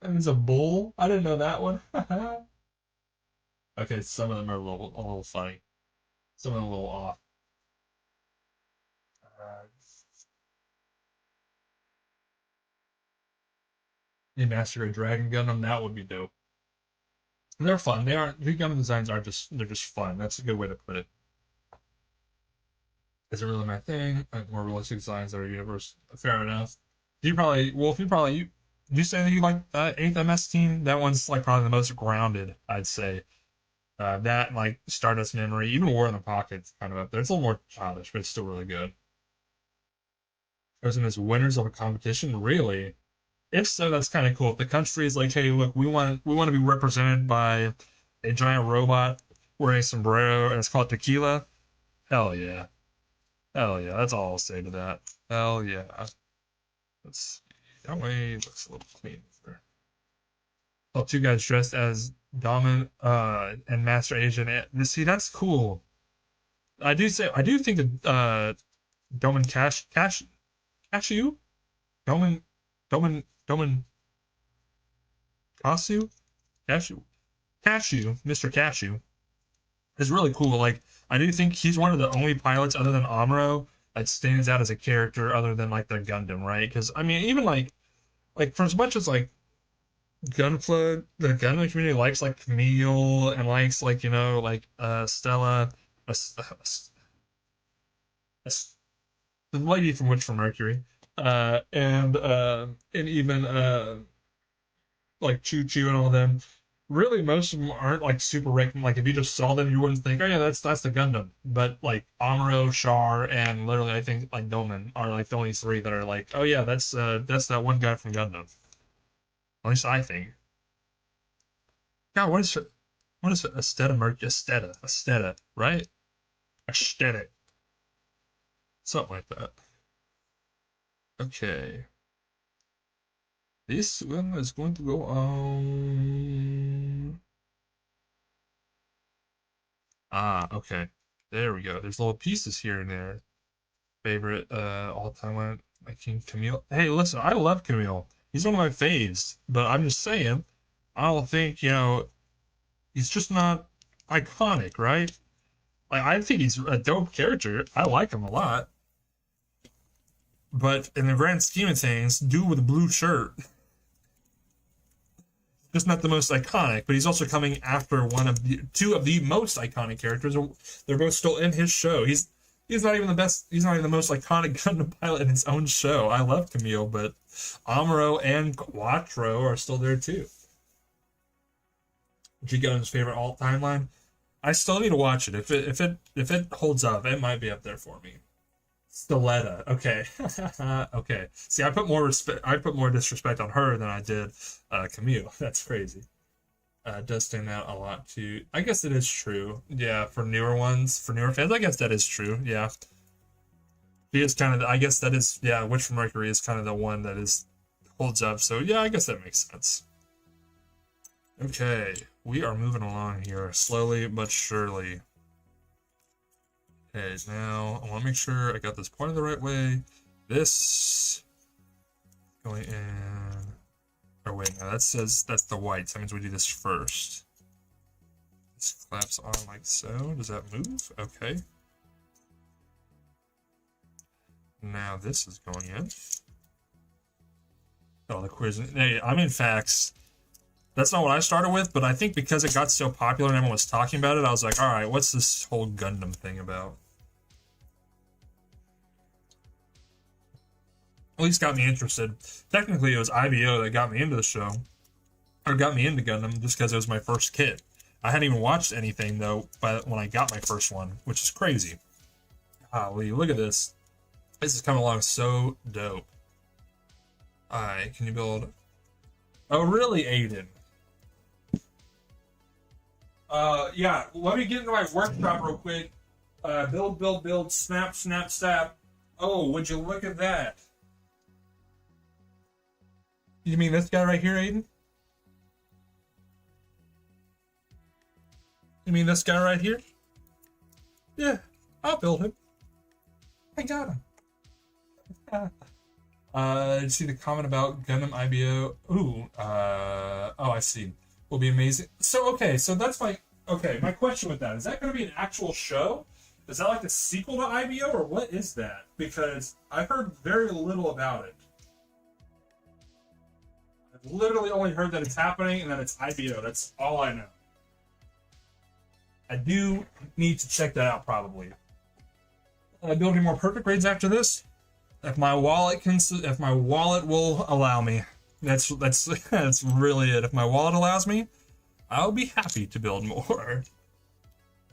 And there's a bull. I didn't know that one. Okay, some of them are a little funny. Some of them a little off. Uh, you master a dragon Gundam, that would be dope. They're fun. They aren't. The Gundam designs are just they're just fun. That's a good way to put it. Is it really my thing? Like more realistic designs that are universe. Fair enough. You probably Wolf. You say that you like Eighth MS Team. That one's like probably the most grounded, I'd say. That like Stardust Memory, even War in the Pocket's kind of up there. It's a little more childish, but it's still really good. There's in this winners of a competition, really. If so, that's kind of cool. If the country is like, hey, look, we want to be represented by a giant robot wearing a sombrero and it's called Tequila. Hell yeah. Hell yeah. That's all I'll say to that. Hell yeah. Let's see. That way it looks a little cleaner. Oh, two guys dressed as Domin and Master Agent. See, that's cool. I do think that Domin Cashew? Domin Domin Kasu? Cashew. Mr. Cashew is really cool. Like I do think he's one of the only pilots other than Amuro that stands out as a character other than like their Gundam, right? Because I mean, even like for as much as like Gunflood, the Gundam community likes like Camille and likes like like Stella, uh, the lady from Witch from Mercury, and even like Choo Choo and all of them. Really, most of them aren't like super ranking. Like if you just saw them, you wouldn't think, oh yeah, that's the Gundam. But like Amuro, Char, and literally I think like Doman are like the only three that are like, oh yeah, that's that one guy from Gundam. At least I think. God, what is Esteta Mercury? Esteta, right? Aesthetic, something like that. Okay, this one is going to go on. Ah, okay. There we go. There's little pieces here and there. Favorite all-time one, my King Camille. Hey, listen, I love Camille. He's one of my faves, but I'm just saying, I don't think, he's just not iconic, right? Like I think he's a dope character. I like him a lot. But in the grand scheme of things, dude with a blue shirt, just not the most iconic, but he's also coming after two of the most iconic characters. They're both still in his show. He's not even the best. He's not even the most iconic Gundam pilot in his own show. I love Camille, but Amuro and Quattro are still there too. G Gundam's favorite alt timeline. I still need to watch it. If it holds up, it might be up there for me. Stiletta. Okay. Okay. See, I put more respect. I put more disrespect on her than I did Camille. That's crazy. It does stand out a lot too. I guess it is true. Yeah, for newer ones, for newer fans, I guess that is true. Yeah. She is kind of. I guess that is. Yeah, Witch from Mercury is kind of the one that is holds up. So yeah, I guess that makes sense. Okay, we are moving along here slowly but surely. Okay, now I want to make sure I got this pointed the right way. This going in. Oh wait, no, that says that's the white. So that means we do this first. This claps on like so. Does that move? Okay. Now this is going in. Oh, the quiz. Hey, I'm in facts. That's not what I started with, but I think because it got so popular and everyone was talking about it, I was like, all right, what's this whole Gundam thing about? At least got me interested. Technically, it was IBO that got me into the show, or got me into Gundam, just because it was my first kid. I hadn't even watched anything though, when I got my first one, which is crazy. Golly, look at this. This is coming along so dope. Alright, can you build? Oh, really, Aiden? Yeah, let me get into my workshop real quick. Build, snap, snap, snap. Oh, would you look at that? You mean this guy right here, Aiden? You mean this guy right here? Yeah, I'll build him. I got him. Did you see the comment about Gundam IBO? Ooh, oh, I see. Will be amazing. So, okay, so that's my question with that. Is that going to be an actual show? Is that like the sequel to IBO, or what is that? Because I've heard very little about it. I've literally only heard that it's happening and that it's IBO. That's all I know. I do need to check that out, probably. Building more perfect grades after this. If my wallet will allow me, that's that's really it. If my wallet allows me, I'll be happy to build more.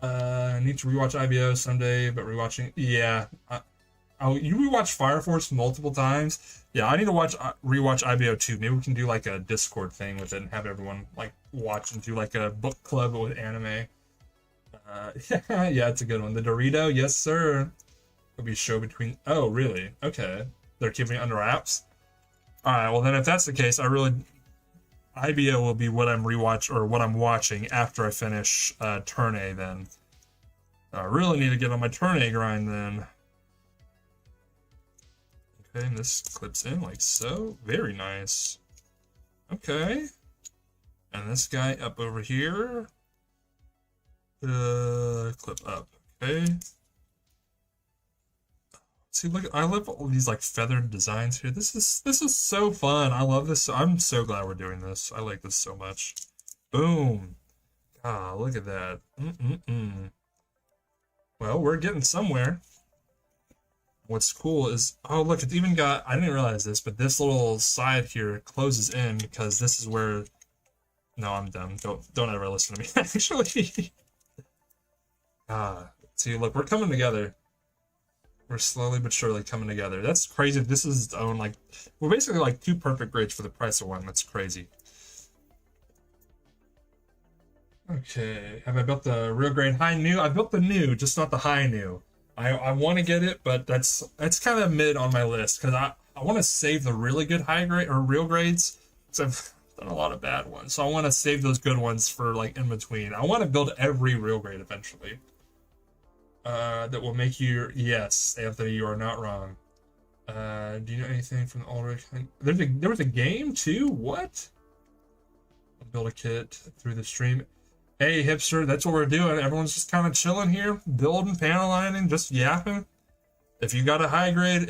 I need to rewatch IBO someday, but rewatching, yeah. You rewatch Fire Force multiple times. Yeah, I need to rewatch IBO too. Maybe we can do like a Discord thing with it and have everyone like watch and do like a book club with anime. Yeah, it's a good one. The Dorito, yes sir. It'll be a show between. Oh, really? Okay, they're keeping it under wraps. All right. Well, then, if that's the case, IBO will be what I'm watching after I finish Turn A. Then I really need to get on my Turn A grind then. Okay, and this clips in like so. Very nice. Okay, and this guy up over here. Clip up. Okay. See, look, I love all these like feathered designs here. This is so fun. I love this. I'm so glad we're doing this. I like this so much. Boom. Ah, look at that. Well, we're getting somewhere. What's cool is, oh look, it's even got, I didn't realize this, but this little side here closes in because this is where, no, I'm dumb. Don't ever listen to me, actually. See, look, we're coming together. We're slowly but surely coming together. That's crazy. This is its own, like, we're basically like 2 perfect grades for the price of 1. That's crazy. Okay, have I built the real grade high new? I built the new, just not the high new. I want to get it, but that's kind of mid on my list because I want to save the really good high grade or real grades because I've done a lot of bad ones. So I want to save those good ones for like in between. I want to build every real grade eventually. That will make you, yes, Anthony, you are not wrong. Do you know anything from the older? There was a game too. What? I'll build a kit through the stream. Hey, hipster, that's what we're doing. Everyone's just kind of chilling here, building, panel lining, just yapping. If you got a high grade,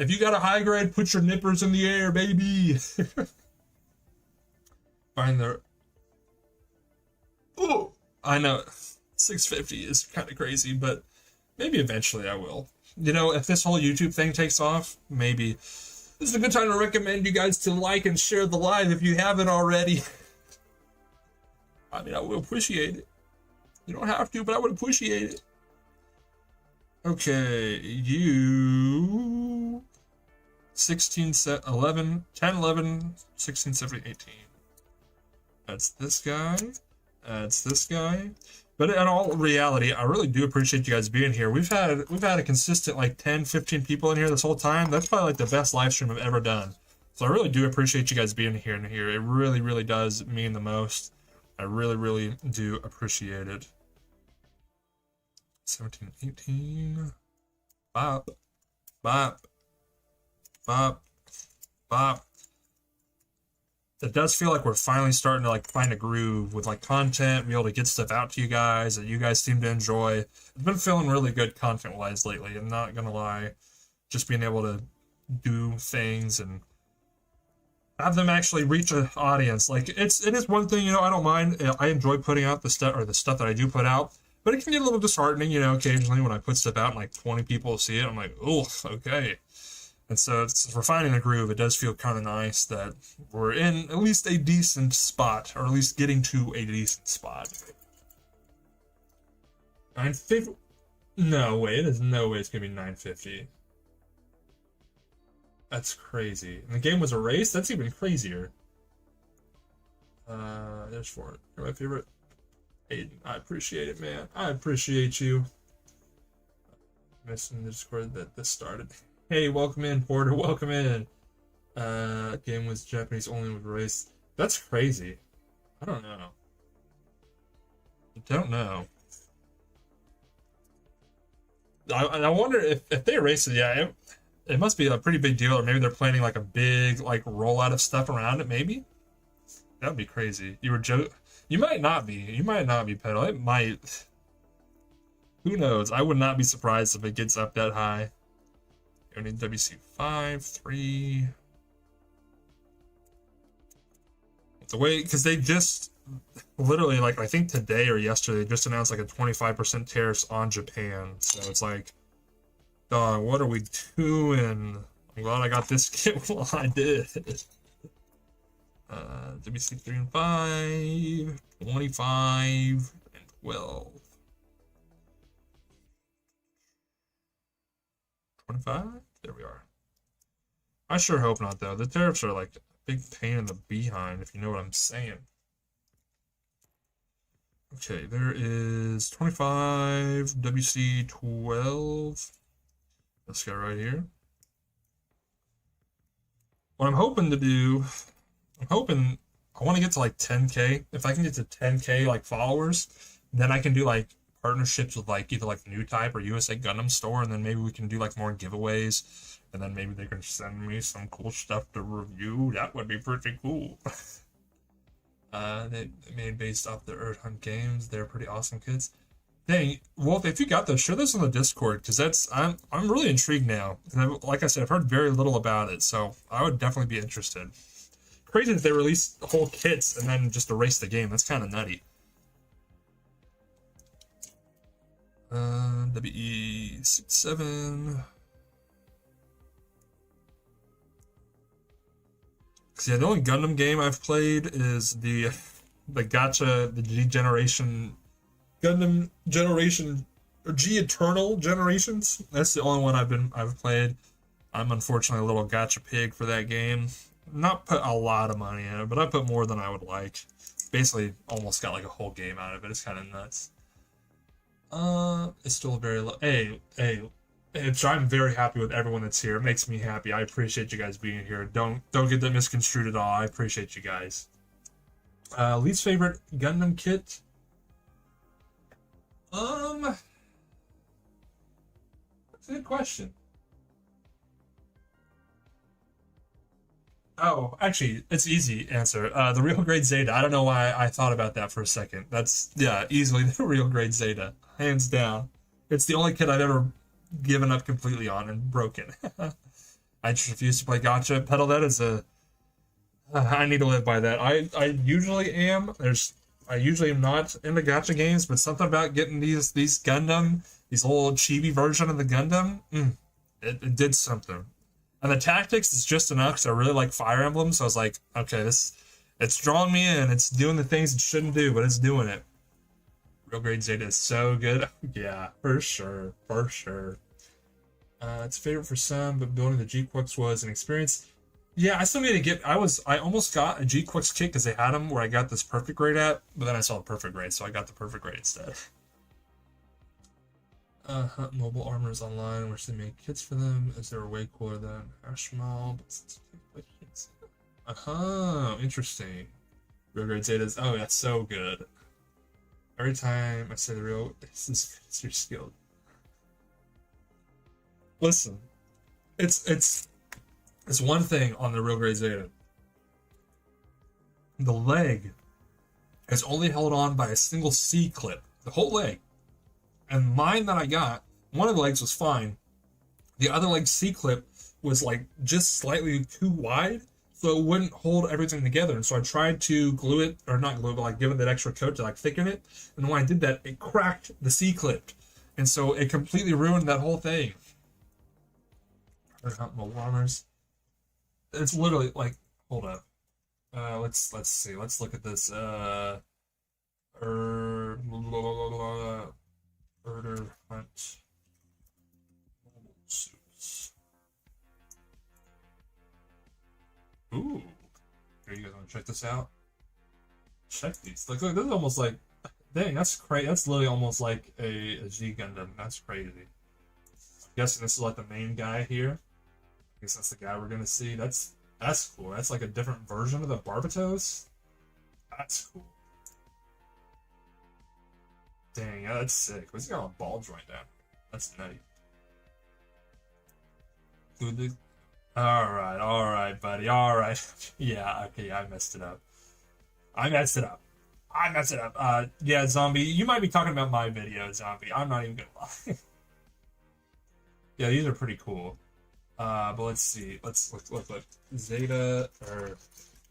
put your nippers in the air, baby. Find the. Oh, I know, 650 is kind of crazy, but maybe eventually I will. You know, if this whole YouTube thing takes off, maybe. This is a good time to recommend you guys to like and share the live if you haven't already. I mean, I would appreciate it. You don't have to, but I would appreciate it. Okay, you 16, 11, 10, 11, 16, 17, 18. That's this guy. That's this guy. But in all reality, I really do appreciate you guys being here. We've had a consistent like 10, 15 people in here this whole time. That's probably like the best live stream I've ever done. So I really do appreciate you guys being here and here. It really, really does mean the most. I really, really do appreciate it. 17, 18. Bop. Bop. Bop. Bop. It does feel like we're finally starting to like find a groove with like content, be able to get stuff out to you guys that you guys seem to enjoy. It's been feeling really good content-wise lately, I'm not gonna lie. Just being able to do things and have them actually reach an audience. Like it is one thing, you know, I don't mind. I enjoy putting out the stuff that I do put out, but it can get a little disheartening, you know, occasionally when I put stuff out and like 20 people see it. I'm like, oh, okay. And so we're finding the groove. It does feel kind of nice that we're in at least a decent spot, or at least getting to a decent spot. 950? No way. There's no way it's gonna be 950. That's crazy. And the game was erased? That's even crazier. There's 4. You're my favorite. Aiden, I appreciate it, man. I appreciate you. Missing the Discord that this started. Hey, welcome in, Porter. Welcome in. Game was Japanese only with erased. That's crazy. I don't know. I don't know. I wonder if they erase it. Yeah, it must be a pretty big deal, or maybe they're planning like a big like rollout of stuff around it. Maybe that would be crazy. You were You might not be. You might not be, Pedal. It might. Who knows? I would not be surprised if it gets up that high. You need WC5, 3. The way, because they just literally, like, I think today or yesterday, they just announced like a 25% tariffs on Japan. So it's like, dog, what are we doing? I'm glad I got this kit while I did. WC3 and 5, 25, and 12. 25? There we are. I sure hope not, though. The tariffs are like a big pain in the behind, if you know what I'm saying. Okay, there is 25, WC12. This guy right here. What I'm hoping to do, I want to get to like 10K. If I can get to 10K like followers, then I can do like partnerships with like either like New Type or USA Gundam Store, and then maybe we can do like more giveaways, and then maybe they can send me some cool stuff to review. That would be pretty cool. They made based off the Earth Hunt games. They're pretty awesome kids. Dang, Wolf, if you got those, share those on the Discord, because I'm really intrigued now. Like I said, I've heard very little about it, so I would definitely be interested. Crazy that they release whole kits and then just erase the game. That's kind of nutty. WE67. Cause yeah, the only Gundam game I've played is the gacha, the G Generation, Gundam Generation, or G Eternal Generations. That's the only one I've played. I'm unfortunately a little gacha pig for that game. Not put a lot of money in it, but I put more than I would like. Basically, almost got like a whole game out of it. It's kind of nuts. It's still very low. Hey, I'm very happy with everyone that's here. It makes me happy. I appreciate you guys being here. Don't get that misconstrued at all. I appreciate you guys. Least favorite Gundam kit? That's a good question. Oh, actually, it's easy answer. The real grade Zeta. I don't know why I thought about that for a second. That's, yeah, easily the real grade Zeta. Hands down. It's the only kid I've ever given up completely on and broken. I just refuse to play gacha. Pedal, that is I need to live by that. I usually am. I usually am not into gacha games, but something about getting these Gundam, these little chibi version of the Gundam, it did something. And the tactics is just enough because I really like Fire Emblem, so I was like, okay, it's drawing me in. It's doing the things it shouldn't do, but it's doing it. Real grade Zeta is so good. Yeah, for sure. It's favorite for some, but building the G-Quix was an experience. Yeah, I still need to get. I almost got a G-Quix kit because they had them where I got this perfect grade at, but then I saw the perfect grade, so I got the perfect grade instead. Hunt Mobile Armors online, which they make kits for them, as they were way cooler than Ashmal. Interesting. Real grade Zetas. Oh, that's so good. Every time I say the real, this is your skill. Listen, it's one thing on the real grade Zeta. The leg is only held on by a single C clip. The whole leg. And mine that I got, one of the legs was fine. The other leg C clip was like just slightly too wide, so it wouldn't hold everything together. And so I tried to glue it, or not glue it, but like give it that extra coat to like thicken it. And when I did that, it cracked the C clip. And so it completely ruined that whole thing. Mobile armors. It's literally like, hold up. Let's see. Let's look at this. Murder Hunt mobile suits. Ooh. Here, you guys want to check this out? Check these. Look, this is almost like, dang, that's crazy. That's literally almost like a G Gundam. That's crazy. I'm guessing this is like the main guy here. I guess that's the guy we're gonna see. That's cool. That's like a different version of the Barbatos. That's cool. Dang, yeah, that's sick. What's he got a ball joint down? That's nutty. All right, buddy. All right. Yeah, okay, I messed it up. I messed it up. I messed it up. Yeah, Zombie, you might be talking about my video, Zombie. I'm not even gonna lie. Yeah, these are pretty cool. But let's see. Let's look. Zeta or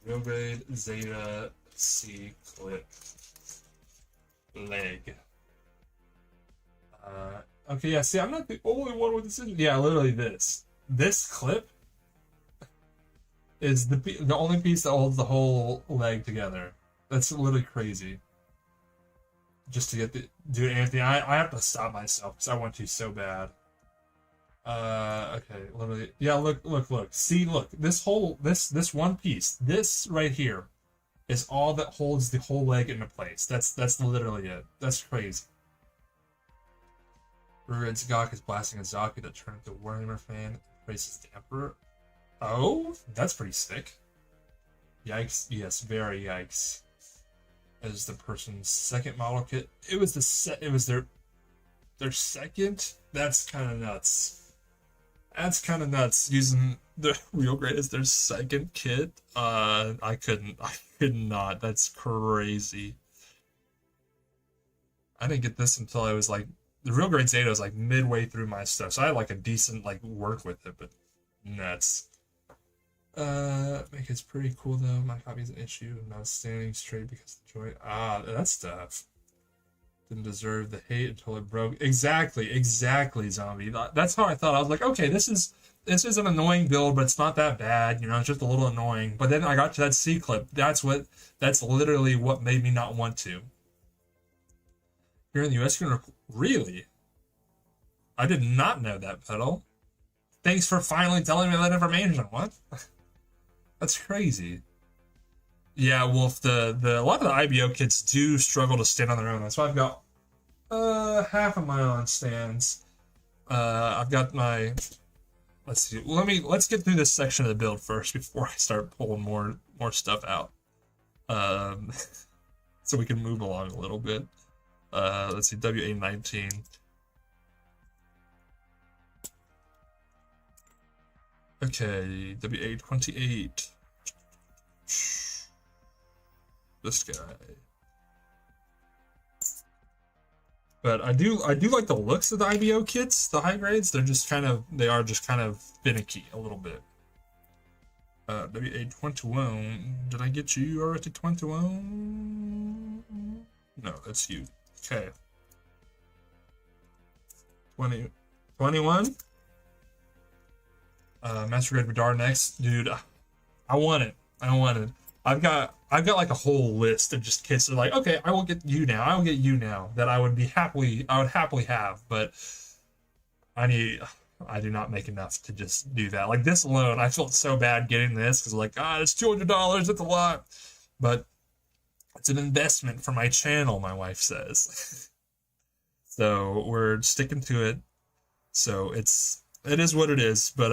real grade Zeta C clip leg. Okay, yeah. See, I'm not the only one with this. Yeah, literally this. This clip is the only piece that holds the whole leg together. That's literally crazy. Just to get the dude, Anthony, I have to stop myself because I want to so bad. Okay, literally, yeah. Look. See, look. This one piece, this right here, is all that holds the whole leg into place. That's literally it. That's crazy. Red Zagak is blasting a Zaku that turned into Warhammer fan. Races the Emperor. Oh, that's pretty sick. Yikes! Yes, very yikes. As the person's second model kit, it was their second. That's kind of nuts. That's kind of nuts using the real grade as their second kit. I could not. That's crazy. I didn't get this until I was like, the real grade Zeta was like midway through my stuff, so I had like a decent like work with it, but nuts. Make it's pretty cool though. My copy's an issue. I'm not standing straight because the joint. That stuff didn't deserve the hate until it broke. Exactly, Zombie. That's how I thought. I was like, okay, this is an annoying build, but it's not that bad. You know, it's just a little annoying. But then I got to that C clip. That's literally what made me not want to. Here in the US, really? I did not know that, Pedal. Thanks for finally telling me that information. What? That's crazy. Yeah, Wolf, a lot of the IBO kits do struggle to stand on their own. That's why I've got half of my own stands. I've got my, let's see. Let's get through this section of the build first before I start pulling more stuff out. So we can move along a little bit. Let's see, WA19. Okay, WA28. This guy. But I do like the looks of the IBO kits, the high grades. They are just kind of finicky a little bit. WA21. Did I get you already 21? No, that's you. Okay. 21. Master Grade Radar next, dude. I want it. I've got like a whole list of just kits that are like, okay, I will get you now. That I would happily have, but I do not make enough to just do that. Like this alone, I felt so bad getting this because like, it's $200, it's a lot, but it's an investment for my channel, my wife says. So we're sticking to it. So it is what it is. But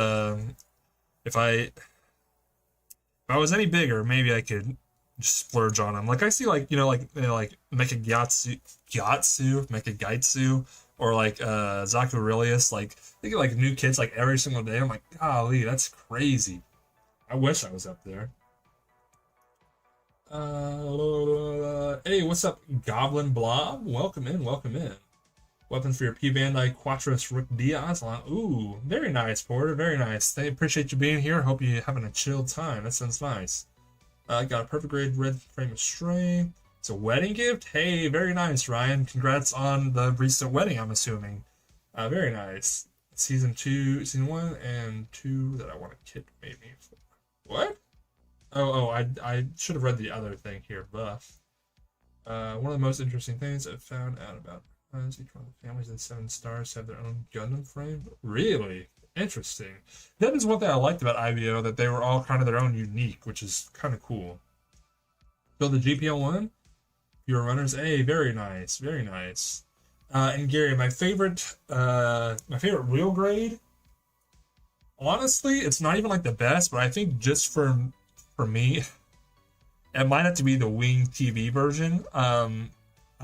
if I was any bigger, maybe I could just splurge on them. Like I see like Mecha Gaitsu, or like Zaku Aurelius, like they get like new kits like every single day. I'm like, golly, that's crazy. I wish I was up there. Hey, what's up, Goblin Blob? Welcome in. Weapon for your P Bandai Quattros Rook Diaz. Ooh, very nice, Porter. Very nice. They appreciate you being here. Hope you're having a chill time. That sounds nice. Got a perfect grade red frame of stray. It's a wedding gift. Hey, very nice, Ryan. Congrats on the recent wedding, I'm assuming. Very nice. Season 1 and 2 that I want a kit maybe. What? Oh, I should have read the other thing here. Buff. One of the most interesting things I've found out about each one of the families in 7 stars have their own Gundam frame. Really interesting. That is one thing I liked about IBO, that they were all kind of their own unique, which is kind of cool. Build the GPL one. Your runners. Hey, very nice, very nice. And Gary, my favorite real grade. Honestly, it's not even like the best, but I think just for me, it might have to be the Wing TV version.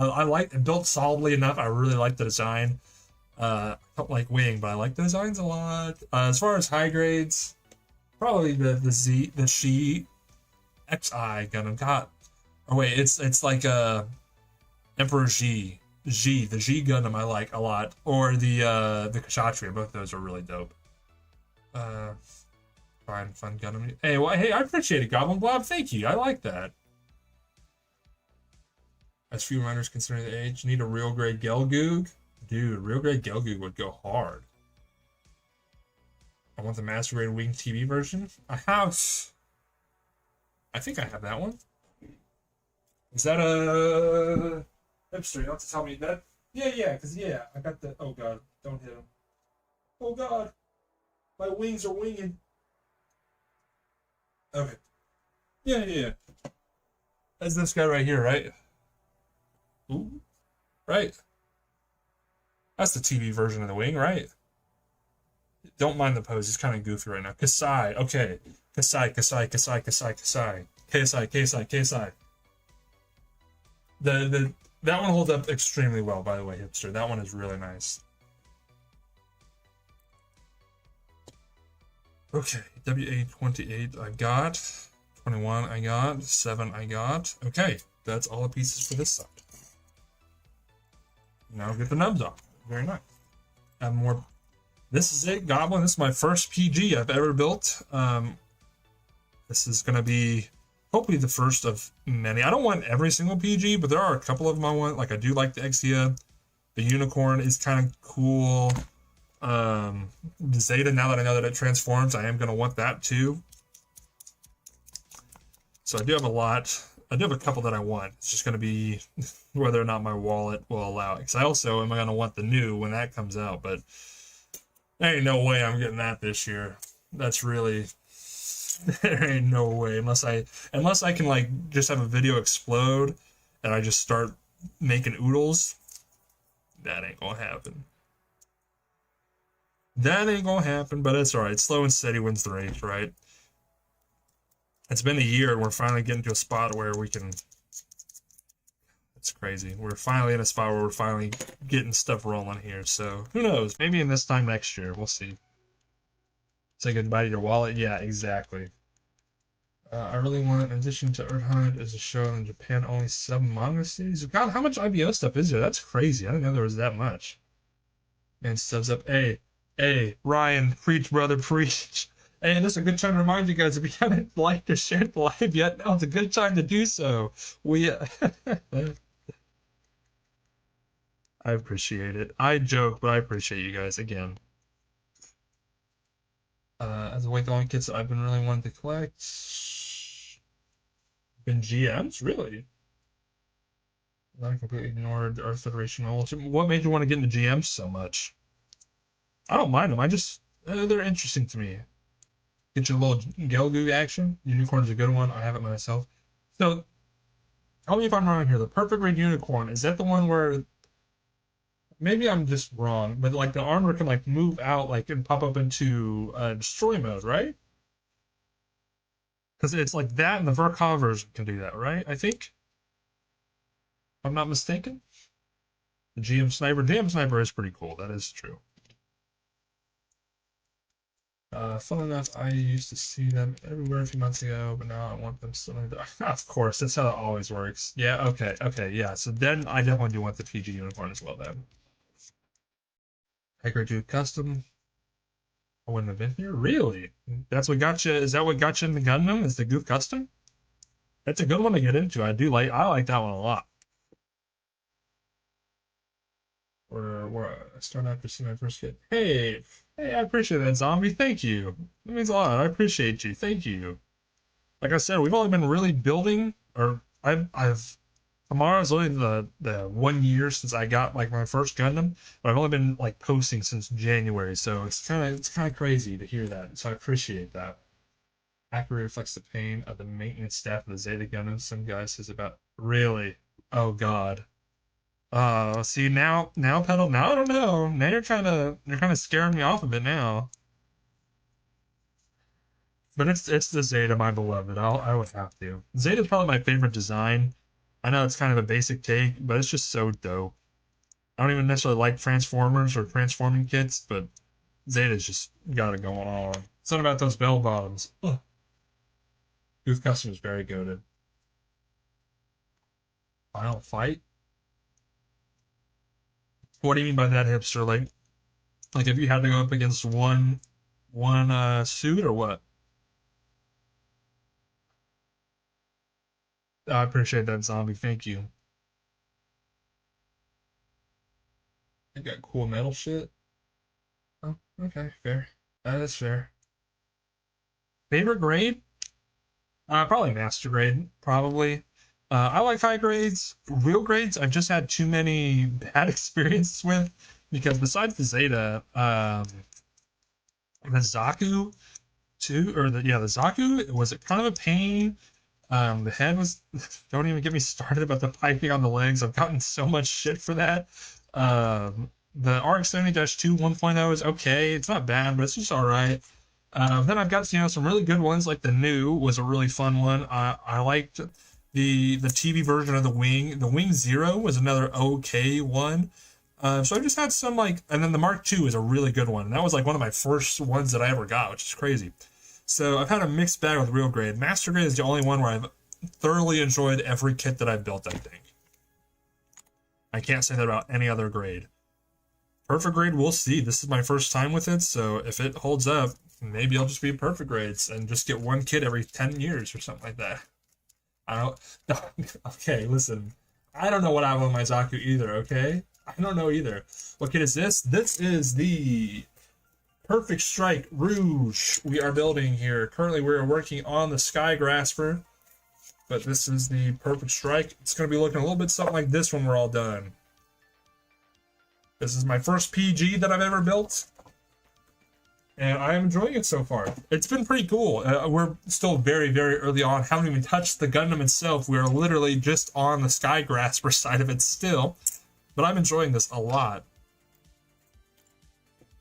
I like it built solidly enough. I really like the design. I don't like Wing, but I like the designs a lot. As far as high grades, probably the She XI Gundam. God, oh wait, it's like Emperor the G Gundam I like a lot, or the Kshatriya. Both of those are really dope. Uh, fun Gundam. Hey, well, hey, I appreciate it, Goblin Blob. Thank you. I like that. As few minors considering the age, need a real grade Gelgoog. Dude, real grade Gelgoog would go hard. I want the Master Grade Wing TV version. I think I have that one. Is that a hipster? You don't have to tell me that. Yeah, because I got the. Oh god, don't hit him. Oh god, my wings are winging. Okay. Yeah. That's this guy right here, right? Ooh, right. That's the TV version of the wing, right? Don't mind the pose. He's kind of goofy right now. Kasai. Okay. Kasai. KSI. That one holds up extremely well, by the way, hipster. That one is really nice. Okay. WA28 I got. 21 I got. 7 I got. Okay. That's all the pieces for this side. Now get the nubs off. Very nice. Have more. This is it, Goblin. This is my first PG I've ever built. This is going to be hopefully the first of many. I don't want every single PG, but there are a couple of them I want. Like, I do like the Exia. The Unicorn is kind of cool. The Zeta, now that I know that it transforms, I am going to want that too. So I do have a lot. I do have a couple that I want. It's just going to be whether or not my wallet will allow it. Because I also am going to want the new when that comes out, but there ain't no way I'm getting that this year. That's really, there ain't no way unless I can like just have a video explode and I just start making oodles. That ain't gonna happen. That ain't gonna happen, but it's alright. Slow and steady wins the race, right? It's been a year and we're finally getting to a spot where we can. It's crazy. We're finally in a spot where we're finally getting stuff rolling here. So who knows? Maybe in this time next year. We'll see. Say goodbye to your wallet. Yeah, exactly. I really want, in addition to Earth Hunt, as a show in Japan only 7 manga series. God, how much IBO stuff is there? That's crazy. I didn't know there was that much. And subs up. Hey, Ryan, preach, brother, preach. And this is a good time to remind you guys, if you haven't liked or shared the live yet, now it's a good time to do so. I appreciate it. I joke, but I appreciate you guys again. As a way the only kits that I've been really wanting to collect. Been GMs? Really? Not completely ignored Earth Federation Ultimate. What made you want to get into GMs so much? I don't mind them. I just, they're interesting to me. Get your little Gelgoog action. Unicorn is a good one. I have it myself. So, tell me if I'm wrong here. The Perfect Red Unicorn, is that the one where, maybe I'm just wrong, but like the armor can like move out like and pop up into destroy mode, right? Because it's like that and the Verkov version can do that, right? I think. If I'm not mistaken. The GM Sniper is pretty cool. That is true. Fun enough, I used to see them everywhere a few months ago, but now I want them still in the Of course, that's how it always works. Yeah, okay, yeah. So then I definitely do want the PG Unicorn as well then. Hacker 2 Custom. I wouldn't have been here? Really? That's what got you, is that what got you in the Gundam? Is the Goof Custom? That's a good one to get into. I like that one a lot. Where I start after seeing my first kid. Hey, I appreciate that, Zombie. Thank you. That means a lot. I appreciate you. Thank you. Like I said, we've only been really building, or I've tomorrow's only the 1 year since I got like my first Gundam, but I've only been like posting since January, so it's kind of crazy to hear that. So I appreciate that. Accurately reflects the pain of the maintenance staff of the Zeta Gundam. Some guy says about really. Oh God. See now, pedal. Now I don't know. Now you're kind of scaring me off of it now. But it's the Zeta, my beloved. I would have to. Zeta's probably my favorite design. I know it's kind of a basic take, but it's just so dope. I don't even necessarily like Transformers or transforming kits, but Zeta's just got it going on. Something about those bell bottoms. Ugh. Youth Custom is very goated. Final fight? What do you mean by that, hipster? Like if you had to go up against one suit or what? I appreciate that, zombie. Thank you. I got cool metal shit. Oh, okay, fair. That is fair. Favorite grade? Probably master grade. Probably. I like high grades. Real grades, I've just had too many bad experiences with because besides the Zeta, the Zaku too, or the Zaku was it kind of a pain. The head was. Don't even get me started about the piping on the legs. I've gotten so much shit for that. The RX-70-2 1.0 is okay. It's not bad, but it's just all right. Then I've got some really good ones like the new was a really fun one. I liked the TV version of the Wing. The Wing Zero was another okay one. So I just had some and then the Mark II is a really good one. And that was like one of my first ones that I ever got, which is crazy. So I've had a mixed bag with real grade. Master grade is the only one where I've thoroughly enjoyed every kit that I've built, I think. I can't say that about any other grade. Perfect grade, we'll see. This is my first time with it, so if it holds up, maybe I'll just be perfect grades and just get one kit every 10 years or something like that. I don't... Okay, listen. I don't know what I want my Zaku either, okay? I don't know either. What kit is this? This is the Perfect Strike Rouge we are building here. Currently, we're working on the Sky Grasper, but this is the Perfect Strike. It's going to be looking a little bit something like this when we're all done. This is my first PG that I've ever built, and I am enjoying it so far. It's been pretty cool. We're still very, very early on. Haven't even touched the Gundam itself. We are literally just on the Sky Grasper side of it still, but I'm enjoying this a lot.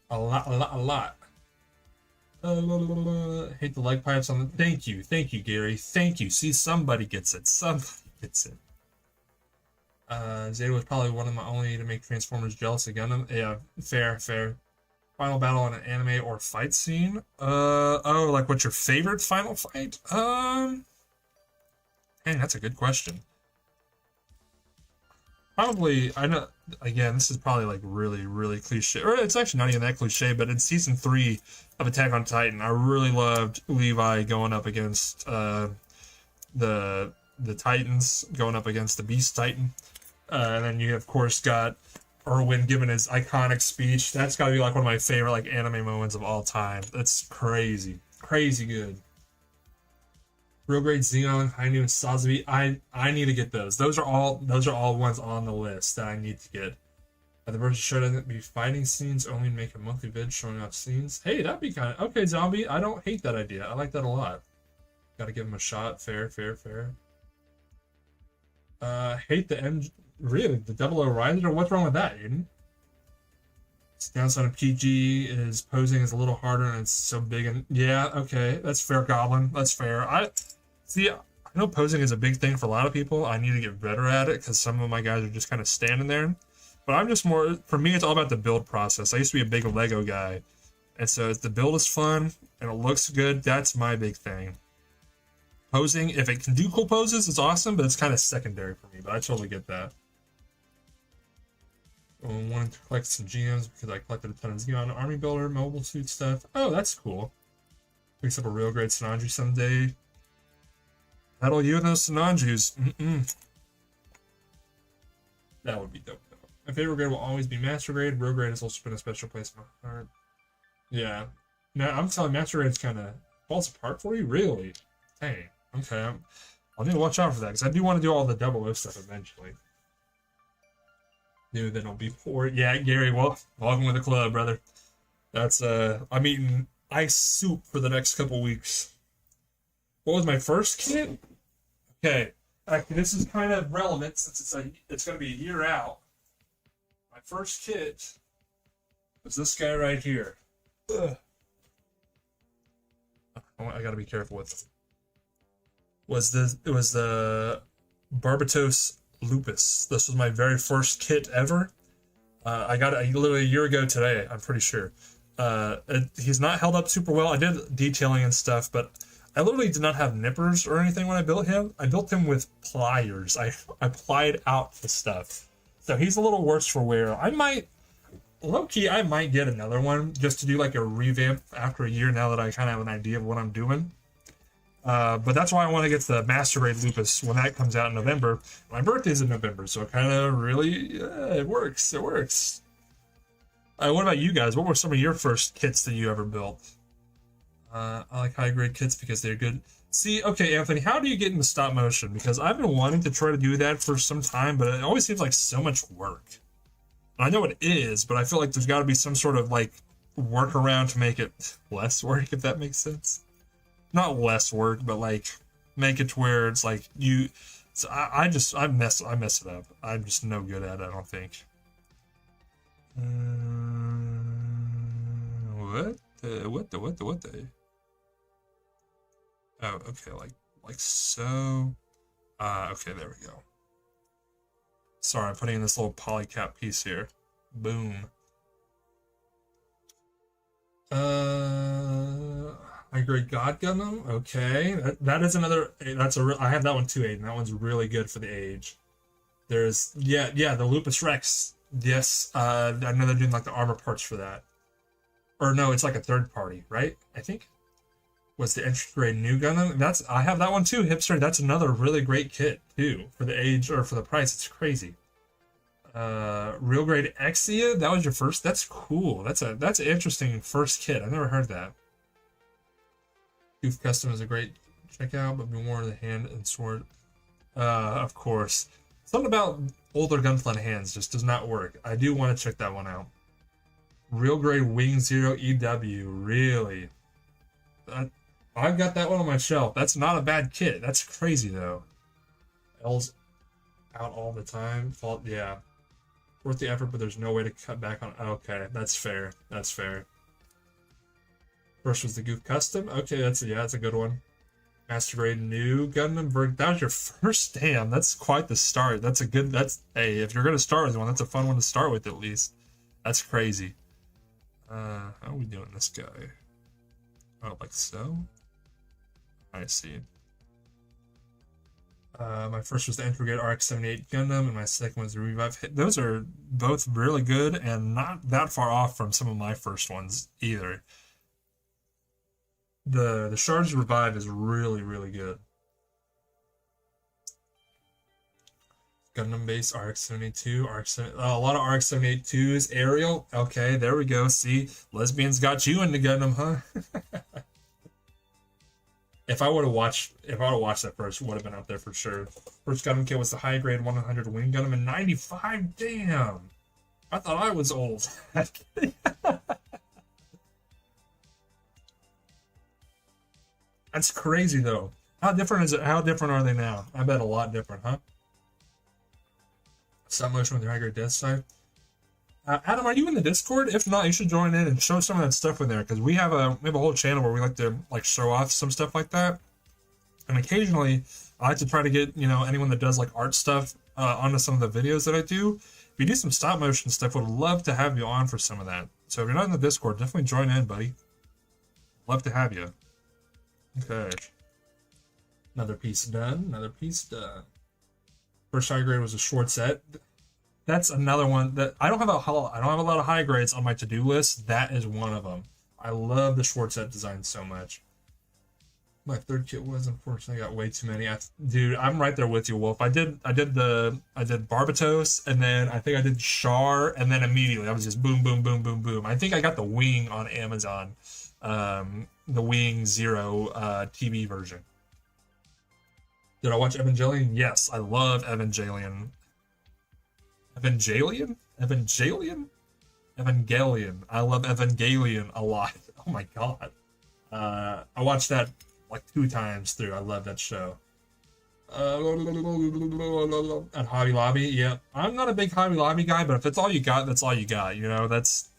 A lot. Hate the leg pipes on the... Thank you, Gary. Thank you. See, somebody gets it. Somebody gets it. Zeta was probably one of my only to make Transformers jealous of Gundam. Yeah, fair. Final battle in an anime or fight scene? Oh, like what's your favorite final fight? Dang, that's a good question. Probably, I know, again, this is probably like really, really cliche. Or it's actually not even that cliche, but in season 3 of Attack on Titan, I really loved Levi going up against the Titans, going up against the Beast Titan. And then you, of course, got Erwin giving his iconic speech. That's got to be like one of my favorite like anime moments of all time. That's crazy. Crazy good. Real grade Xeon, Hainu, and Sazabi. I need to get those. Those are all ones on the list that I need to get. The version shouldn't be fighting scenes, only make a monthly vid showing off scenes. Hey, that'd be kind of okay, zombie. I don't hate that idea. I like that a lot. Gotta give him a shot. Fair. Hate the M. Really, the double O riser? What's wrong with that, Aiden? Its downside of PG is posing is a little harder and it's so big and yeah, okay, that's fair, Goblin. That's fair. I know posing is a big thing for a lot of people. I need to get better at it because some of my guys are just kind of standing there. But I'm just more, for me, it's all about the build process. I used to be a big Lego guy, and so if the build is fun and it looks good, that's my big thing. Posing, if it can do cool poses, it's awesome, but it's kind of secondary for me. But I totally get that. I wanted to collect some GMs because I collected a ton of Xeon Army Builder, mobile suit stuff. Oh, that's cool. Picks up a real great Sinanju someday. Battle you and those Sinanjus. That would be dope. My favorite grade will always be Master Grade. Real Grade has also been a special place in my heart. Yeah. Now, I'm telling Master Grade kind of falls apart for you? Really? Hey, okay. I'll need to watch out for that because I do want to do all the double O stuff eventually. Dude, then I'll be poor. Yeah, Gary, well, welcome to the club, brother. That's, I'm eating ice soup for the next couple weeks. What was my first kit? Okay, actually, this is kind of relevant since it's going to be a year out. My first kit was this guy right here. Ugh. I got to be careful with him. It was the Barbatos Lupus. This was my very first kit ever. I got it literally a year ago today, I'm pretty sure. He's not held up super well. I did detailing and stuff, but I literally did not have nippers or anything when I built him. I built him with pliers. I plied out the stuff. So he's a little worse for wear. Low-key, I might get another one just to do like a revamp after a year now that I kind of have an idea of what I'm doing. But that's why I want to get the Master Grade Lupus when that comes out in November. My birthday's in November, so it kind of really, it works. It works. What about you guys? What were some of your first kits that you ever built? I like high grade kits because they're good. See, okay, Anthony, how do you get into stop motion? Because I've been wanting to try to do that for some time, but it always seems like so much work. And I know it is, but I feel like there's got to be some sort of like workaround to make it less work, if that makes sense. Not less work, but like make it to where it's like you. So I mess it up. I'm just no good at it, I don't think. What the? Oh, okay, like so. Okay, there we go. Sorry, I'm putting in this little polycap piece here. Boom. High grade God Gundam. Okay, that is another. I have that one too, Aiden. That one's really good for the age. There's the Lupus Rex. Yes, I know they're doing like the armor parts for that. Or no, it's like a third party, right? I think. Was the entry grade new Gundam? I have that one too, Hipster. That's another really great kit too for the age or for the price. It's crazy. Real grade Exia. That was your first. That's cool. That's an interesting first kit. I've never heard that. Goof Custom is a great checkout, but be more of the hand and sword. Of course. Something about older Gunpla hands just does not work. I do want to check that one out. Real grade Wing Zero EW. Really? I've got that one on my shelf. That's not a bad kit. That's crazy though. L's out all the time. Fault, yeah. Worth the effort, but there's no way to cut back on. Okay, that's fair. That's fair. First was the Goof Custom. Okay, that's a good one. Master Grade New Gundam. That was your first. Damn, that's quite the start. Hey, if you're gonna start with one, that's a fun one to start with at least. That's crazy. How are we doing this guy? Oh, like so? I see. My first was the Entry Grade RX-78 Gundam, and my second was the Revive. Those are both really good and not that far off from some of my first ones either. The Shards Revive is really, really good. Gundam base RX-72, a lot of RX-78-2s. Ariel, okay, there we go. See, lesbians got you into Gundam, huh? If I would have watched that first, would have been up there for sure. First Gundam kit was the high grade 100 Wing Gundam in '95. Damn, I thought I was old. That's crazy though. How different is it? How different are they now? I bet a lot different, huh? Stop motion with your high grade death side. Adam, are you in the Discord? If not, you should join in and show some of that stuff in there, because we have a whole channel where we like to show off some stuff like that. And occasionally, I like to try to get anyone that does like art stuff onto some of the videos that I do. If you do some stop motion stuff, would love to have you on for some of that. So if you're not in the Discord, definitely join in, buddy. Love to have you. Okay. Another piece done. Another piece done. First high grade was a short set. That's another one that I don't have a lot of high grades on my to-do list. That is one of them. I love the Schwarzette design so much. My third kit was, unfortunately, I got way too many. Dude, I'm right there with you, Wolf. I did Barbatos, and then I think I did Char, and then immediately I was just boom, boom, boom, boom, boom. I think I got the Wing on Amazon, the Wing Zero TV version. Did I watch Evangelion? Yes, I love Evangelion. Evangelion? I love Evangelion a lot. Oh my god. I watched that like 2 times through. I love that show. At Hobby Lobby, yeah. I'm not a big Hobby Lobby guy, but if it's all you got, that's all you got. That's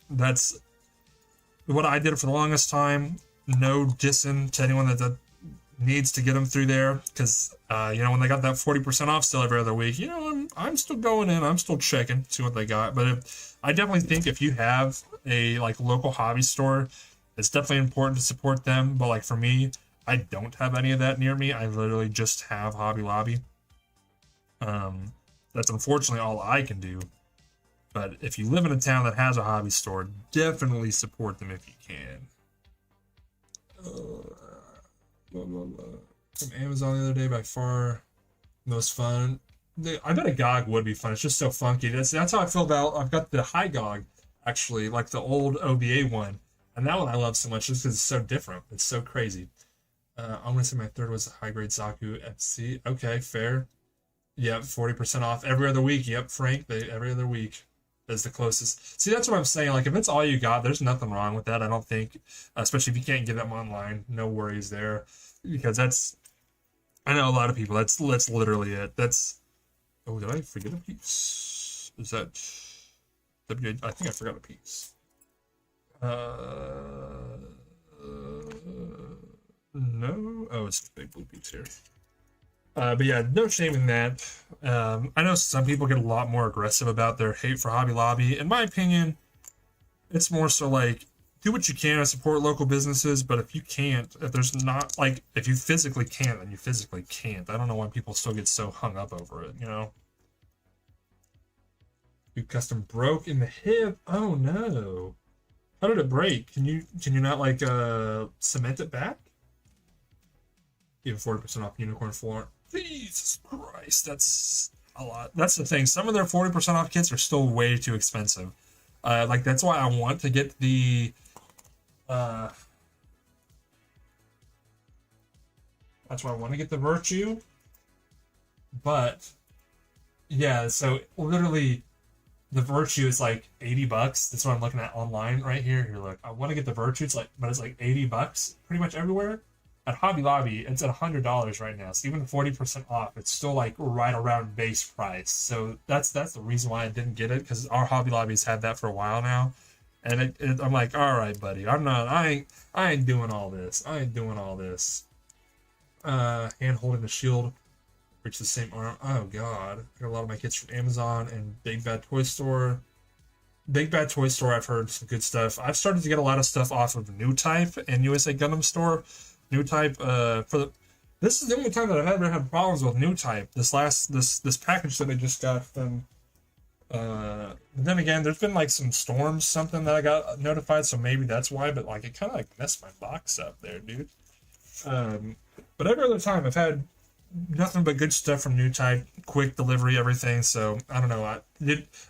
what I did for the longest time. No dissing to anyone that needs to get them through there, because you know, when they got that 40% off still every other week, you know, I'm still going in, I'm still checking, see what they got. But I definitely think if you have a like local hobby store, it's definitely important to support them. But like for me, I don't have any of that near me. I literally just have Hobby Lobby. That's unfortunately all I can do. But if you live in a town that has a hobby store, definitely support them if you can. From Amazon the other day, by far most fun. I bet a GOG would be fun. It's just so funky. That's how I feel about. I've got the high GOG, actually, like the old OBA one, and that one I love so much just because it's so different. It's so crazy. I'm gonna say my third was a high grade Zaku FC. Okay, fair. Yep, 40% off every other week. Yep, Frank, every other week is the closest. See, that's what I'm saying. Like, if it's all you got, there's nothing wrong with that. I don't think, especially if you can't get them online, no worries there, because that's. I know a lot of people. That's literally it. That's. Oh, did I forget a piece? Is that WA? I think I forgot a piece. No. Oh, it's a big blue piece here. But yeah, no shame in that. I know some people get a lot more aggressive about their hate for Hobby Lobby. In my opinion, it's more so like, do what you can to support local businesses, but if you can't, if there's not, like, if you physically can't, then you physically can't. I don't know why people still get so hung up over it, you know? You custom broke in the hip? Oh no. How did it break? Can you not, like, cement it back? Even 40% off unicorn floor. Jesus Christ, that's a lot. That's the thing. Some of their 40% off kits are still way too expensive. Like, that's why I want to get the that's why I want to get the Virtue. But yeah, so literally the Virtue is like $80. That's what I'm looking at online right here. Here, look, I want to get the Virtue. It's like, but it's like $80 pretty much everywhere. At Hobby Lobby, it's at $100 right now. So even 40% off, it's still like right around base price. So that's the reason why I didn't get it, because our Hobby Lobby's had that for a while now, and I'm like, all right, buddy, I ain't doing all this. I ain't doing all this. Hand holding the shield, reach the same arm. Oh god, I got a lot of my kits from Amazon and Big Bad Toy Store. Big Bad Toy Store, I've heard some good stuff. I've started to get a lot of stuff off of New Type and USA Gundam Store. New Type, this is the only time that I've ever had problems with New Type. This package that I just got from, but then again, there's been like some storms, something that I got notified, so maybe that's why, but like, it kind of like messed my box up there, dude. But every other time I've had nothing but good stuff from New Type, quick delivery, everything, so I don't know.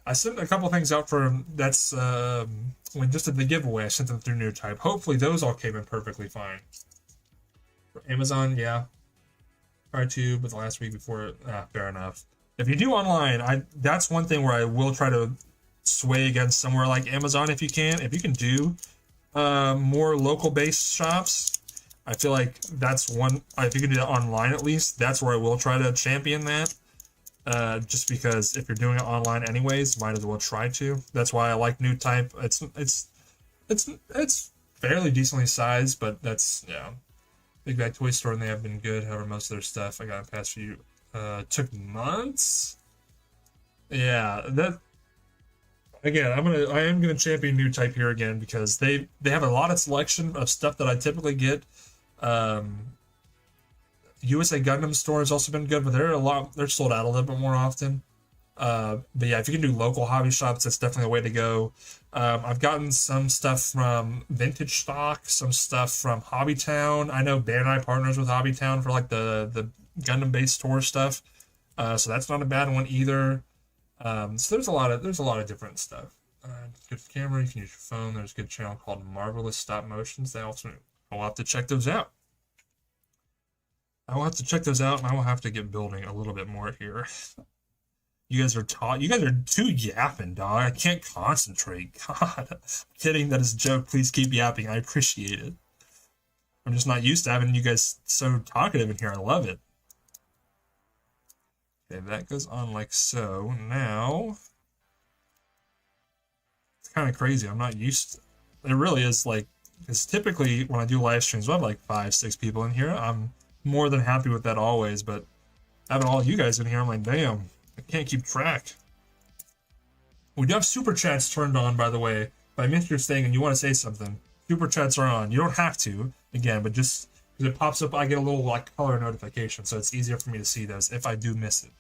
I sent a couple things out for, that's, when just at the giveaway, I sent them through New Type. Hopefully those all came in perfectly fine. Amazon, yeah. Tried to, but the last week before, fair enough. If you do online, that's one thing where I will try to sway against somewhere like Amazon if you can. If you can do more local-based shops, I feel like that's one. If you can do that online at least, that's where I will try to champion that. Just because if you're doing it online anyways, might as well try to. That's why I like New Type. It's fairly decently sized, but that's, yeah. Big Bad Toy Store, and they have been good. However, most of their stuff I got in the past few took months. Yeah, that again, I am gonna champion New Type here again, because they have a lot of selection of stuff that I typically get. USA Gundam Store has also been good, but they're sold out a little bit more often. But yeah, if you can do local hobby shops, that's definitely a way to go. I've gotten some stuff from Vintage Stock, some stuff from Hobbytown. I know Bandai partners with Hobbytown for like the Gundam-based tour stuff, so that's not a bad one either. So there's a lot of different stuff. Good for camera. You can use your phone. There's a good channel called Marvelous Stop Motions. I'll have to check those out. And I will have to get building a little bit more here. You guys are too yapping, dog. I can't concentrate. God. I'm kidding. That is a joke. Please keep yapping. I appreciate it. I'm just not used to having you guys so talkative in here. I love it. Okay, that goes on like so. Now, it's kind of crazy. I'm not used to, it really is like, because typically when I do live streams, I have like 5-6 people in here. I'm more than happy with that always, but having all you guys in here, I'm like, damn, I can't keep track. We do have super chats turned on, by the way. If I missed your thing and you want to say something, super chats are on. You don't have to, again, but just because it pops up, I get a little like color notification, so it's easier for me to see those if I do miss it.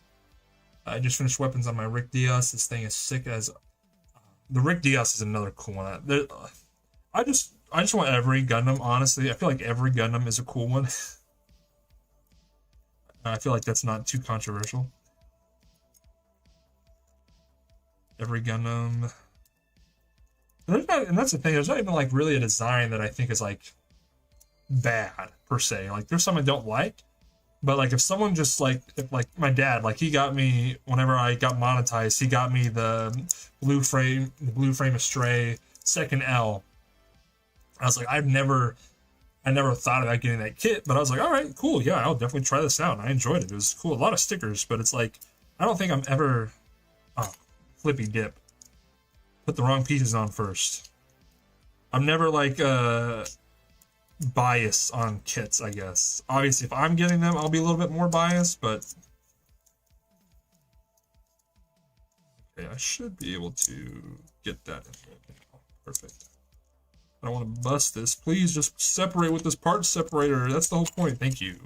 I just finished weapons on my Rick Diaz. This thing is sick as. The Rick Diaz is another cool one. I just want every Gundam. Honestly, I feel like every Gundam is a cool one. I feel like that's not too controversial. Every Gundam. And that's the thing. There's not even like really a design that I think is like bad per se. Like there's some I don't like, but like if someone just like my dad, like he got me whenever I got monetized, he got me the blue frame Astray second L. I was like, I never thought about getting that kit, but I was like, all right, cool, yeah, I'll definitely try this out. And I enjoyed it. It was cool. A lot of stickers, but it's like I don't think I'm ever flippy dip. Put the wrong pieces on first. I'm never like biased on kits, I guess. Obviously, if I'm getting them, I'll be a little bit more biased, but okay, I should be able to get that in here. Perfect. I don't want to bust this. Please just separate with this part separator. That's the whole point. Thank you.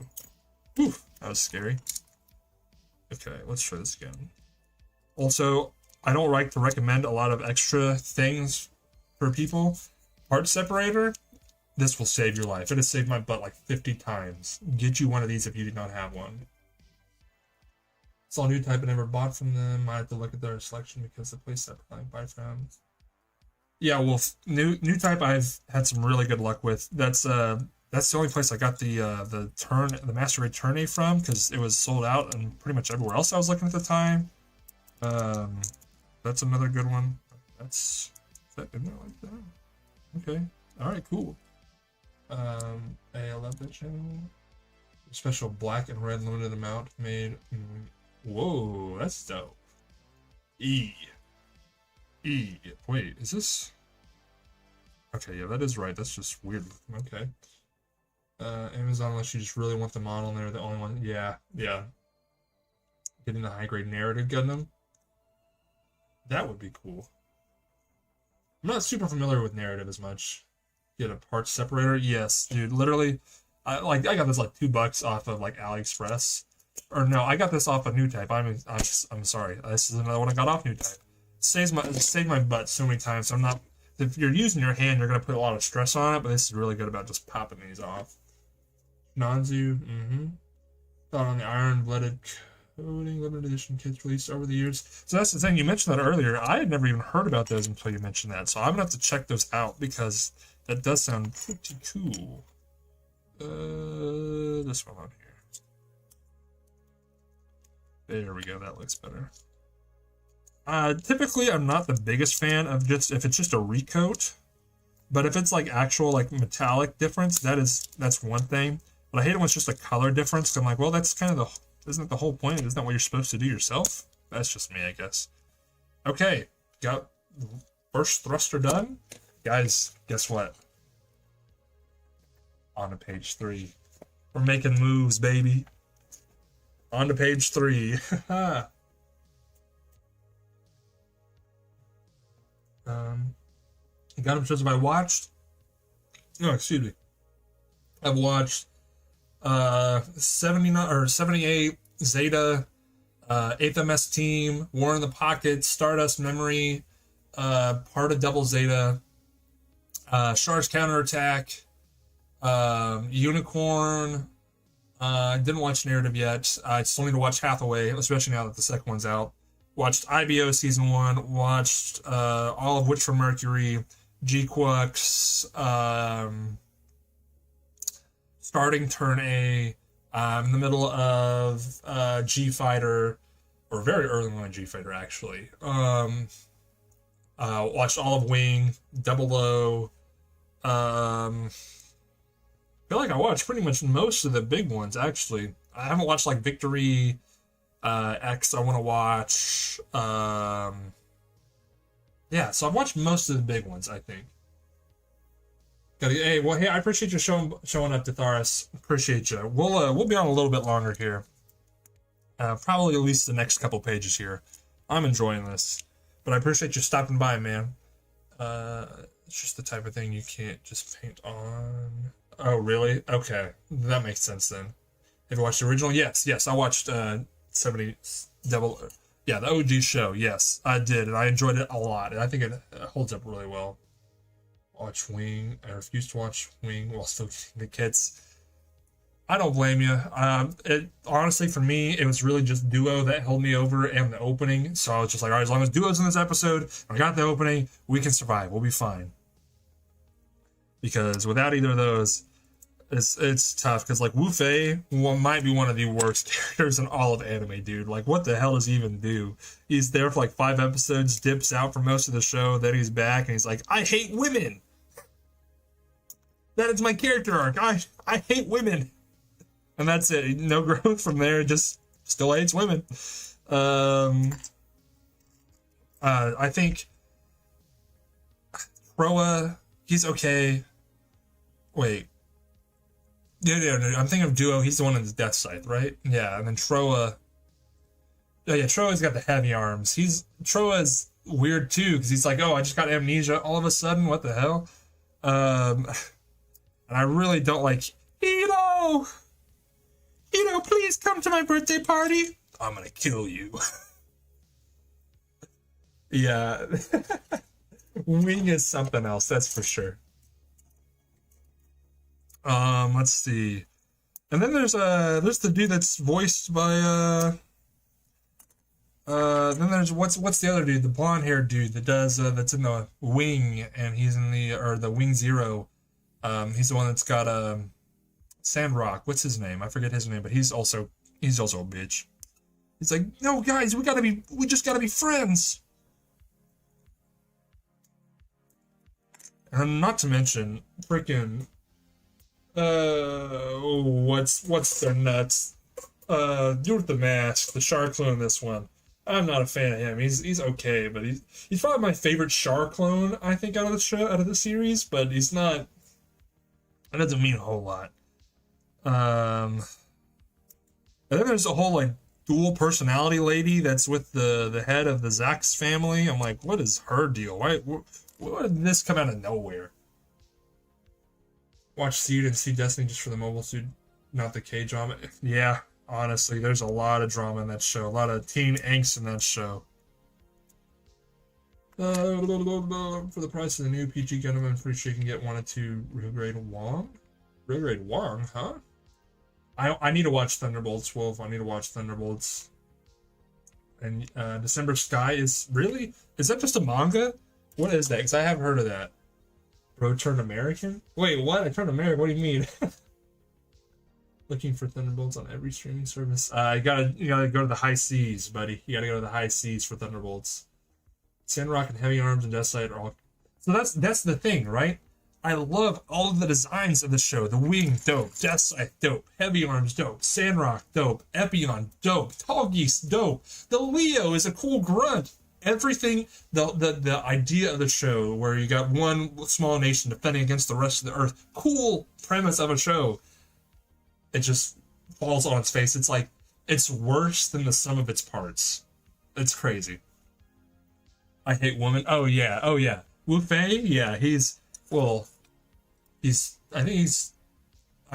Whew, that was scary. Okay, let's try this again. Also, I don't like to recommend a lot of extra things for people. Part separator, this will save your life. It has saved my butt like 50 times. Get you one of these if you do not have one. It's all new type I never bought from them. I have to look at their selection because the place that I buy from. Yeah, well, new type I've had some really good luck with. That's the only place I got the Master Grade Turn A from because it was sold out and pretty much everywhere else I was looking at the time. That's another good one. Is that in there like that? Okay. Alright, cool. I love that channel. Special black and red limited amount made. Whoa, that's dope. Wait, is this? Okay, yeah, that is right. That's just weird. Okay. Amazon, unless you just really want the model and they're the only one. Yeah. Getting the high grade narrative Gundam. That would be cool. I'm not super familiar with narrative as much. Get a parts separator? Yes, dude. Literally, I got this like $2 off of like AliExpress. Or no, I got this off of New Type. I'm sorry. This is another one I got off New Type. It saved my butt so many times. So I'm not. If you're using your hand, you're gonna put a lot of stress on it. But this is really good about just popping these off. Nanzu. Thought on the iron-blooded coating limited edition kits released over the years. So that's the thing. You mentioned that earlier. I had never even heard about those until you mentioned that. So I'm gonna have to check those out because that does sound pretty cool. This one on here. There we go. That looks better. Typically, I'm not the biggest fan of if it's just a recoat, but if it's like actual like metallic difference, that's one thing. But I hate it when it's just a color difference. I'm like, well, that's kind of isn't it the whole point? Isn't that what you're supposed to do yourself? That's just me, I guess. Okay, got first thruster done, guys. Guess what? On to page 3. We're making moves, baby. On to page 3. Gundam shows I watched. No, excuse me. I've watched 79 or 78 Zeta, 8th MS Team, War in the Pocket, Stardust Memory, part of Double Zeta, Char's Counterattack, Unicorn. Didn't watch Narrative yet. I still need to watch Hathaway, especially now that the second one's out. Watched IBO Season 1, watched all of Witch from Mercury, G-Quux, starting Turn A, in the middle of G-Fighter, or very early on G-Fighter, actually. Watched all of Wing, Double O. I feel like I watched pretty much most of the big ones, actually. I haven't watched, like, Victory... X I want to watch. Yeah, so I've watched most of the big ones, I think. Hey, well, hey, I appreciate you showing up, Ditharis. Appreciate you. We'll be on a little bit longer here. Probably at least the next couple pages here. I'm enjoying this, but I appreciate you stopping by, man. It's just the type of thing you can't just paint on. Oh, really? Okay, that makes sense then. Have you watched the original? Yes, I watched 70 double. Yeah, the OG show. Yes, I did, and I enjoyed it a lot. And I think it holds up really well. Watch Wing. I refuse to watch Wing while still getting the kids. I don't blame you. Honestly, for me, it was really just Duo that held me over and the opening. So I was just like, all right, as long as Duo's in this episode, I got the opening, we can survive. We'll be fine. Because without either of those, it's tough. Because like Wu Fei might be one of the worst characters in all of anime, dude. Like, what the hell does he even do? He's there for like 5 episodes, dips out for most of the show, then he's back, and he's like, I hate women. That is my character arc. I hate women. And that's it. No growth from there. Just still hates women. I think Proa, he's okay. Wait. No. I'm thinking of Duo. He's the one in the Death Scythe, right? Yeah. And then Troa. Oh yeah, Troa's got the heavy arms. Troa's weird too because he's like, oh, I just got amnesia all of a sudden. What the hell? And I really don't like Hito. Please come to my birthday party. I'm gonna kill you. Yeah. Wing is something else, that's for sure. Let's see. And then there's the dude that's voiced by then there's what's the other dude, the blonde haired dude that does that's in the Wing, and he's in the Wing Zero. He's the one that's got Sandrock. What's his name? I forget his name, but he's also a bitch. He's like, no guys, we just gotta be friends. And not to mention freaking what's their nuts? Dude with the mask, the shark clone in this one. I'm not a fan of him. He's okay, but he's probably my favorite shark clone, I think, out of the series, but he's not. That doesn't mean a whole lot. And then there's a whole like dual personality lady that's with the head of the Zax family. I'm like, what is her deal? Why did this come out of nowhere? Watch Seed and see Destiny just for the mobile suit, not the K drama. Yeah, honestly, there's a lot of drama in that show. A lot of teen angst in that show. For the price of the new PG Gundam, I'm pretty sure you can get 1 or 2 real grade Wong. Real grade Wong, huh? I need to watch Thunderbolts, Wolf. I need to watch Thunderbolts. And December Sky is that just a manga? What is that? Because I haven't heard of that. Bro turned American? Wait, what? I turned American? What do you mean? Looking for Thunderbolts on every streaming service. You gotta go to the high seas, buddy. You gotta go to the high seas for Thunderbolts. Sandrock and Heavy Arms and Death Scythe are all. So that's the thing, right? I love all of the designs of the show. The Wing, dope. Death Scythe, dope. Heavy Arms, dope. Sandrock, dope. Epion, dope. Tall Geese, dope. The Leo is a cool grunt. Everything, the idea of the show where you got one small nation defending against the rest of the earth. Cool premise of a show. It just falls on its face. It's like, it's worse than the sum of its parts. It's crazy. I hate women. Oh yeah. Wu Fei, yeah, I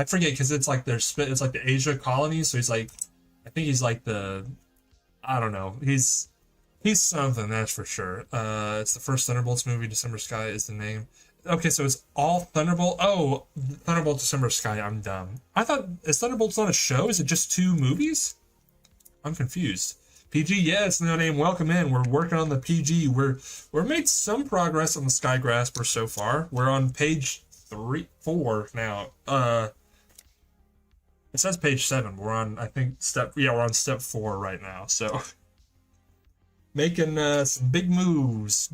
forget because it's like it's like the Asia colonies, so I think he's like I don't know, he's something, that's for sure. It's the first Thunderbolts movie. December Sky is the name. Okay, so it's all Thunderbolt. Oh, Thunderbolt December Sky. I'm dumb. I thought, is Thunderbolts not a show? Is it just 2 movies? I'm confused. PG, yes, no name. Welcome in. We're working on the PG. We're made some progress on the Sky Grasper so far. We're on page 4 now. It says page 7. We're on, I think, we're on step 4 right now. So making some big moves.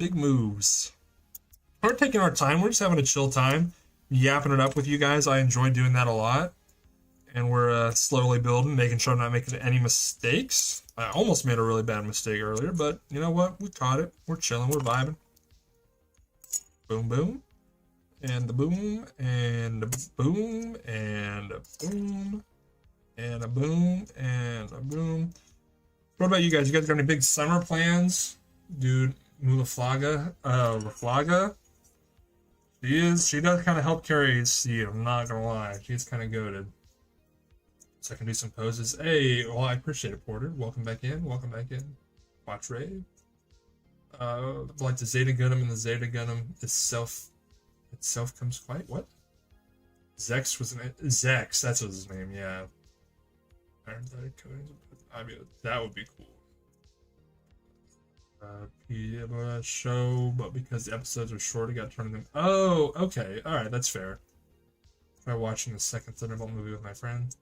We're taking our time. We're just having a chill time, yapping it up with you guys. I enjoy doing that a lot. And we're slowly building, making sure I'm not making any mistakes. I almost made a really bad mistake earlier, but you know what? We caught it. We're chilling. We're vibing. Boom, boom. And the boom, and a boom, and a boom, and a boom, and a boom. What about you guys? You guys got any big summer plans? Dude, Mulaflaga, Laflaga, she does kind of help carry Seed, I'm not gonna lie. She's kind of goated. So I can do some poses. Hey, well, I appreciate it, Porter. Welcome back in, Watch Raid. Like the Zeta Gundam and the Zeta Gundam itself comes quite, what? Zex was Zex, that's what his name, yeah. I mean, that would be cool. Show, but because the episodes are short, I got to turn them. Oh, okay, all right, that's fair. Try watching the second Thunderbolt movie with my friend.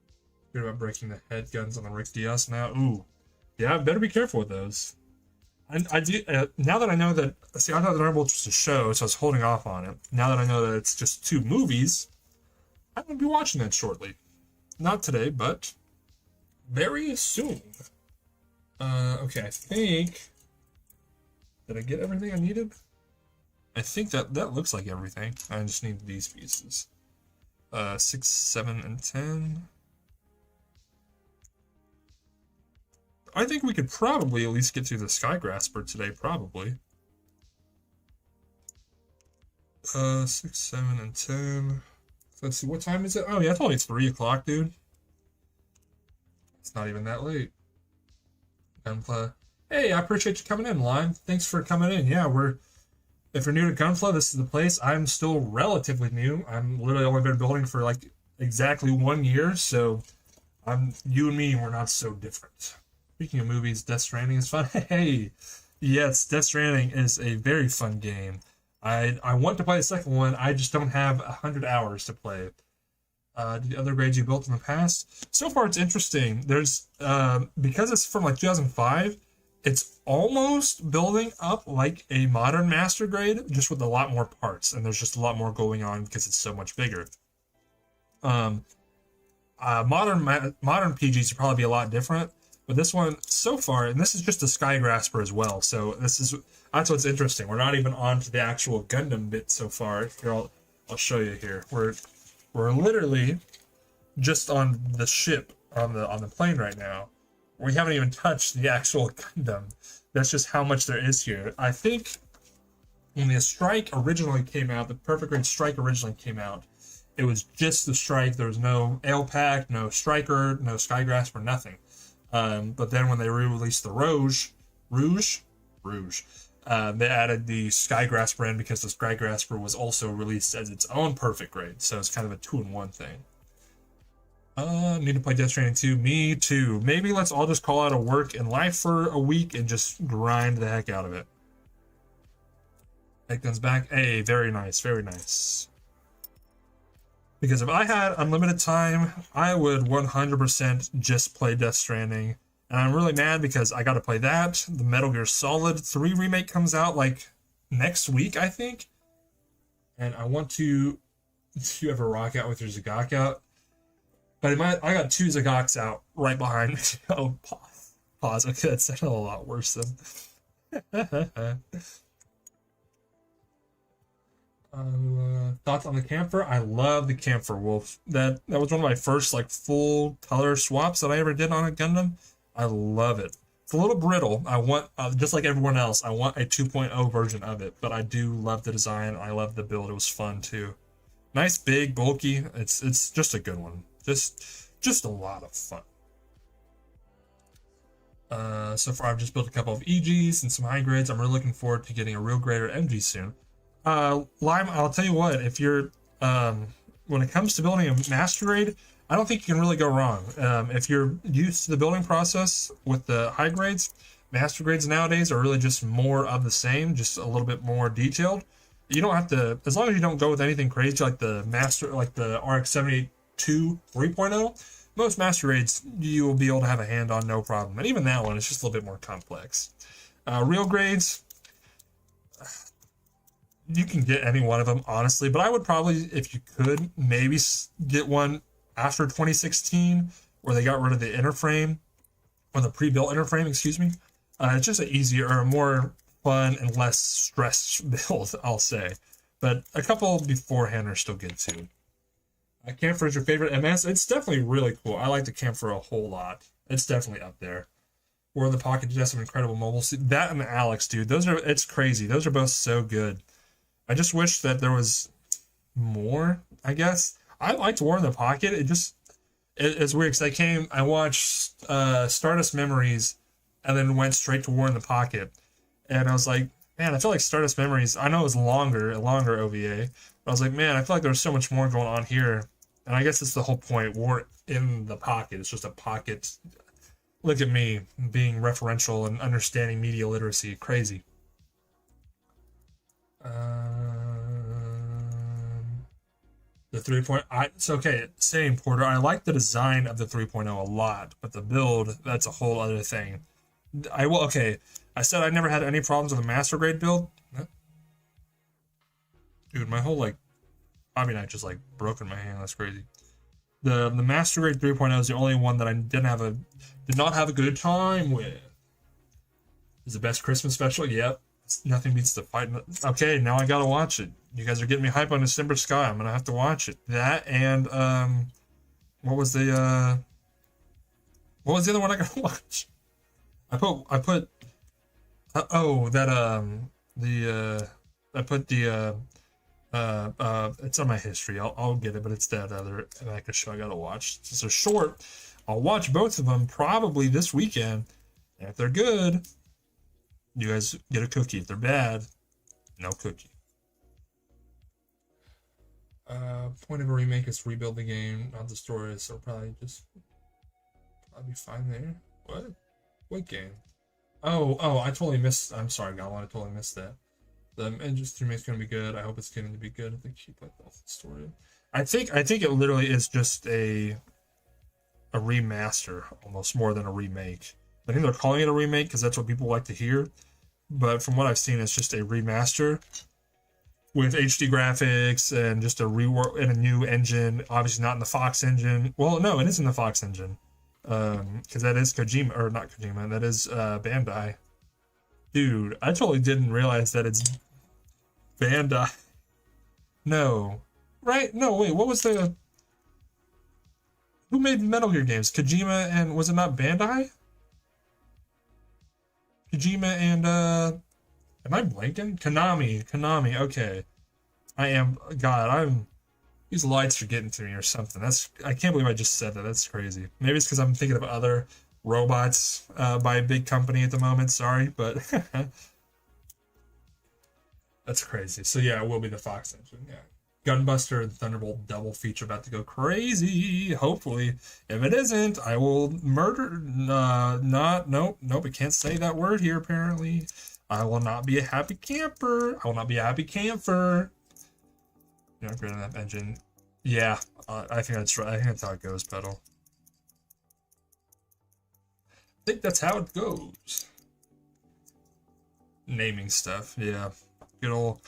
Heard about breaking the head guns on the Rick Diaz now. Ooh, yeah, better be careful with those. I do now that I know that. See, I thought the Thunderbolt was a show, so I was holding off on it. Now that I know that it's just 2 movies, I'm gonna be watching that shortly. Not today, but very soon. Okay, I think. Did I get everything I needed? I think that looks like everything. I just need these pieces. 6, 7, and 10. I think we could probably at least get through the Sky Grasper today, probably. 6, 7, and 10. Let's see, what time is it? Oh yeah, it's only 3 o'clock, dude. It's not even that late. Gunpla. Hey, I appreciate you coming in, Lime. Thanks for coming in. Yeah, if you're new to Gunflow, this is the place. I'm still relatively new. I'm literally only been building for like exactly 1 year, so you and me, we're not so different. Speaking of movies, Death Stranding is fun. Hey, yes, Death Stranding is a very fun game. I want to play the second one. I just don't have 100 hours to play it. The other grades you built in the past. So far, it's interesting. There's because it's from like 2005. It's almost building up like a modern master grade, just with a lot more parts, and there's just a lot more going on because it's so much bigger. Modern PGs would probably be a lot different, but this one so far, and this is just a Sky Grasper as well. So that's what's interesting. We're not even on to the actual Gundam bit so far. Here, I'll show you here. We're literally just on the ship on the plane right now. We haven't even touched the actual Gundam. That's just how much there is here. I think when the Strike originally came out, the Perfect Grade Strike originally came out, it was just the Strike. There was no Ale-Pack, no Striker, no Sky Grasper, nothing. But then when they re-released the Rouge, they added the Sky Grasper in because the Sky Grasper was also released as its own Perfect Grade. So it's kind of a 2-in-1 thing. Need to play Death Stranding 2. Me too. Maybe let's all just call out of work and life for a week and just grind the heck out of it. Head guns back. Hey, very nice, very nice. Because if I had unlimited time, I would 100% just play Death Stranding. And I'm really mad because I got to play that. The Metal Gear Solid 3 remake comes out like next week, I think. And I want to have a rock out with your Zagok out. But I got 2 Zagoks out right behind me. Oh, pause. Okay, that sounded a lot worse than. Thoughts on the Camphor? I love the Camphor Wolf. That was one of my first like full color swaps that I ever did on a Gundam. I love it. It's a little brittle. I want, just like everyone else, I want a 2.0 version of it. But I do love the design. I love the build. It was fun too. Nice, big, bulky. It's just a good one. Just a lot of fun. So far I've just built a couple of EGs and some high grades. I'm really looking forward to getting a real grade or MG soon. Lime, I'll tell you what, if you're when it comes to building a master grade, I don't think you can really go wrong. If you're used to the building process with the high grades, master grades nowadays are really just more of the same, just a little bit more detailed. You don't have to, as long as you don't go with anything crazy like the RX-72 3.0, most master grades you will be able to have a hand on, no problem. And even that one is just a little bit more complex. Real grades, you can get any one of them, honestly, but I would probably, if you could, maybe get one after 2016 where they got rid of the inner frame, or the pre-built inner frame, excuse me. It's just an easier or a more fun and less stressed build, I'll say. but a couple beforehand are still good too. Camphor is your favorite MS? It's definitely really cool. I like the Camphor a whole lot. It's definitely up there. War in the Pocket did have some incredible mobile. That and Alex, dude. It's crazy. Those are both so good. I just wish that there was more, I guess. I liked War in the Pocket. It's weird because I watched Stardust Memories and then went straight to War in the Pocket. And I was like, man, I feel like Stardust Memories, I know it was a longer OVA, but I was like, man, I feel like there's so much more going on here. And I guess it's the whole point. War in the Pocket. It's just a pocket. Look at me being referential and understanding media literacy. Crazy. The 3.0, it's okay. Same, Porter. I like the design of the 3.0 a lot, but the build, that's a whole other thing. Okay. I said I never had any problems with a master grade build. Dude, my whole hobby knife just broke in my hand. That's crazy. The master grade 3.0 is the only one that I did not have a good time with. Is the best Christmas special? Yep. Nothing beats the fight. Okay, now I gotta watch it. You guys are getting me hype on December Sky. I'm gonna have to watch it. That and what was the other one I gotta watch? I put it's on my history. I'll get it, but it's that other show I gotta watch. It's a short. I'll watch both of them probably this weekend. And if they're good, you guys get a cookie. If they're bad, no cookie. Point of a remake is to rebuild the game, not the story, so probably be fine there. What game? Oh, I totally missed. I'm sorry, Goblin. I totally missed that. The Engines remake's gonna be good. I hope it's going to be good if they keep the story. I think it literally is just a remaster, almost more than a remake. I think they're calling it a remake because that's what people like to hear. But from what I've seen, it's just a remaster with HD graphics and just a rework in a new engine. Obviously not in the Fox engine. Well, no, it is in the Fox engine. Because that is Kojima, or not Kojima, that is Bandai. Dude, I totally didn't realize that it's Bandai. No. Right? No, wait, what was the... Who made Metal Gear games? Kojima and... Was it not Bandai? Kojima and, Am I blanking? Konami, okay. These lights are getting to me or something. I can't believe I just said that. That's crazy. Maybe it's because I'm thinking of other robots by a big company at the moment. Sorry, but that's crazy. So yeah, it will be the Fox engine. Yeah, Gunbuster and Thunderbolt double feature about to go crazy. Hopefully, if it isn't, I will murder. Nope. I can't say that word here. Apparently, I will not be a happy camper. You know, upgrading that engine. Yeah, I think that's right. I think that's how it goes, Pedal. I think that's how it goes. Naming stuff, yeah. Good old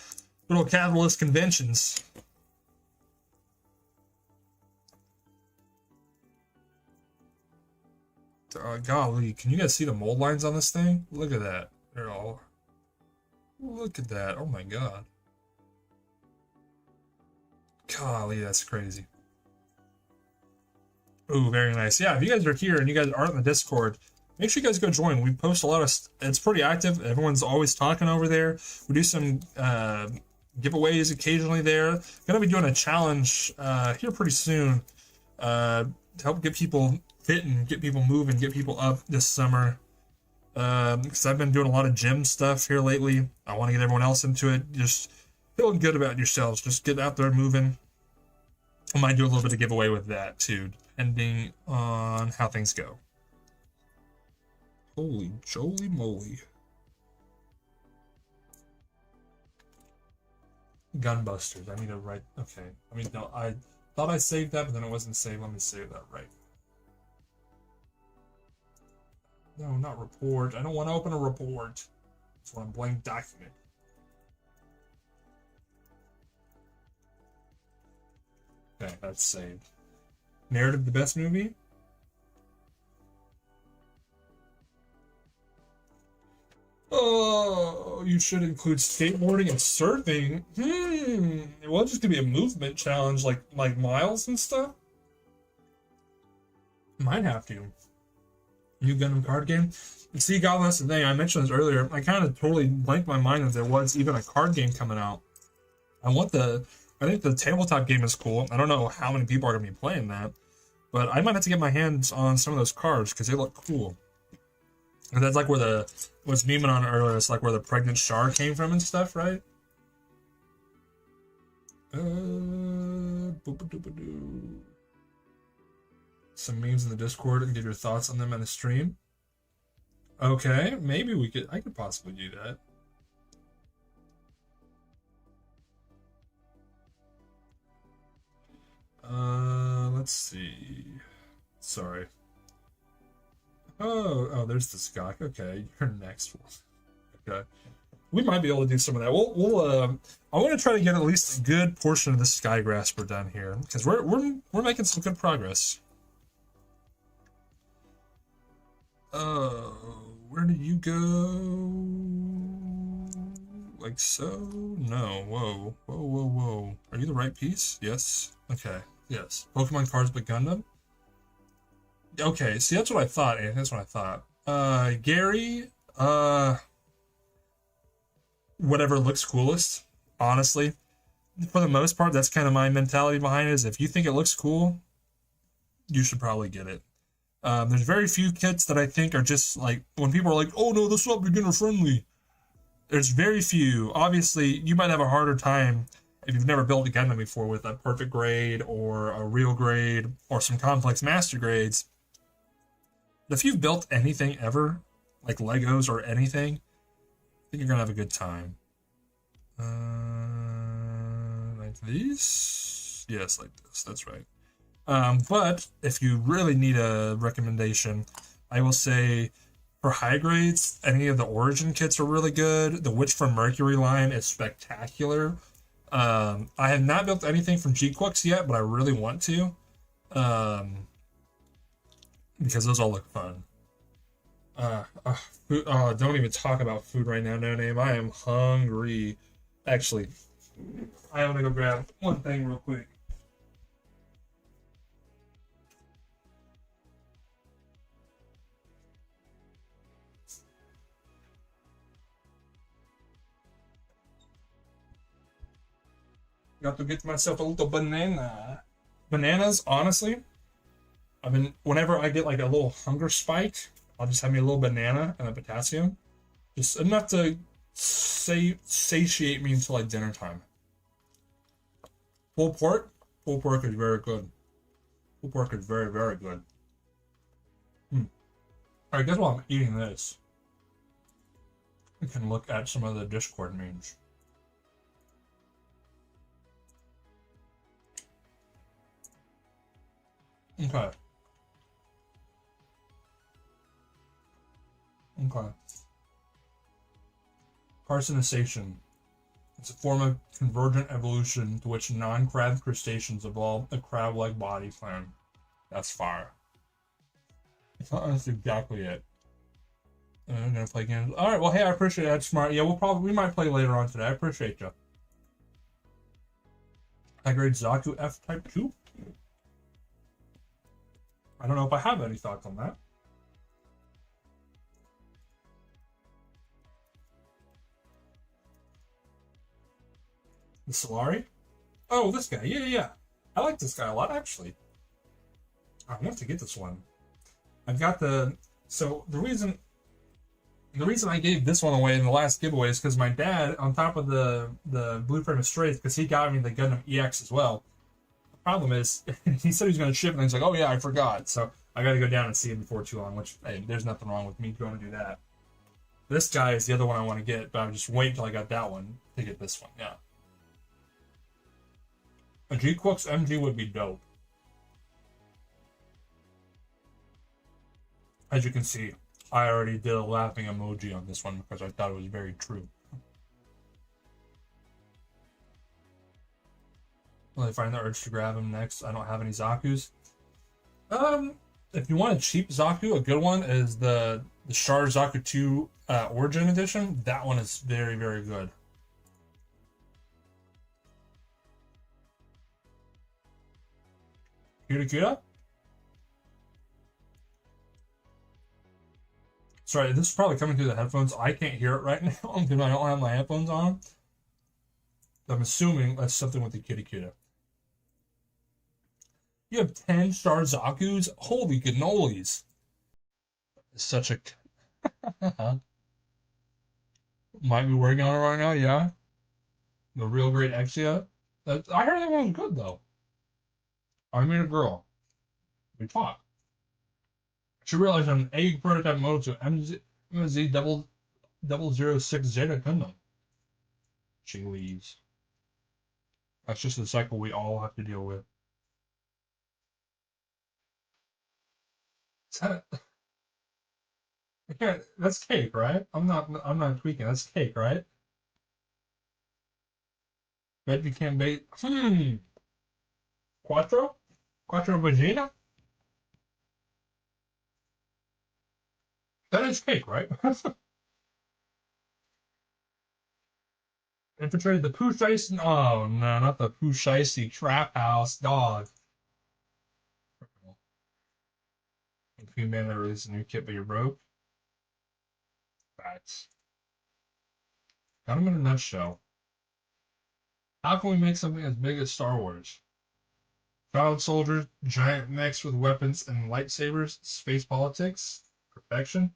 capitalist conventions. Golly, can you guys see the mold lines on this thing? Look at that. Look at that. Oh my god. Golly, that's crazy. Ooh, very nice. Yeah, if you guys are here and you guys aren't in the Discord, make sure you guys go join. We post a lot of... It's pretty active. Everyone's always talking over there. We do some giveaways occasionally there. Gonna be doing a challenge here pretty soon to help get people fit and get people moving, get people up this summer. Because I've been doing a lot of gym stuff here lately. I want to get everyone else into it. Just feeling good about yourselves. Just get out there moving. I might do a little bit of giveaway with that too, depending on how things go. Holy jolly moly. Gunbusters. I need to write. Okay. I mean, no, I thought I saved that, but then it wasn't saved. Let me save that right. No, not report. I don't want to open a report. I just want a blank document. Okay, that's saved. Narrative, the best movie? Oh, you should include skateboarding and surfing. Well, it's just gonna be a movement challenge, like miles and stuff. Might have to. New Gundam card game. See, God, that's the thing. I mentioned this earlier. I kind of totally blanked my mind that there was even a card game coming out. I think the tabletop game is cool. I don't know how many people are gonna be playing that, but I might have to get my hands on some of those cards because they look cool. And that's like where what's memeing on earlier. It's like where the pregnant Char came from and stuff, right? Some memes in the Discord and give your thoughts on them in the stream. Okay, maybe I could possibly do that. Let's see. Sorry. Oh, there's the Skok. Okay, your next one. Okay. We might be able to do some of that. I want to try to get at least a good portion of the Sky Grasper done here because we're making some good progress. Where do you go? Like so? No. Whoa. Are you the right piece? Yes. Okay. Yes. Pokemon cards, but Gundam. Okay. See, that's what I thought. That's what I thought. Gary. Whatever looks coolest. Honestly, for the most part, that's kind of my mentality behind it. Is if you think it looks cool, you should probably get it. There's very few kits that I think are just like, when people are like, oh no, this is not beginner friendly. There's very few. Obviously, you might have a harder time if you've never built a Gundam before with a perfect grade or a real grade or some complex master grades. But if you've built anything ever, like Legos or anything, I think you're going to have a good time. Like these? Yes, like this. That's right. But if you really need a recommendation, I will say for high grades, any of the Origin kits are really good. The Witch from Mercury line is spectacular. I have not built anything from G-Quix yet, but I really want to. Because those all look fun. Food, don't even talk about food right now, No Name. I am hungry. Actually, I want to go grab one thing real quick. Got to get myself a little banana. Bananas, honestly, whenever I get like a little hunger spike, I'll just have me a little banana and a potassium. Just enough to satiate me until like dinner time. Pulled pork? Pulled pork is very good. Pulled pork is very, very good. Alright, guess while I'm eating this, we can look at some of the Discord memes. Okay. Carcinization. It's a form of convergent evolution to which non-crab crustaceans evolve a crab-like body plan. That's fire. That's exactly it. I'm gonna play games. Alright, well hey, I appreciate that, Smart. Yeah, we might play later on today. I appreciate you. High grade Zaku F Type 2. I don't know if I have any thoughts on that. The Solari? Oh, this guy. Yeah. I like this guy a lot, actually. I want to get this one. I've got so the reason I gave this one away in the last giveaway is because my dad, on top of the Blue Frame of Straith, because he got me the Gundam EX as well. The problem is, he said he was going to ship it, and he's like, oh yeah, I forgot. So I got to go down and see him before too long, which, hey, there's nothing wrong with me going to do that. This guy is the other one I want to get, but I'm just waiting until I got that one to get this one, yeah. A G-Quix MG would be dope. As you can see, I already did a laughing emoji on this one because I thought it was very true. Will I find the urge to grab him next? I don't have any Zakus. If you want a cheap Zaku, a good one is the Char Zaku 2 Origin Edition. That one is very, very good. Kira Kira? Sorry, this is probably coming through the headphones. I can't hear it right now because I don't have my headphones on. I'm assuming that's something with the Kira Kira. You have 10-star Zaku's? Holy cannolis. Such a... Might be working on it right now, yeah. The real great Exia. I heard that one was good, though. I mean a girl. We talk. She realized an egg prototype mode to MZ double 006 Zeta Gundam. She leaves. That's just the cycle we all have to deal with. Is that... I can't... That's cake, right? I'm not tweaking. That's cake, right? Bet you can't bait. Quattro? Quattro Vagina? That is cake, right? Infiltrated the Pooh Shiesty. Oh no, not the Pooh Shiesty trap house, dog. If you man that released a new kit but you're broke. That's got him in a nutshell. How can we make something as big as Star Wars? Child soldiers, giant mechs with weapons and lightsabers, space politics, perfection.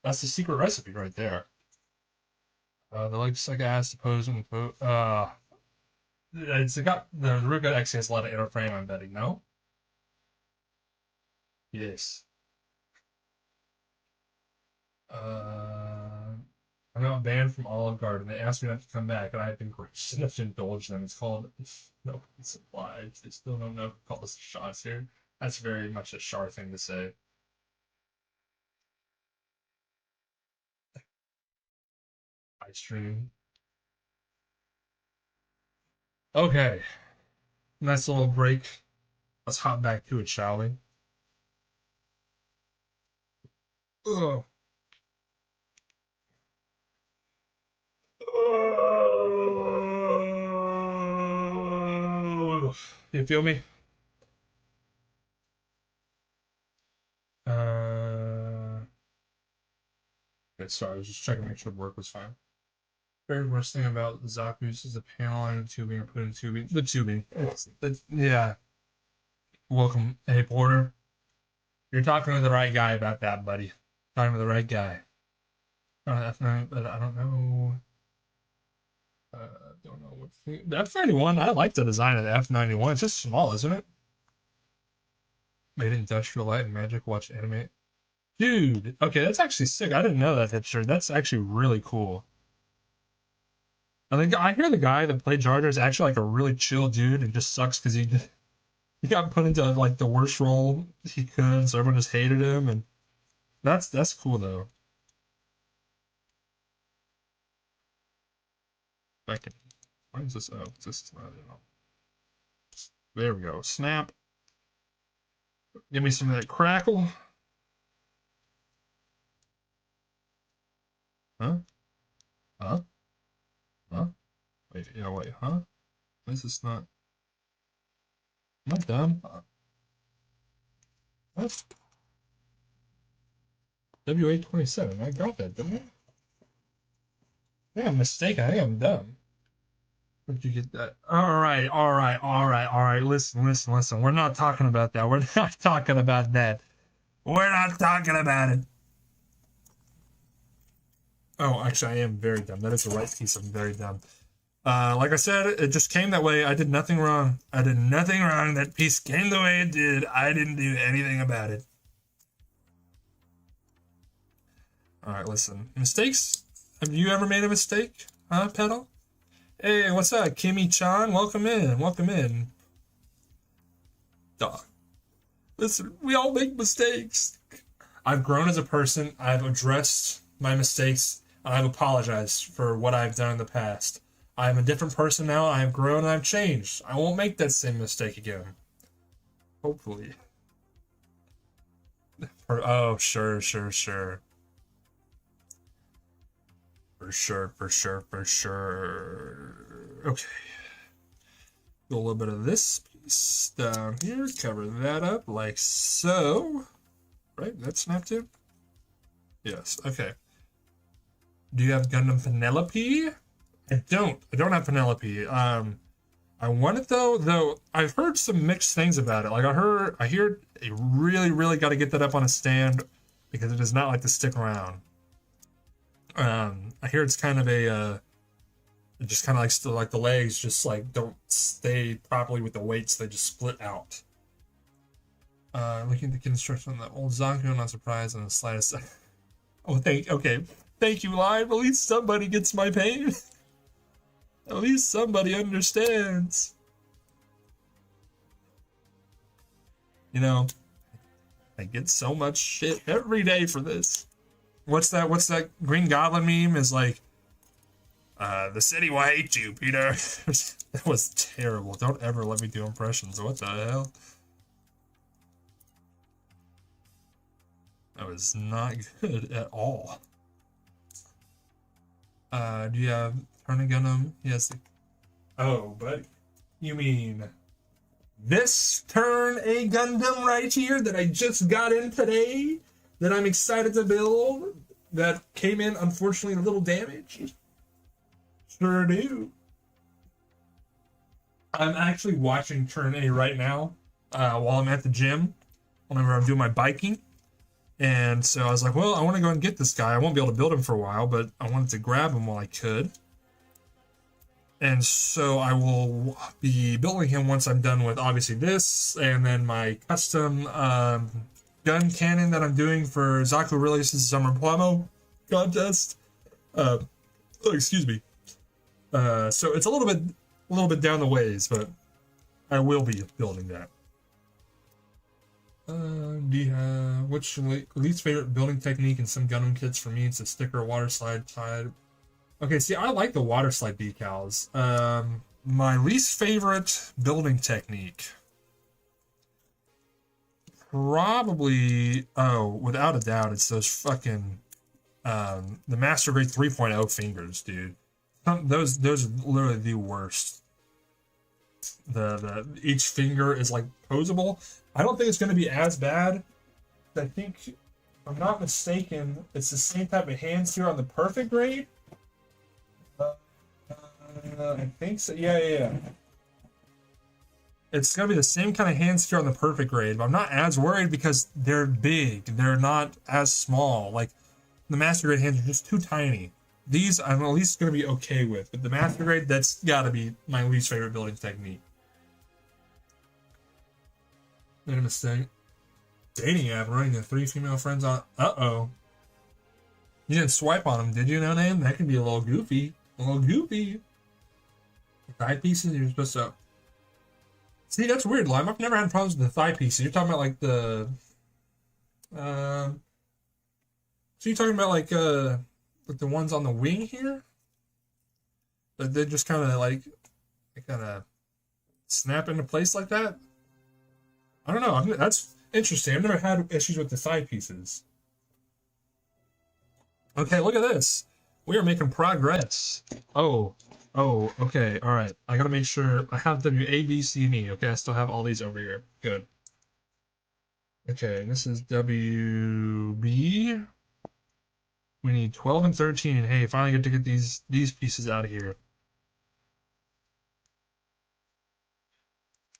That's the secret recipe right there. The legs like ass opposing it's got the Ruka X has a lot of airframe, I'm betting, no? Yes. I got banned from Olive Garden. They asked me not to come back, and I've been gracious enough to indulge them. It's called no it's obliged. They still don't know if call us shots here. That's very much a Char thing to say. Ice stream. Okay. Nice little break. Let's hop back to it, shall we? Ugh. You feel me? Okay, sorry, I was just checking to make sure the work was fine. Very worst thing about the Zaku's is the panel and the tubing are put in tubing. The tubing. Yeah. Welcome. Hey, Porter. You're talking to the right guy about that, buddy. Talking to the right guy. F9, but I don't know. Don't know what thing. The F91, I like the design of the F91. It's just small, isn't it? Made industrial light and magic. Watch anime. Dude, okay, that's actually sick. I didn't know that picture. That's actually really cool. I think I hear the guy that played Jar Jar is actually like a really chill dude. It just sucks because he got put into like the worst role he could, so everyone just hated him, and that's cool though. Back in, why is this? Oh, this. I don't know. There we go. Snap. Give me some of that crackle. Huh? Huh? Huh? Wait, yeah, wait, huh? This is not. Am I dumb? What? W827. I got that, didn't I? I think I'm mistaken. I think I'm dumb. Where'd you get that? All right. Listen. We're not talking about that. We're not talking about that. We're not talking about it. Oh, actually, I am very dumb. That is the right piece. I'm very dumb. Like I said, it just came that way. I did nothing wrong. I did nothing wrong. That piece came the way it did. I didn't do anything about it. All right, listen. Mistakes? Have you ever made a mistake? Huh, Pedal? Hey, what's up, Kimmy-chan? Welcome in. Welcome in. Dog. Listen, we all make mistakes. I've grown as a person. I've addressed my mistakes. And I've apologized for what I've done in the past. I'm a different person now. I have grown and I've changed. I won't make that same mistake again. Hopefully. Oh, sure. For sure. Okay. Do a little bit of this piece. piece down here. Cover that up like so. Right? That snapped in? Yes. Okay. Do you have Gundam Penelope? I don't. I don't have Penelope. I want it though I've heard some mixed things about it. Like I hear you really got to get that up on a stand because it does not like to stick around. I hear it's kind of a it just kind of like still like the legs just like don't stay properly with the weights, they just split out. Looking at the construction on the old Zanku, not surprised in the slightest. Oh, thank you, Live. At least somebody gets my pain. At least somebody understands. You know, I get so much shit every day for this. What's that Green Goblin meme is like, the city will hate you, Peter. That was terrible. Don't ever let me do impressions. What the hell? That was not good at all. Do you have Turning Gundam? Yes. Oh, buddy. You mean this Turn A Gundam right here that I just got in today? That I'm excited to build? That came in, unfortunately, a little damaged? Sure do. I'm actually watching Turn A right now while I'm at the gym, whenever I'm doing my biking. And so I was like, well, I want to go and get this guy. I won't be able to build him for a while, but I wanted to grab him while I could. And so I will be building him once I'm done with, obviously, this, and then my custom gun cannon that I'm doing for Zaku Release's Summer Plamo contest. Excuse me. So it's a little bit down the ways, but I will be building that. Do you have, what's your least favorite building technique in some Gundam kits? For me, it's a sticker water slide side. Okay, see, I like the water slide decals. My least favorite building technique, probably, without a doubt, it's those fucking, the Master Grade 3.0 fingers, dude. Those are literally the worst. The each finger is like posable. I don't think it's going to be as bad. I think, if I'm not mistaken, it's the same type of hands here on the perfect grade. I think so. Yeah. It's going to be the same kind of hands here on the perfect grade, but I'm not as worried because they're big. They're not as small. Like, the Master Grade hands are just too tiny. These I'm at least going to be okay with, but the Master Grade, that's got to be my least favorite building technique. Made a mistake. Dating app running the 3 female friends on. Uh-oh. You didn't swipe on them, did you? No name? That could be a little goofy. A little goofy. Thigh pieces, you're supposed to. See, that's weird, Lime. I've never had problems with the thigh pieces. You're talking about like the. So you're talking about like the ones on the wing here? That they just kind of like. They kind of snap into place like that? I don't know. That's interesting. I've never had issues with the side pieces. Okay, look at this. We are making progress. Oh, okay. All right. I gotta make sure I have W, A, B, C, and E. Okay, I still have all these over here. Good. Okay, this is W, B. We need 12 and 13. Hey, finally get to get these pieces out of here.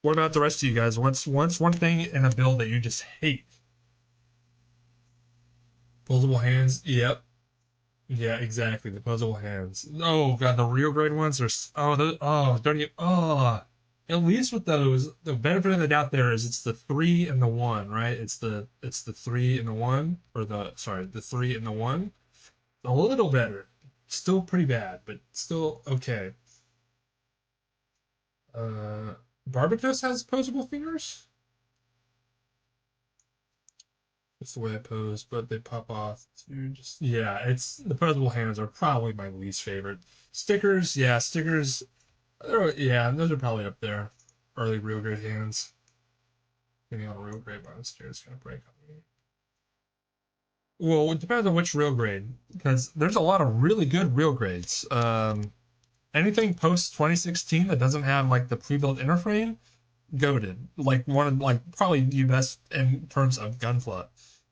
What about the rest of you guys? What's one thing in a build that you just hate? Posable hands. Yep. Yeah, exactly. The posable hands. Oh god, the real grade ones are. Don't you? At least with those, the benefit of the doubt there is it's the 3 and the 1, right? It's the 3 and the 1, or the 3 and the 1. A little better. Still pretty bad, but still okay. Barbatos has posable fingers? That's the way I pose, but they pop off too. Just yeah, it's the posable hands are probably my least favorite. Stickers, yeah, stickers. Yeah, those are probably up there. Early real grade hands. Getting on a real grade monster is gonna break on me. Well, it depends on which real grade, because there's a lot of really good real grades. Anything post 2016 that doesn't have like the pre-built interframe, goated. Like one of like probably the best in terms of gunpla.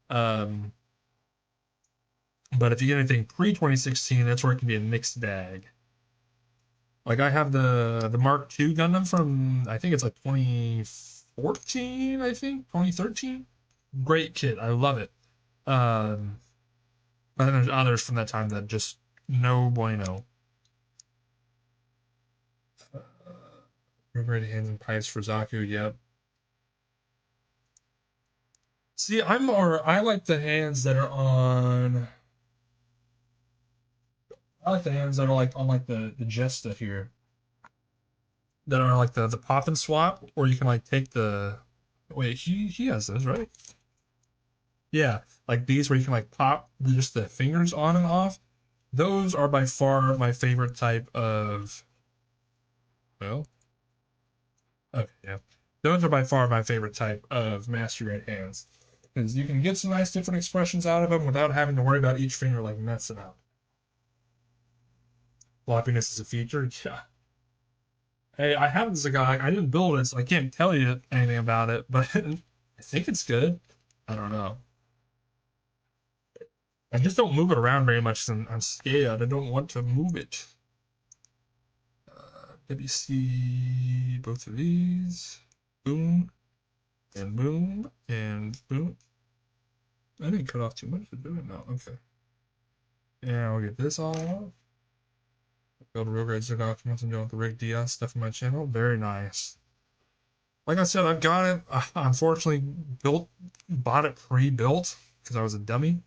Um, but if you get anything pre 2016, that's where it can be a mixed bag. Like I have the Mark II Gundam from I think it's like 2014, I think 2013. Great kit, I love it. Um, but then there's others from that time that just no bueno. Reverberate hands and pipes for Zaku. Yep. See, I like the hands that are on. I like the hands that are like on like the Jesta here. That are like the pop and swap, or you can like take the. Wait, he has those, right? Yeah, like these where you can like pop just the fingers on and off. Those are by far my favorite type of. Well, okay, yeah. Those are by far my favorite type of master grade hands. Because you can get some nice different expressions out of them without having to worry about each finger like messing up. Floppiness is a feature? Yeah. Hey, I have this guy. I didn't build it, so I can't tell you anything about it, but I think it's good. I don't know. I just don't move it around very much, and I'm scared. I don't want to move it. WC, both of these. Boom, and boom, and boom. I didn't cut off too much to do it now. Okay. Yeah, I'll get this all off. Build real grade documents and deal with the Rick Diaz stuff on my channel. Very nice. Like I said, I've got it. Unfortunately, bought it pre-built because I was a dummy.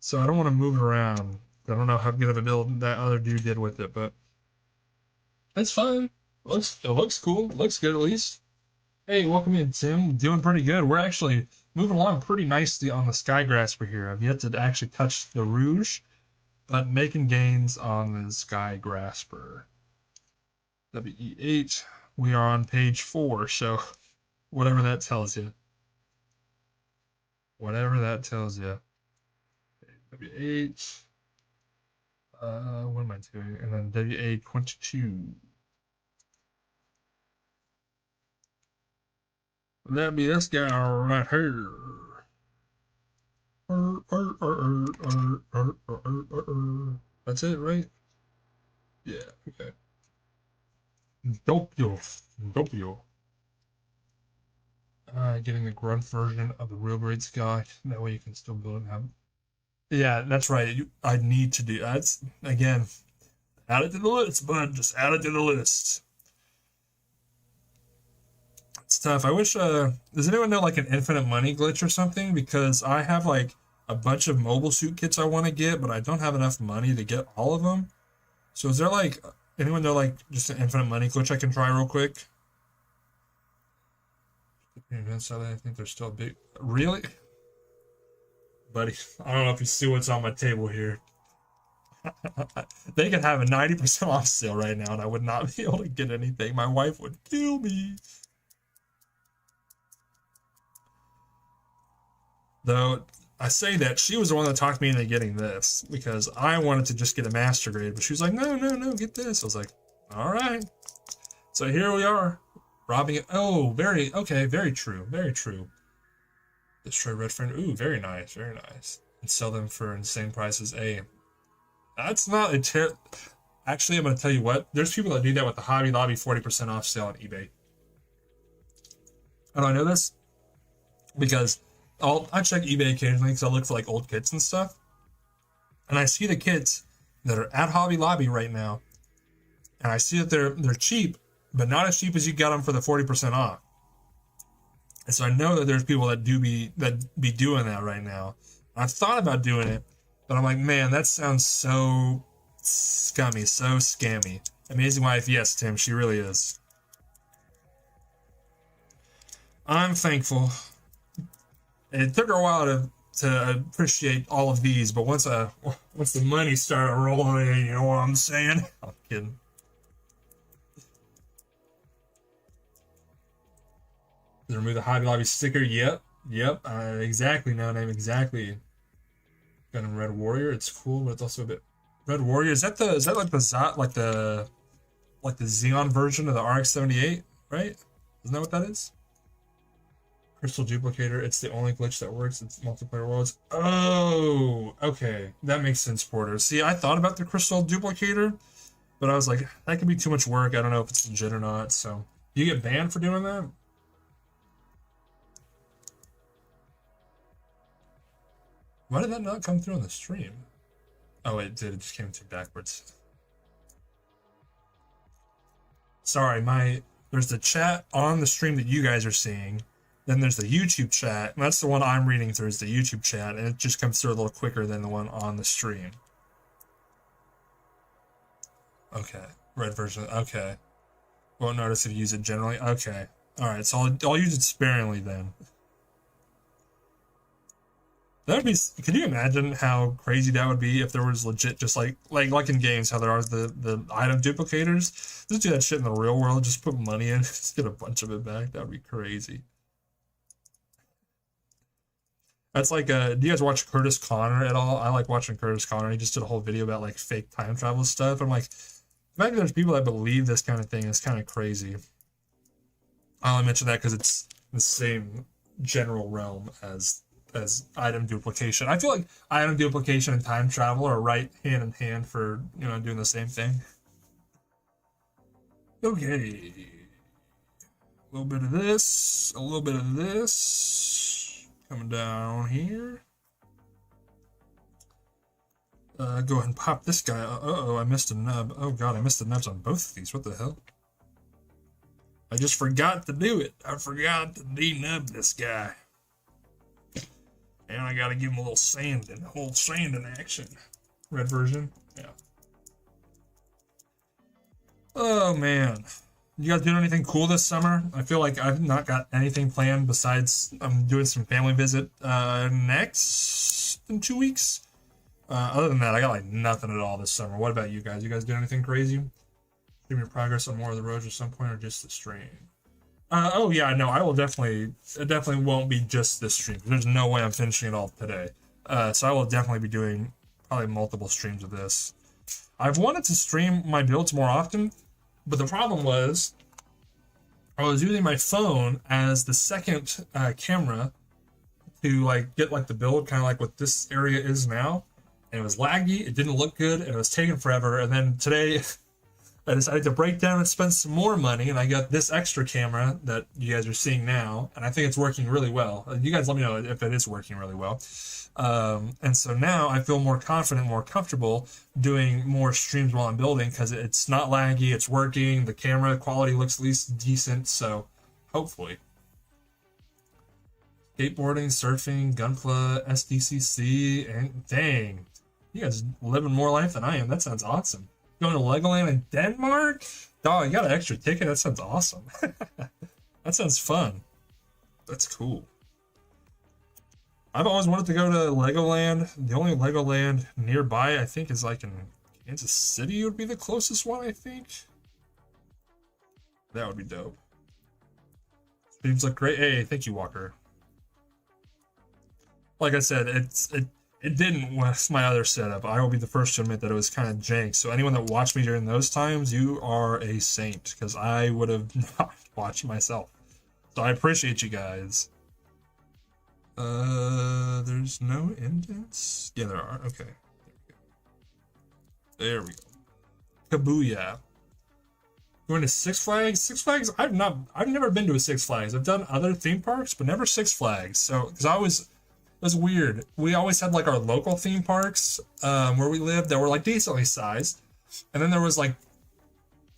So I don't want to move it around. I don't know how good of a build that other dude did with it, but it's fine. It looks cool. Looks good at least. Hey, welcome in, Tim. Doing pretty good. We're actually moving along pretty nicely on the Sky Grasper here. I've yet to actually touch the Rouge, but making gains on the Sky Grasper. WE8. We are on page 4, so whatever that tells you. Whatever that tells you. W8. What am I doing? And then WA22. That'd be this guy right here. That's it, right? Yeah, okay. Doppio. Doppio. Getting the grunt version of the real grade sky. That way you can still build and have it. Yeah, that's right. I need to do that's again. Add it to the list, bud. Just add it to the list. It's tough. I wish. Does anyone know like an infinite money glitch or something? Because I have like a bunch of mobile suit kits I want to get, but I don't have enough money to get all of them. So is there like anyone know like just an infinite money glitch I can try real quick? I think they're still big. Really? Buddy, I don't know if you see what's on my table here. They could have a 90% off sale right now, and I would not be able to get anything. My wife would kill me. Though, I say that she was the one that talked me into getting this, because I wanted to just get a master grade, but she was like, no, no, no, get this. I was like, all right. So here we are, robbing it. Oh, okay, very true, very true. Destroy red friend. Ooh, very nice, very nice. And sell them for insane prices. Hey, that's not a Actually, I'm going to tell you what. There's people that do that with the Hobby Lobby 40% off sale on eBay. How do I know this? Because I check eBay occasionally because I look for like old kits and stuff. And I see the kits that are at Hobby Lobby right now. And I see that they're cheap, but not as cheap as you got them for the 40% off. And so I know that there's people that be doing that right now. I've thought about doing it, but I'm like, man, that sounds so scummy, so scammy. Amazing wife, yes, Tim, she really is. I'm thankful. It took her a while to appreciate all of these, but once the money started rolling in, you know what I'm saying? I'm kidding. Remove the Hobby Lobby sticker. Yep. Exactly. No name. Exactly. Gundam Red Warrior. It's cool, but it's also a bit. Red Warrior. Is that like the Xeon version of the RX-78? Right? Isn't that what that is? Crystal duplicator. It's the only glitch that works. It's multiplayer worlds. Oh, okay. That makes sense, Porter. See, I thought about the crystal duplicator, but I was like, that could be too much work. I don't know if it's legit or not. So, you get banned for doing that? Why did that not come through on the stream? Oh, it did. It just came through backwards. Sorry, there's the chat on the stream that you guys are seeing. Then there's the YouTube chat, and that's the one I'm reading through is the YouTube chat, and it just comes through a little quicker than the one on the stream. Okay, red version, okay. Won't notice if you use it generally, okay. Alright, so I'll use it sparingly then. That would be, could you imagine how crazy that would be if there was legit, just like in games, how there are the item duplicators? Just do that shit in the real world, just put money in, just get a bunch of it back, that would be crazy. That's like, do you guys watch Curtis Connor at all? I like watching Curtis Connor. He just did a whole video about like fake time travel stuff. I'm like, the fact that there's people that believe this kind of thing is kind of crazy. I only mention that because it's the same general realm as item duplication. I feel like item duplication and time travel are right hand in hand for, you know, doing the same thing. Okay. A little bit of this, a little bit of this. Coming down here. Go ahead and pop this guy. Uh-oh, I missed a nub. Oh god, I missed the nubs on both of these. What the hell? I just forgot to do it. I forgot to de-nub this guy. And I gotta give him a little sanding action. Red version? Yeah. Oh man. You guys doing anything cool this summer? I feel like I've not got anything planned besides I'm doing some family visit next in 2 weeks. Other than that, I got like nothing at all this summer. What about you guys? You guys doing anything crazy? Stream your progress on more of the Rouge at some point or just the stream? Oh yeah, no, I will definitely, it definitely won't be just this stream. There's no way I'm finishing it all today. So I will definitely be doing probably multiple streams of this. I've wanted to stream my builds more often, but the problem was I was using my phone as the second camera to like get like the build kind of like what this area is now. And it was laggy, it didn't look good, and it was taking forever. And then today I decided to break down and spend some more money, and I got this extra camera that you guys are seeing now, and I think it's working really well. You guys let me know if it is working really well. And so now I feel more confident, more comfortable doing more streams while I'm building because it's not laggy, it's working, the camera quality looks at least decent, so hopefully. Skateboarding, surfing, Gunpla, SDCC, and dang, you guys living more life than I am. That sounds awesome. Going to Legoland in Denmark? Dog, you got an extra ticket? That sounds awesome. That sounds fun. That's cool. I've always wanted to go to Legoland. The only Legoland nearby, I think, is like in Kansas City would be the closest one, I think. That would be dope. Streams look great. Hey, thank you, Walker. Like I said, it didn't with my other setup. I will be the first to admit that it was kind of jank. So anyone that watched me during those times, you are a saint, because I would have not watched myself. So I appreciate you guys. There's no indents? Yeah, there are. Okay. There we go. Kabuya. Going to Six Flags? Six Flags? I've never been to a Six Flags. I've done other theme parks, but never Six Flags. So, because it was weird. We always had like our local theme parks where we lived that were like decently sized. And then there was like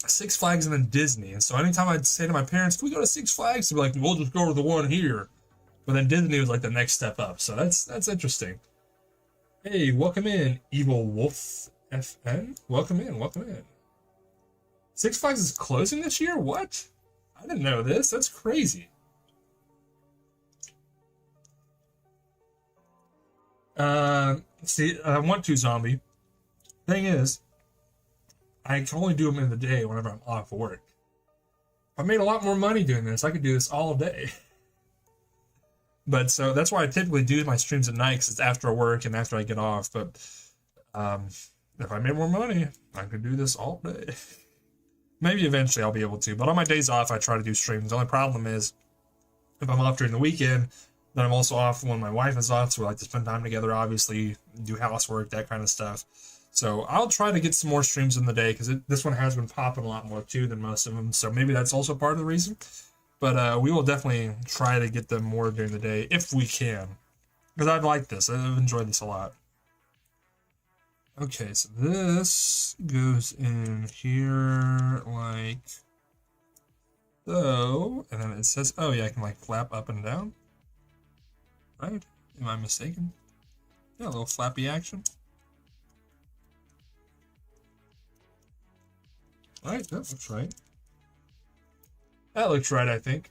Six Flags and then Disney. And so anytime I'd say to my parents, can we go to Six Flags? They'd be like, we'll just go to the one here. But then Disney was like the next step up. So that's interesting. Hey, welcome in, Evil Wolf FN. Welcome in, welcome in. Six Flags is closing this year? What? I didn't know this. That's crazy. See, I want to zombie. Thing is, I can only do them in the day whenever I'm off work. If I made a lot more money doing this, I could do this all day. But so that's why I typically do my streams at night, because it's after work and after I get off. But if I made more money, I could do this all day. Maybe eventually I'll be able to, but on my days off, I try to do streams. The only problem is if I'm off during the weekend, then I'm also off when my wife is off, so we like to spend time together, obviously, do housework, that kind of stuff. So I'll try to get some more streams in the day, because this one has been popping a lot more, too, than most of them, so maybe that's also part of the reason. But we will definitely try to get them more during the day, if we can. Because I like this. I've enjoyed this a lot. Okay, so this goes in here like so, and then it says, oh yeah, I can like flap up and down. Right? Am I mistaken? Yeah, a little flappy action. Right, that looks right. That looks right, I think.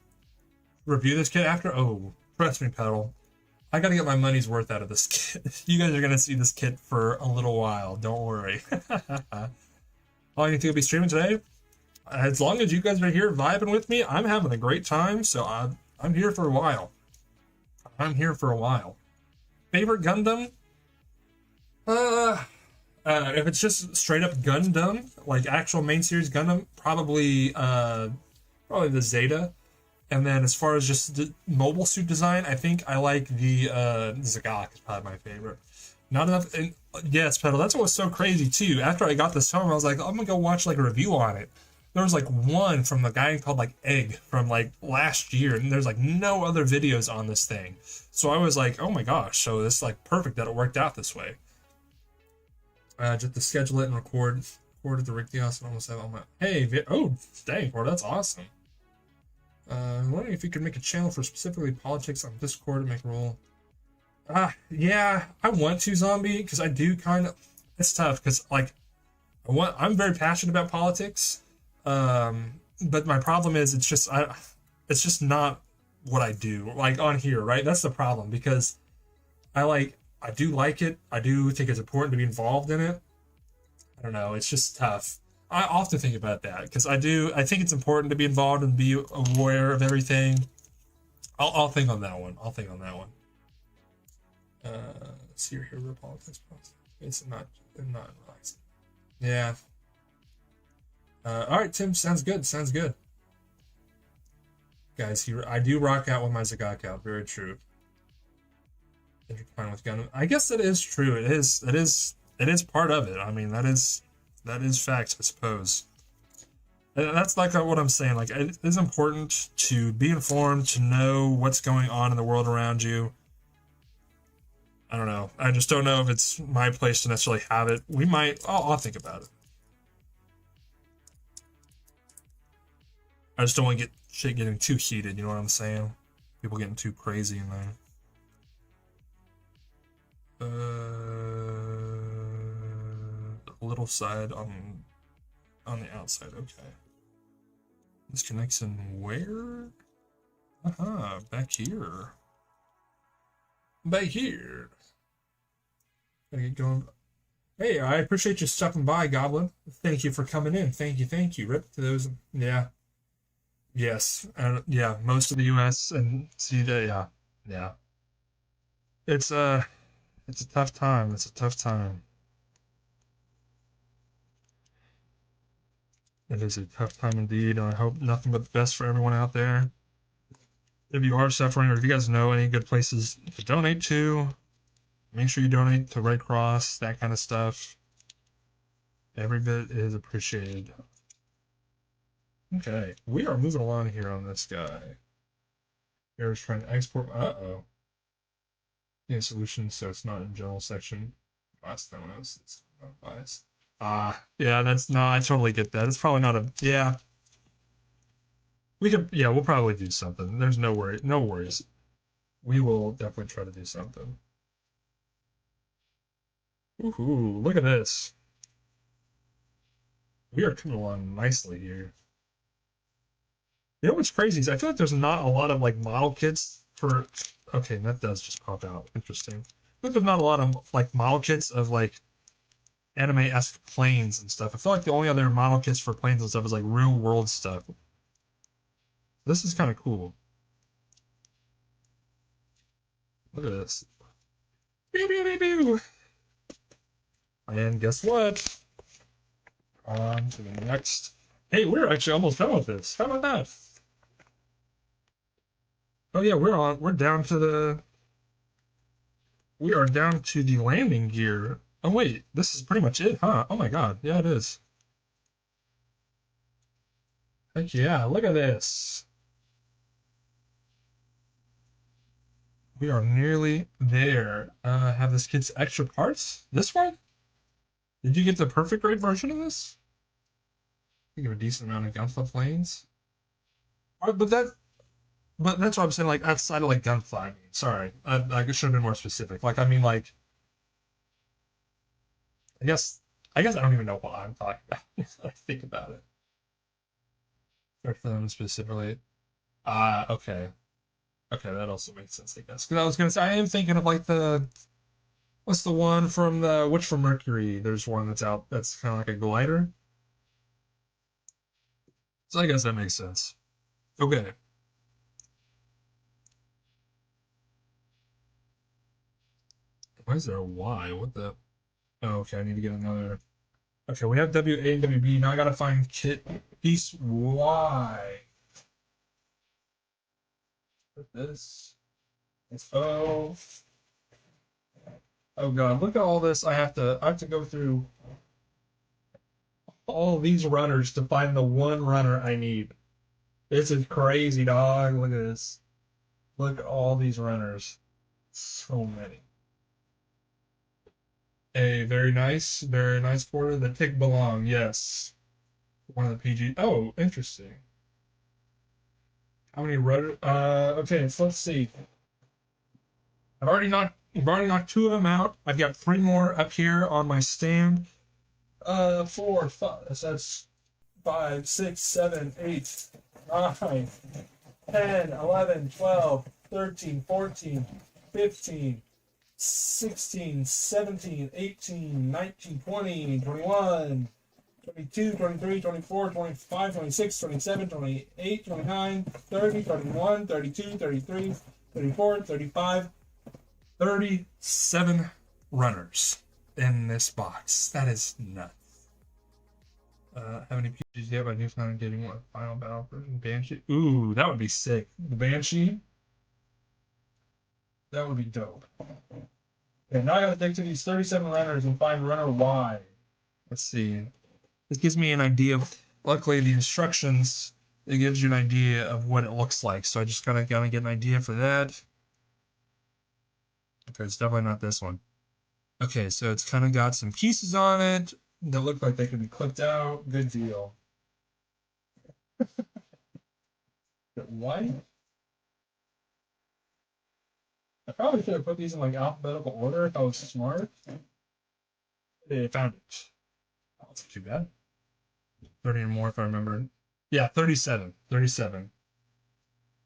Review this kit after? Oh, trust me, Pedal. I gotta get my money's worth out of this kit. You guys are gonna see this kit for a little while. Don't worry. Oh, you think I'll be streaming today? As long as you guys are here vibing with me, I'm having a great time. So I'm here for a while. I'm here for a while. Favorite Gundam? If it's just straight up Gundam, like actual main series Gundam, probably the Zeta. And then as far as just the mobile suit design, I think I like the Zagak is probably my favorite. Not enough. And yes, Pedal. That's what was so crazy too. After I got this home, I was like, I'm gonna go watch like a review on it. There was like one from the guy called like Egg from like last year, and there's like no other videos on this thing. So I was like, oh my gosh, so this is like perfect that it worked out this way. Just to schedule it and record at the Rick Diaz and almost have all my oh dang, bro, that's awesome. I'm wondering if you could make a channel for specifically politics on Discord to make a role. Yeah, I want to, Zombie, because I do kind of. It's tough because like, I'm very passionate about politics, but my problem is it's just not what I do like on here, right? That's the problem because I do like it. I do think it's important to be involved in it. I don't know. It's just tough. I often think about that because I think it's important to be involved and be aware of everything. I'll think on that one. Let's see here, real politics. It's not relaxing. Yeah. All right, Tim. Sounds good. Guys, I do rock out with my Zagak out. Very true. Intertwined with Gundam. I guess that is true. It is part of it. I mean, that is facts, I suppose. And that's like what I'm saying. Like, it is important to be informed, to know what's going on in the world around you. I don't know. I just don't know if it's my place to necessarily have it. We might. I'll think about it. I just don't want to get shit getting too heated. You know what I'm saying? People getting too crazy in there. Little side on the outside. Okay. This connects in where? Back here. Gotta get going. Hey, I appreciate you stopping by, Goblin. Thank you for coming in. Thank you. Rip to those. Yeah. Yes. Yeah. Most of the U.S. and see that. Yeah. It's a tough time. It is a tough time indeed, and I hope nothing but the best for everyone out there. If you are suffering, or if you guys know any good places to donate to, make sure you donate to Red Cross, that kind of stuff. Every bit is appreciated. Okay, we are moving along here on this guy. Here's trying to export. Yeah, solutions, so it's not in general section. Last time it's not biased. Yeah, I totally get that. It's probably not yeah. We'll probably do something. There's no worries. We will definitely try to do something. Ooh, look at this. We are coming along nicely here. You know what's crazy is I feel like there's not a lot of like model kits for. Okay, that does just pop out. Interesting. I think there's not a lot of like model kits of like anime-esque planes and stuff. I feel like the only other model kits for planes and stuff is like real world stuff. This is kind of cool. Look at this. And guess what? On to the next Hey, we're actually almost done with this. How about that? Oh yeah, we are down to the landing gear. Oh wait, this is pretty much it, huh? Oh my god, yeah it is. Heck yeah, look at this. We are nearly there. Have this kid's extra parts? This one? Did you get the perfect rate version of this? You have a decent amount of gunflip planes. But that's what I'm saying, like outside of like gunfly. Sorry. I should have been more specific. Like I mean like I guess I don't even know what I'm talking about. I think about it. For them specifically. Okay. Okay, that also makes sense, I guess. Because I was gonna say I am thinking of like the what's the one from the Witch from Mercury? There's one that's out that's kind of like a glider. So I guess that makes sense. Okay. Why is there a Y? What the? Oh, okay. I need to get another. Okay, we have W A and W B. Now I gotta find kit piece Y. Put this. It's O. Oh god, look at all this. I have to go through all these runners to find the one runner I need. This is crazy, dog. Look at this. Look at all these runners. So many. A very nice quarter. The tick belong, yes. One of the PG. Oh, interesting. How many runners? Okay, so let's see. I've already knocked two of them out. I've got three more up here on my stand. Four, five, so that's 5, 6, 7, 8, 9, 10, 11, 12, 13, 14, 15, 16, 17, 18, 19, 20, 21, 22, 23, 24, 25, 26, 27, 28, 29, 30, 31, 32, 33, 34, 35, 37 runners in this box. That is nuts. How many PGs do you have? I do plan on getting one final battle version. Banshee. Ooh, that would be sick. The Banshee. That would be dope. Okay, now I gotta dig to these 37 runners and find runner Y. Let's see. This gives me an idea of. Luckily, the instructions. It gives you an idea of what it looks like. So I just gotta get an idea for that. Okay, it's definitely not this one. Okay, so it's kind of got some pieces on it that look like they could be clipped out. Good deal. White. I probably should have put these in like alphabetical order if I was smart. They found it. Oh, that's not too bad. 30 or more if I remember. Yeah, 37. 37.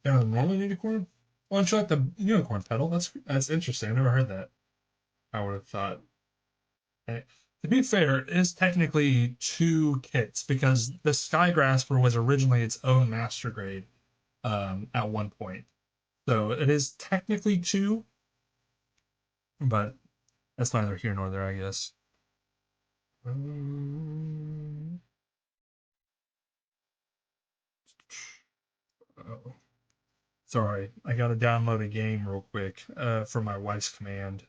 Yeah, the normal unicorn? Well, don't you like the unicorn pedal? That's interesting. I never heard that. I would have thought. Eh, To be fair, it is technically two kits because the Skygrasper was originally its own master grade at one point. So it is technically two, but that's neither here nor there, I guess. Oh, sorry, I gotta download a game real quick for my wife's command.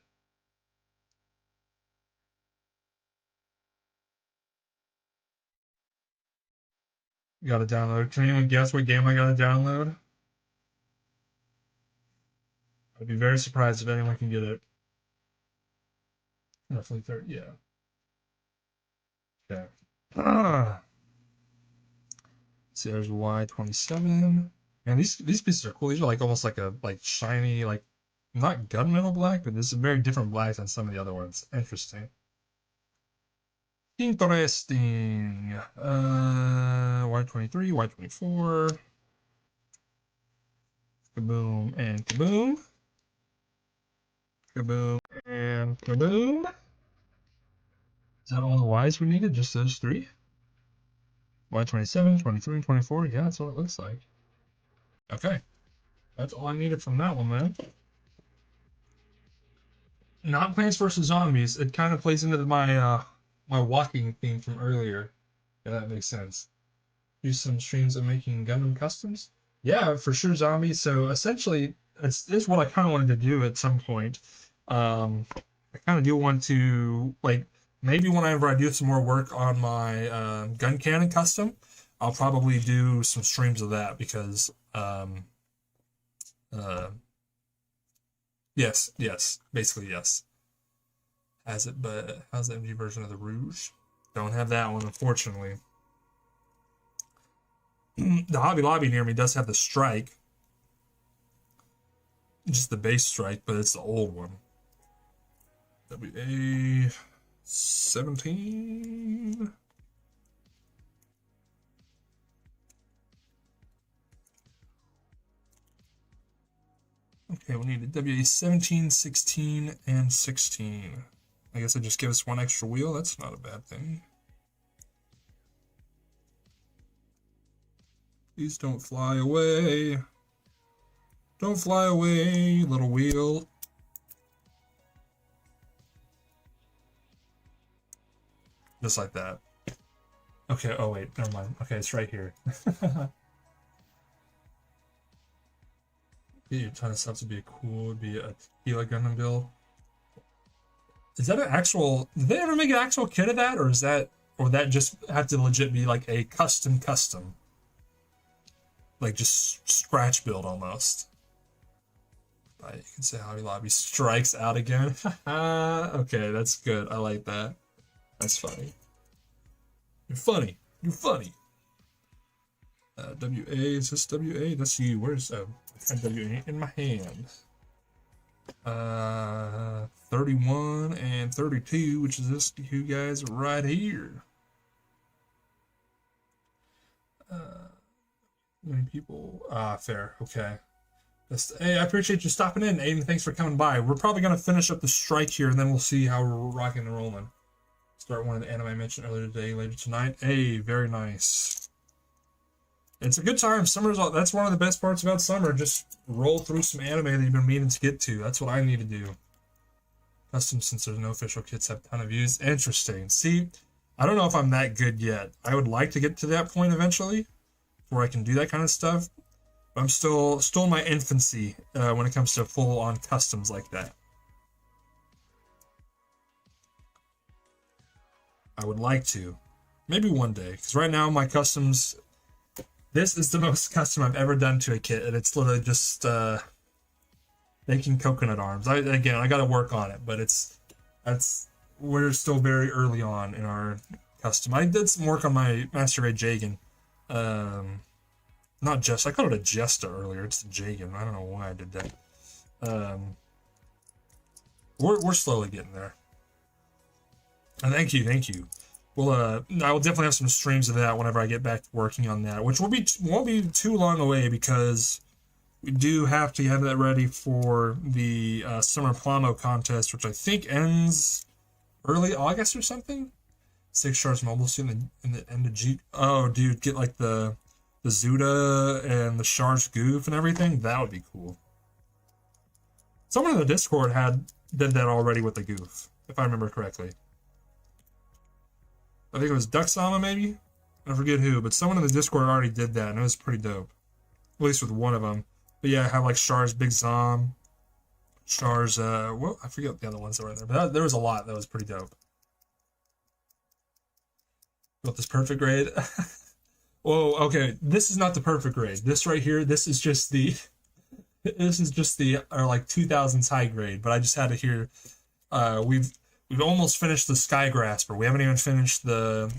Gotta download. Can anyone guess what game I gotta download? I'd be very surprised if anyone can get it. Definitely third. Yeah. Okay. Ah. See, there's Y27. Man, these pieces are cool. These are like almost like a like shiny like not gunmetal black, but this is a very different black than some of the other ones. Interesting. Interesting. Y23, Y24. Kaboom and kaboom. Kaboom and kaboom. Is that all the Ys we needed? Just those three? Y27, 23, 24. Yeah, that's what it looks like. Okay. That's all I needed from that one, man. Not Plants vs. Zombies. It kind of plays into my my walking theme from earlier. Yeah, that makes sense. do some streams of making Gundam customs. Yeah, for sure, zombie. So essentially, it's what I kind of wanted to do at some point. I kind of do want to like maybe whenever I do some more work on my gun cannon custom, I'll probably do some streams of that because uh, yes, basically yes. Has it, but how's the MG version of the Rouge? Don't have that one, unfortunately. The Hobby Lobby near me does have the Strike, just the base Strike, but it's the old one. WA 17. Okay, we need a WA 17, 16, and 16. I guess I just give us one extra wheel. That's not a bad thing. Please don't fly away. Don't fly away, little wheel. Just like that. Okay, oh wait, never mind. Okay, it's right here. Get your ton of stuff to be cool, would be a Tequila Gundam build. Is that an actual, did they ever make an actual kit of that, or is that, or that just have to legit be like a custom? Like just scratch build almost. You can say Hobby Lobby strikes out again. Okay, that's good. I like that. That's funny. You're funny. You're funny. WA, is this WA? That's you. Where's WA in my hand? 31 and 32, which is this two guys right here. Many people. Fair. Okay. Hey, I appreciate you stopping in, Aiden. Thanks for coming by. We're probably going to finish up the strike here, and then we'll see how we're rocking and rolling. Start one of the anime I mentioned earlier today, later tonight. Hey, very nice. It's a good time. Summer's all, that's one of the best parts about summer. Just roll through some anime that you've been meaning to get to. That's what I need to do. Custom, since there's no official kits, have a ton of views. Interesting. See, I don't know if I'm that good yet. I would like to get to that point eventually, where I can do that kind of stuff. But I'm still in my infancy when it comes to full-on customs like that. I would like to. Maybe one day. Because right now, my customs... This is the most custom I've ever done to a kit. And it's literally just making coconut arms. I got to work on it. But we're still very early on in our custom. I did some work on my Master Grade Jagan. Not just... I called it a Jesta earlier. It's the Jagan. I don't know why I did that. We're slowly getting there. And thank you. Well, I will definitely have some streams of that whenever I get back to working on that, which won't be too long away because we do have to have that ready for the Summer Plamo contest, which I think ends early August or something. 6 stars mobile suit in the end of G. Oh, dude, get like the Zuda and the Charge Goof and everything. That would be cool. Someone in the Discord did that already with the Goof, if I remember correctly. I think it was Ducksama, maybe? I forget who, but someone in the Discord already did that, and it was pretty dope. At least with one of them. But yeah, I have like Char's Big Zom, Char's, well, I forget the other ones that were in there, but there was a lot that was pretty dope. Built this perfect grade. Whoa, okay, this is not the perfect grade. This right here, this is just the like 2000s high grade, but I just had to hear, We've almost finished the Sky Grasper. We haven't even finished the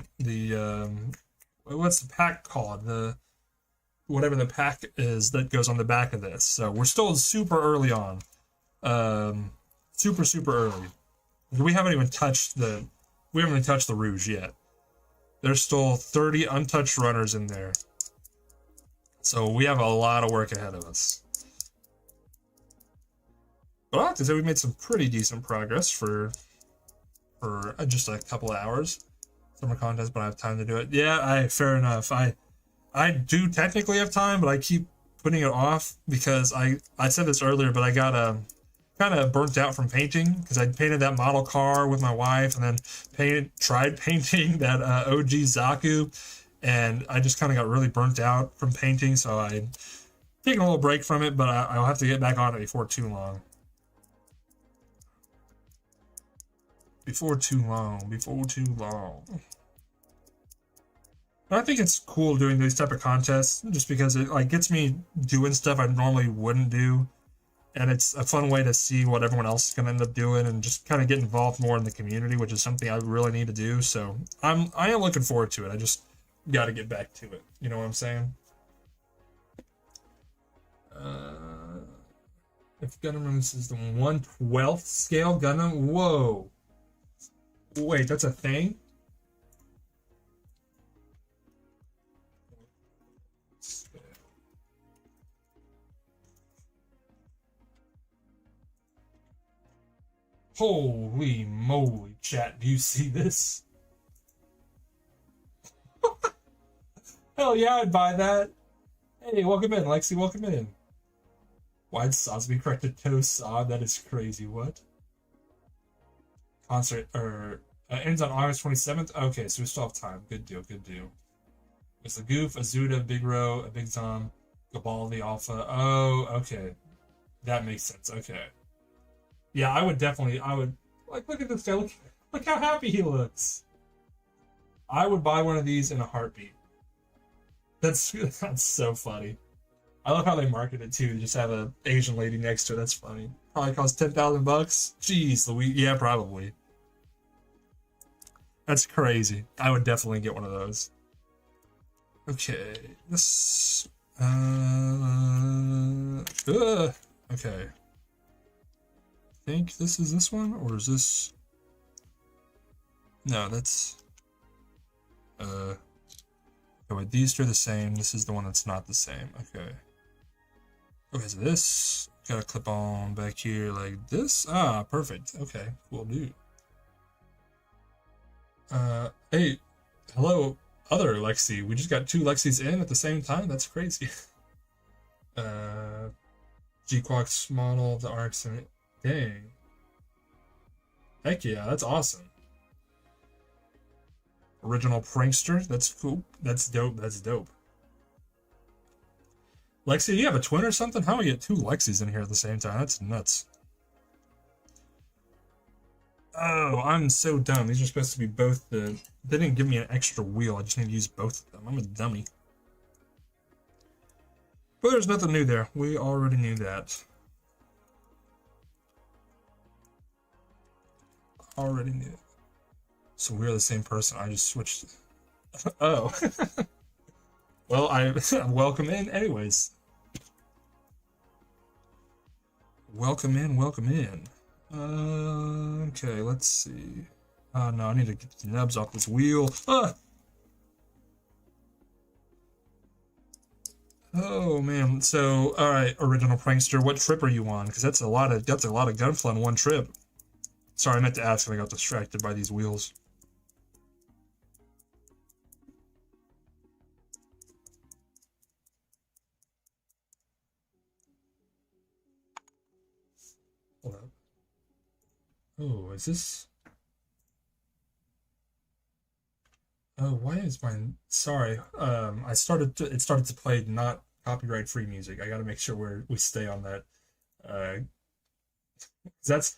what's the pack called? Whatever the pack is that goes on the back of this. So we're still super early on. Super early. We haven't even touched the Rouge yet. There's still 30 untouched runners in there. So we have a lot of work ahead of us. But I have to say we made some pretty decent progress for just a couple of hours. Summer contest, but I have time to do it. Yeah, fair enough. I do technically have time, but I keep putting it off because I said this earlier, but I got kind of burnt out from painting because I painted that model car with my wife and then tried painting that OG Zaku, and I just kind of got really burnt out from painting, so I taking a little break from it, but I'll have to get back on it before too long. Before too long. Before too long. But I think it's cool doing these type of contests just because it like gets me doing stuff I normally wouldn't do, and it's a fun way to see what everyone else is gonna end up doing and just kind of get involved more in the community, which is something I really need to do. So I am looking forward to it. I just got to get back to it. You know what I'm saying? If Gundam is the 1/12th scale Gundam, whoa. Wait, that's a thing? Holy moly, chat, do you see this? Hell yeah, I'd buy that. Hey, welcome in, Lexi, welcome in. Why'd Sosby corrected Toast? That is crazy, what? Concert, ends on August 27th? Okay, so we still have time. Good deal, good deal. It's the Goof, Azuda, Big Ro, a Big Tom, Gabaldi, Alpha. Oh, okay. That makes sense, okay. Yeah, I would, like, look at this guy, look how happy he looks. I would buy one of these in a heartbeat. That's so funny. I love how they market it too. They just have a Asian lady next to it. That's funny. Probably costs $10,000. Jeez, Louise. Yeah, probably. That's crazy. I would definitely get one of those. Okay, this. Okay. I think this is this one, or is this? No, that's. Oh, wait, these two are the same. This is the one that's not the same. Okay. Okay, so this got a clip on back here like this. Ah, perfect. Okay, cool, dude. Hey, hello, other Lexi. We just got two Lexis in at the same time. That's crazy. G-Quack's model, the arcs, and dang. Heck yeah, that's awesome. Original prankster. That's cool. That's dope. That's dope. Lexi, you have a twin or something? How do we get two Lexis in here at the same time? That's nuts. Oh, I'm so dumb. These are supposed to be both the... They didn't give me an extra wheel. I just need to use both of them. I'm a dummy. But there's nothing new there. We already knew that. Already knew it. So we're the same person. I just switched. Oh. Well, I welcome in anyways. Welcome in, welcome in. Okay, let's see. Oh no, I need to get the nubs off this wheel. Ah! Oh man, so alright, original prankster, what trip are you on? Because that's a lot of gunflow in one trip. Sorry, I meant to ask and I got distracted by these wheels. Hold up. Oh, is this? Oh, why is mine? Sorry. It started to play not copyright free music. I got to make sure we stay on that. Uh, that's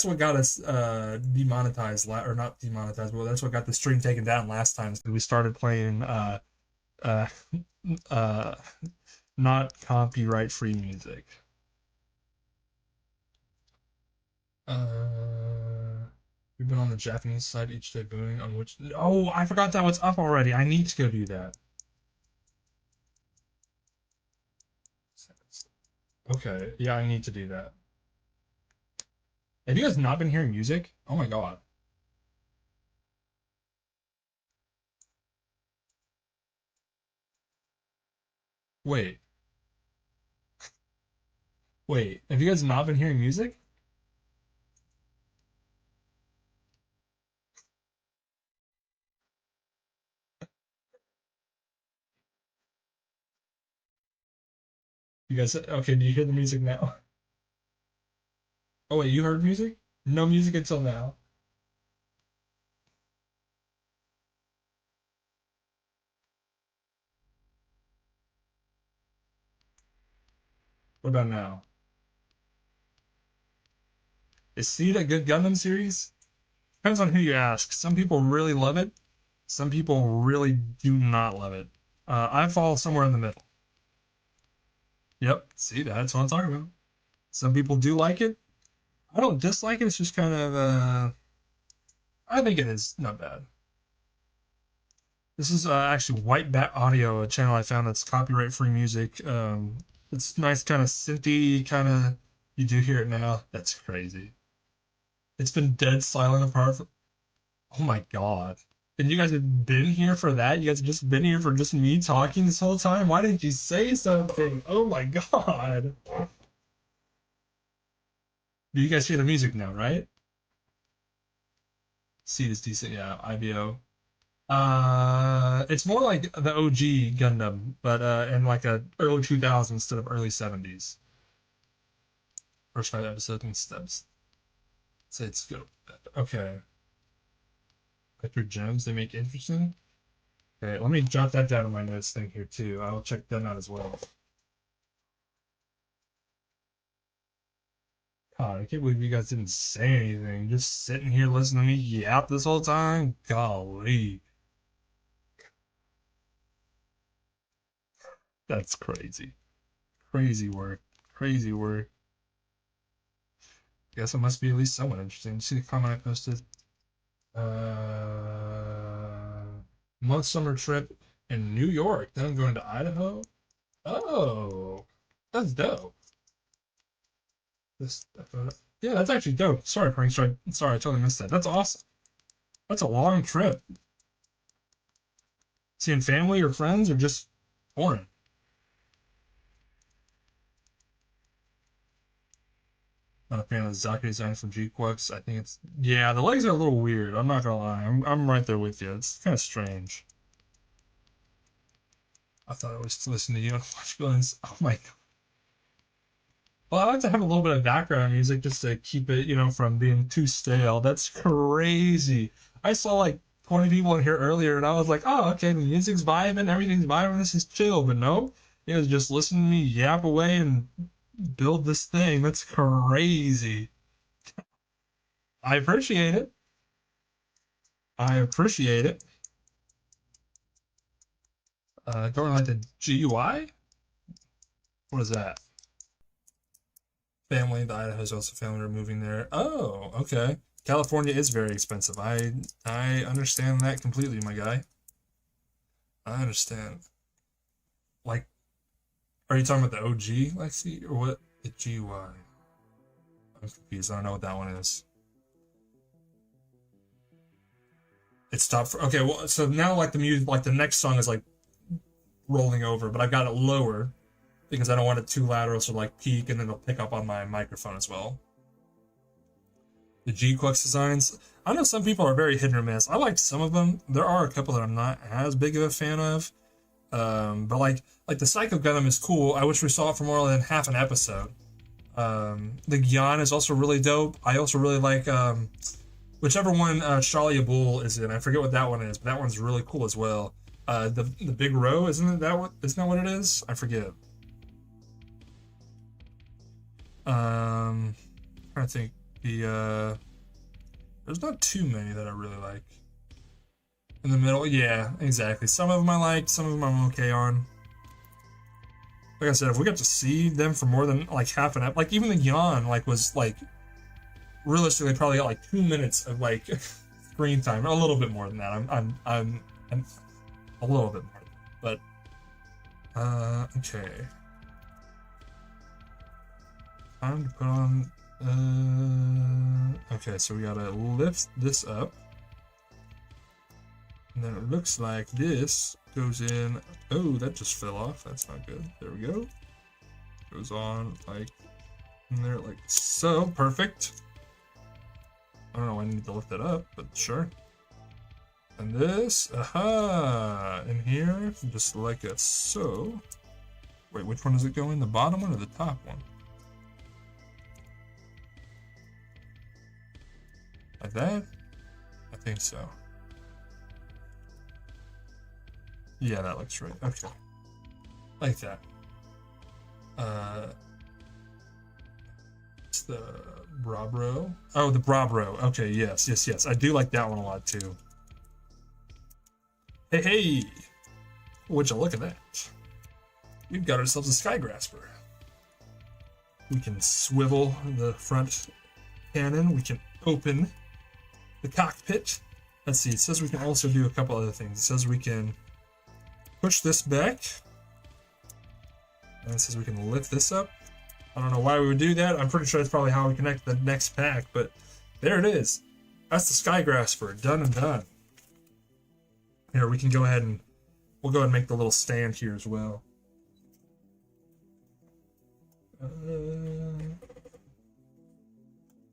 what got us demonetized or not demonetized, but that's what got the stream taken down last time. So we started playing uh, uh, not copyright free music. We've been on the Japanese side each day booting on which. Oh, I forgot that was up already. I need to go do that. Okay, yeah, I need to do that. Have you guys not been hearing music? Oh my god. Wait, wait. Have you guys not been hearing music? You guys, okay, do you hear the music now? Oh wait, you heard music? No music until now. What about now? Is Seed a good Gundam series? Depends on who you ask. Some people really love it. Some people really do not love it. I fall somewhere in the middle. Yep. See, that's what I'm talking about. Some people do like it. I don't dislike it. It's just kind of, I think it is not bad. This is actually White Bat Audio, a channel I found that's copyright-free music. It's nice, kind of synthy, kind of. You do hear it now. That's crazy. It's been dead silent apart from. Oh my god. And you guys have been here for that? You guys have just been here for just me talking this whole time? Why didn't you say something? Oh my god. Do you guys hear the music now, right? Seed is decent, yeah. IBO. It's more like the OG Gundam, but in like a early 2000s instead of early 70s. First 5 episodes and steps. Say it's good. Okay. Victor Gems they make interesting. Okay, let me jot that down in my notes thing here too. I'll check them out as well. God, I can't believe you guys didn't say anything. Just sitting here listening to me yap this whole time. Golly. That's crazy. Crazy work. Crazy work. Guess it must be at least somewhat interesting. See the comment I posted? Month summer trip in New York. Then I'm going to Idaho. Oh, that's dope. This, yeah, that's actually dope. Sorry, Prank. Sorry, I totally missed that. That's awesome. That's a long trip. Seeing family or friends or just foreign. Not a fan of the Zaka design from G-Quux. I think it's yeah, the legs are a little weird. I'm not gonna lie. I'm right there with you. It's kind of strange. I thought I was listening to you and watch villains. Oh my god. Well, I like to have a little bit of background music just to keep it, from being too stale. That's crazy. I saw like 20 people in here earlier, and I was like, oh, okay, the music's vibing, everything's vibing, this is chill. But no, it was just listening to me yap away and build this thing. That's crazy. I appreciate it. I appreciate it. Going like the GUI? What is that? Family, the Idaho's also family are moving there. Oh, okay. California is very expensive. I understand that completely, my guy. I understand. Like, are you talking about the OG Lexi or what? The GUI? I'm confused. I don't know what that one is. It stopped for okay. Well, so now like the music, like the next song is like rolling over, but I've got it lower because I don't want it too loud or else it'll like peak and then it'll pick up on my microphone as well. The G-Quux designs. I know some people are very hit or miss. I liked some of them. There are a couple that I'm not as big of a fan of. But like the Psycho Gundam is cool. I wish we saw it for more than half an episode. The Gyan is also really dope. I also really like whichever one Charlie Abul is in. I forget what that one is, but that one's really cool as well. The Big Row, isn't that what it is? I forget. Trying to think. There's not too many that I really like. In the middle, yeah, exactly. Some of them I like, some of them I'm okay on. Like I said, if we got to see them for more than like half an hour, like even the Yan like was like realistically probably got like 2 minutes of like screen time, a little bit more than that. I'm a little bit more, but okay. Time to put on. Okay, so we gotta lift this up. And then it looks like this goes in. Oh, that just fell off. That's not good. There we go. Goes on like in there, like so. Perfect. I don't know why I need to lift it up, but sure. And this, aha, in here, just like that. So, wait, which one does it go in? The bottom one or the top one? Like that? I think so. Yeah, that looks right. Okay. Like that. this? The Brabro? Oh, the Brabro. Okay, yes. I do like that one a lot too. Hey! Would you look at that? We've got ourselves a Sky Grasper. We can swivel the front cannon. We can open the cockpit. Let's see, it says we can also do a couple other things. It says we can push this back. And it says we can lift this up. I don't know why we would do that. I'm pretty sure that's probably how we connect the next pack, but there it is. That's the Sky Grasper, done and done. Here, we can go ahead and we'll go ahead and make the little stand here as well.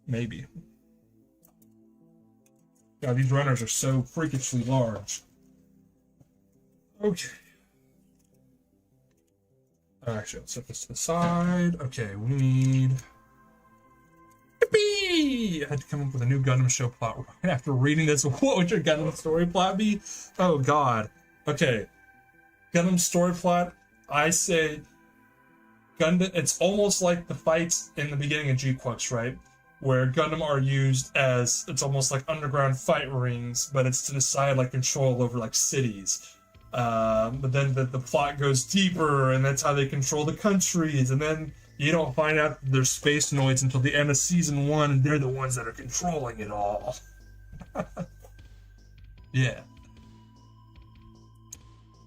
Maybe. God, these runners are so freakishly large. Okay. Actually, let's set this to the side. Okay, we need... Yippee! I had to come up with a new Gundam show plot right after reading this. What would your Gundam story plot be? Oh, God. Okay. Gundam story plot, I say... Gundam, it's almost like the fights in the beginning of G-Quest, right? Where Gundam are used as, it's almost like underground fight rings, but it's to decide like control over like cities. But then the plot goes deeper, and that's how they control the countries, and then you don't find out that they're space noids until the end of season 1, and they're the ones that are controlling it all. Yeah.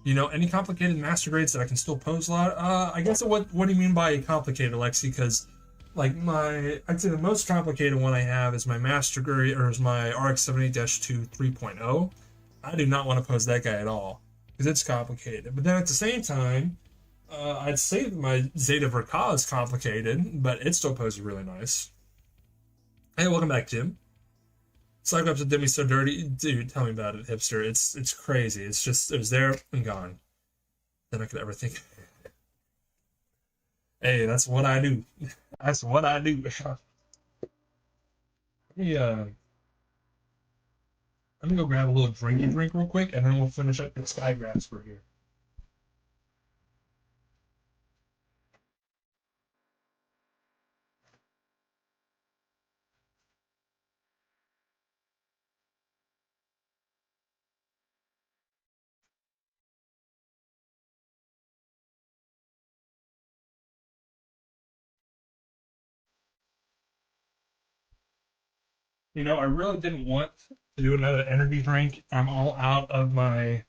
You know, any complicated master grades that I can still pose a lot? I guess what do you mean by complicated, Lexi? Because like I'd say the most complicated one I have is my master grade, or is my RX-78-2 3.0. I do not want to pose that guy at all, because it's complicated. But then at the same time, I'd say that my Zeta Verka is complicated, but it still poses really nice. Hey, welcome back, Tim. Cyclops did me so dirty. Dude, tell me about it, hipster. It's crazy. It's just, it was there and gone. Then I could ever think. Hey, that's what I do. That's what I do. Yeah. Let me go grab a little drinky drink real quick, and then we'll finish up the Sky Grasper here. You know, I really didn't want to do another energy drink. I'm all out of my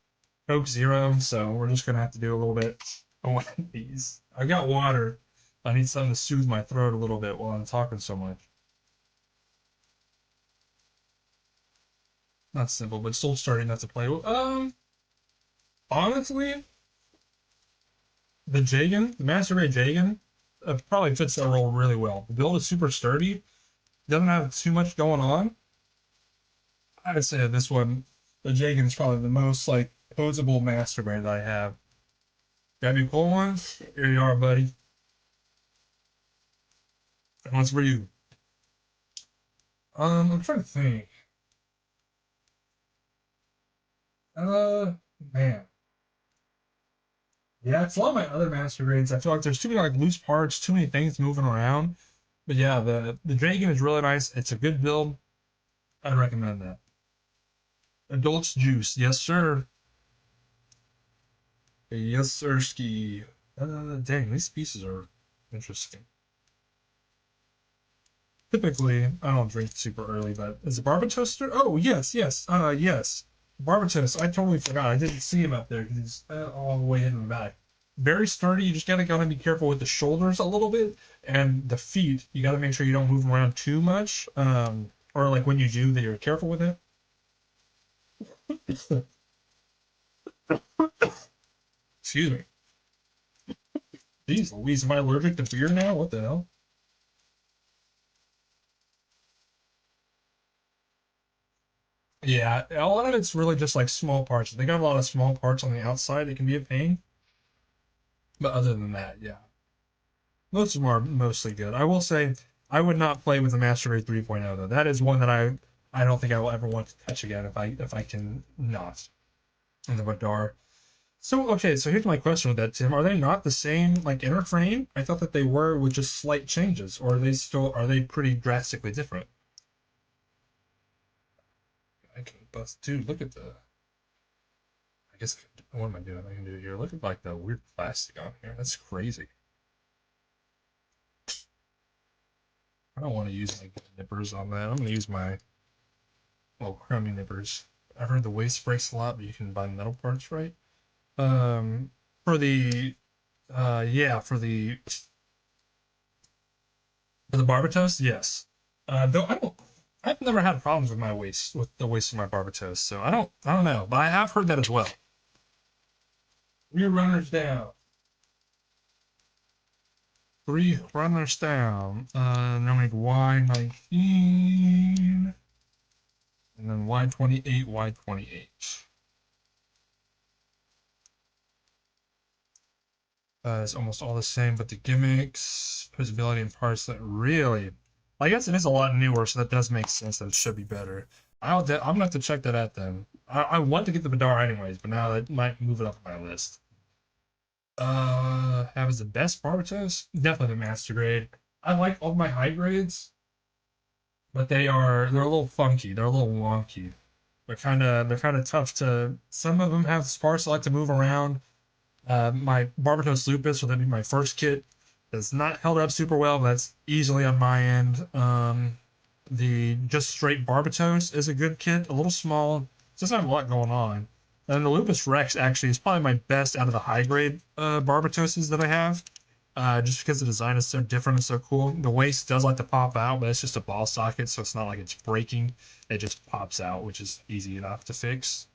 Coke Zero, so we're just gonna have to do a little bit of one of these. I got water. I need something to soothe my throat a little bit while I'm talking so much. Not simple, but still starting not to play. Honestly, the Jagan, the Master Ray Jagan, probably fits that role really well. The build is super sturdy, doesn't have too much going on. I'd say this one, the Jagan is probably the most like posable Master Ray that I have. Grab your cool one. Here you are, buddy. And what's for you? I'm trying to think. Man. Yeah, it's a lot of my other master grades. I feel like there's too many like loose parts, too many things moving around. But yeah, the Dragon is really nice. It's a good build. I'd recommend that. Adults Juice, yes sir. Yes sir, ski. Dang, these pieces are interesting. Typically, I don't drink super early, but is it Barbatos? Oh yes. Yes. Barbatos. I totally forgot. I didn't see him up there because he's all the way in the back. Very sturdy. You just gotta go and be careful with the shoulders a little bit, and the feet. You gotta make sure you don't move them around too much. Or like when you do, that you're careful with it. Excuse me. Jeez Louise, am I allergic to beer now? What the hell? Yeah, a lot of it's really just like small parts. They got a lot of small parts on the outside. It can be a pain. But other than that, yeah. Most of them are mostly good. I will say I would not play with the Master Race 3.0 though. That is one that I don't think I will ever want to touch again if I can not. And the Badar. So, okay, so here's my question with that, Tim. Are they not the same, like, inner frame? I thought that they were with just slight changes, or are they pretty drastically different? I can bust, dude, look at I guess, what am I doing? I can do it here. Look at, like, the weird plastic on here. That's crazy. I don't want to use my nippers on that. I'm going to use my, well, crummy nippers. I've heard the waist breaks a lot, but you can buy metal parts, right? Um, for the, yeah, for the Barbatos, yes. Though I've never had problems with my waist, with the waist of my Barbatos, so I don't know, but I have heard that as well. Three runners down. Three runners down. Now we need Y19, and then Y28, Y28. It's almost all the same, but the gimmicks, visibility, and parts that really, I guess it is a lot newer, so that does make sense that it should be better. I'm gonna have to check that out then. I want to get the Badar anyways, but now that might move it up on my list. Have as the best Barbatos? Definitely the Master Grade. I like all my high grades, but they're a little funky. They're a little wonky. They're kind of tough to. Some of them have parts that like to move around. My Barbatos Lupus, so that'd be my first kit, has not held up super well. But that's easily on my end. The just straight Barbatos is a good kit, a little small, doesn't have a lot going on. And the Lupus Rex actually is probably my best out of the high grade Barbatoses that I have. Just because the design is so different and so cool. The waist does like to pop out, but it's just a ball socket, so it's not like it's breaking. It just pops out, which is easy enough to fix.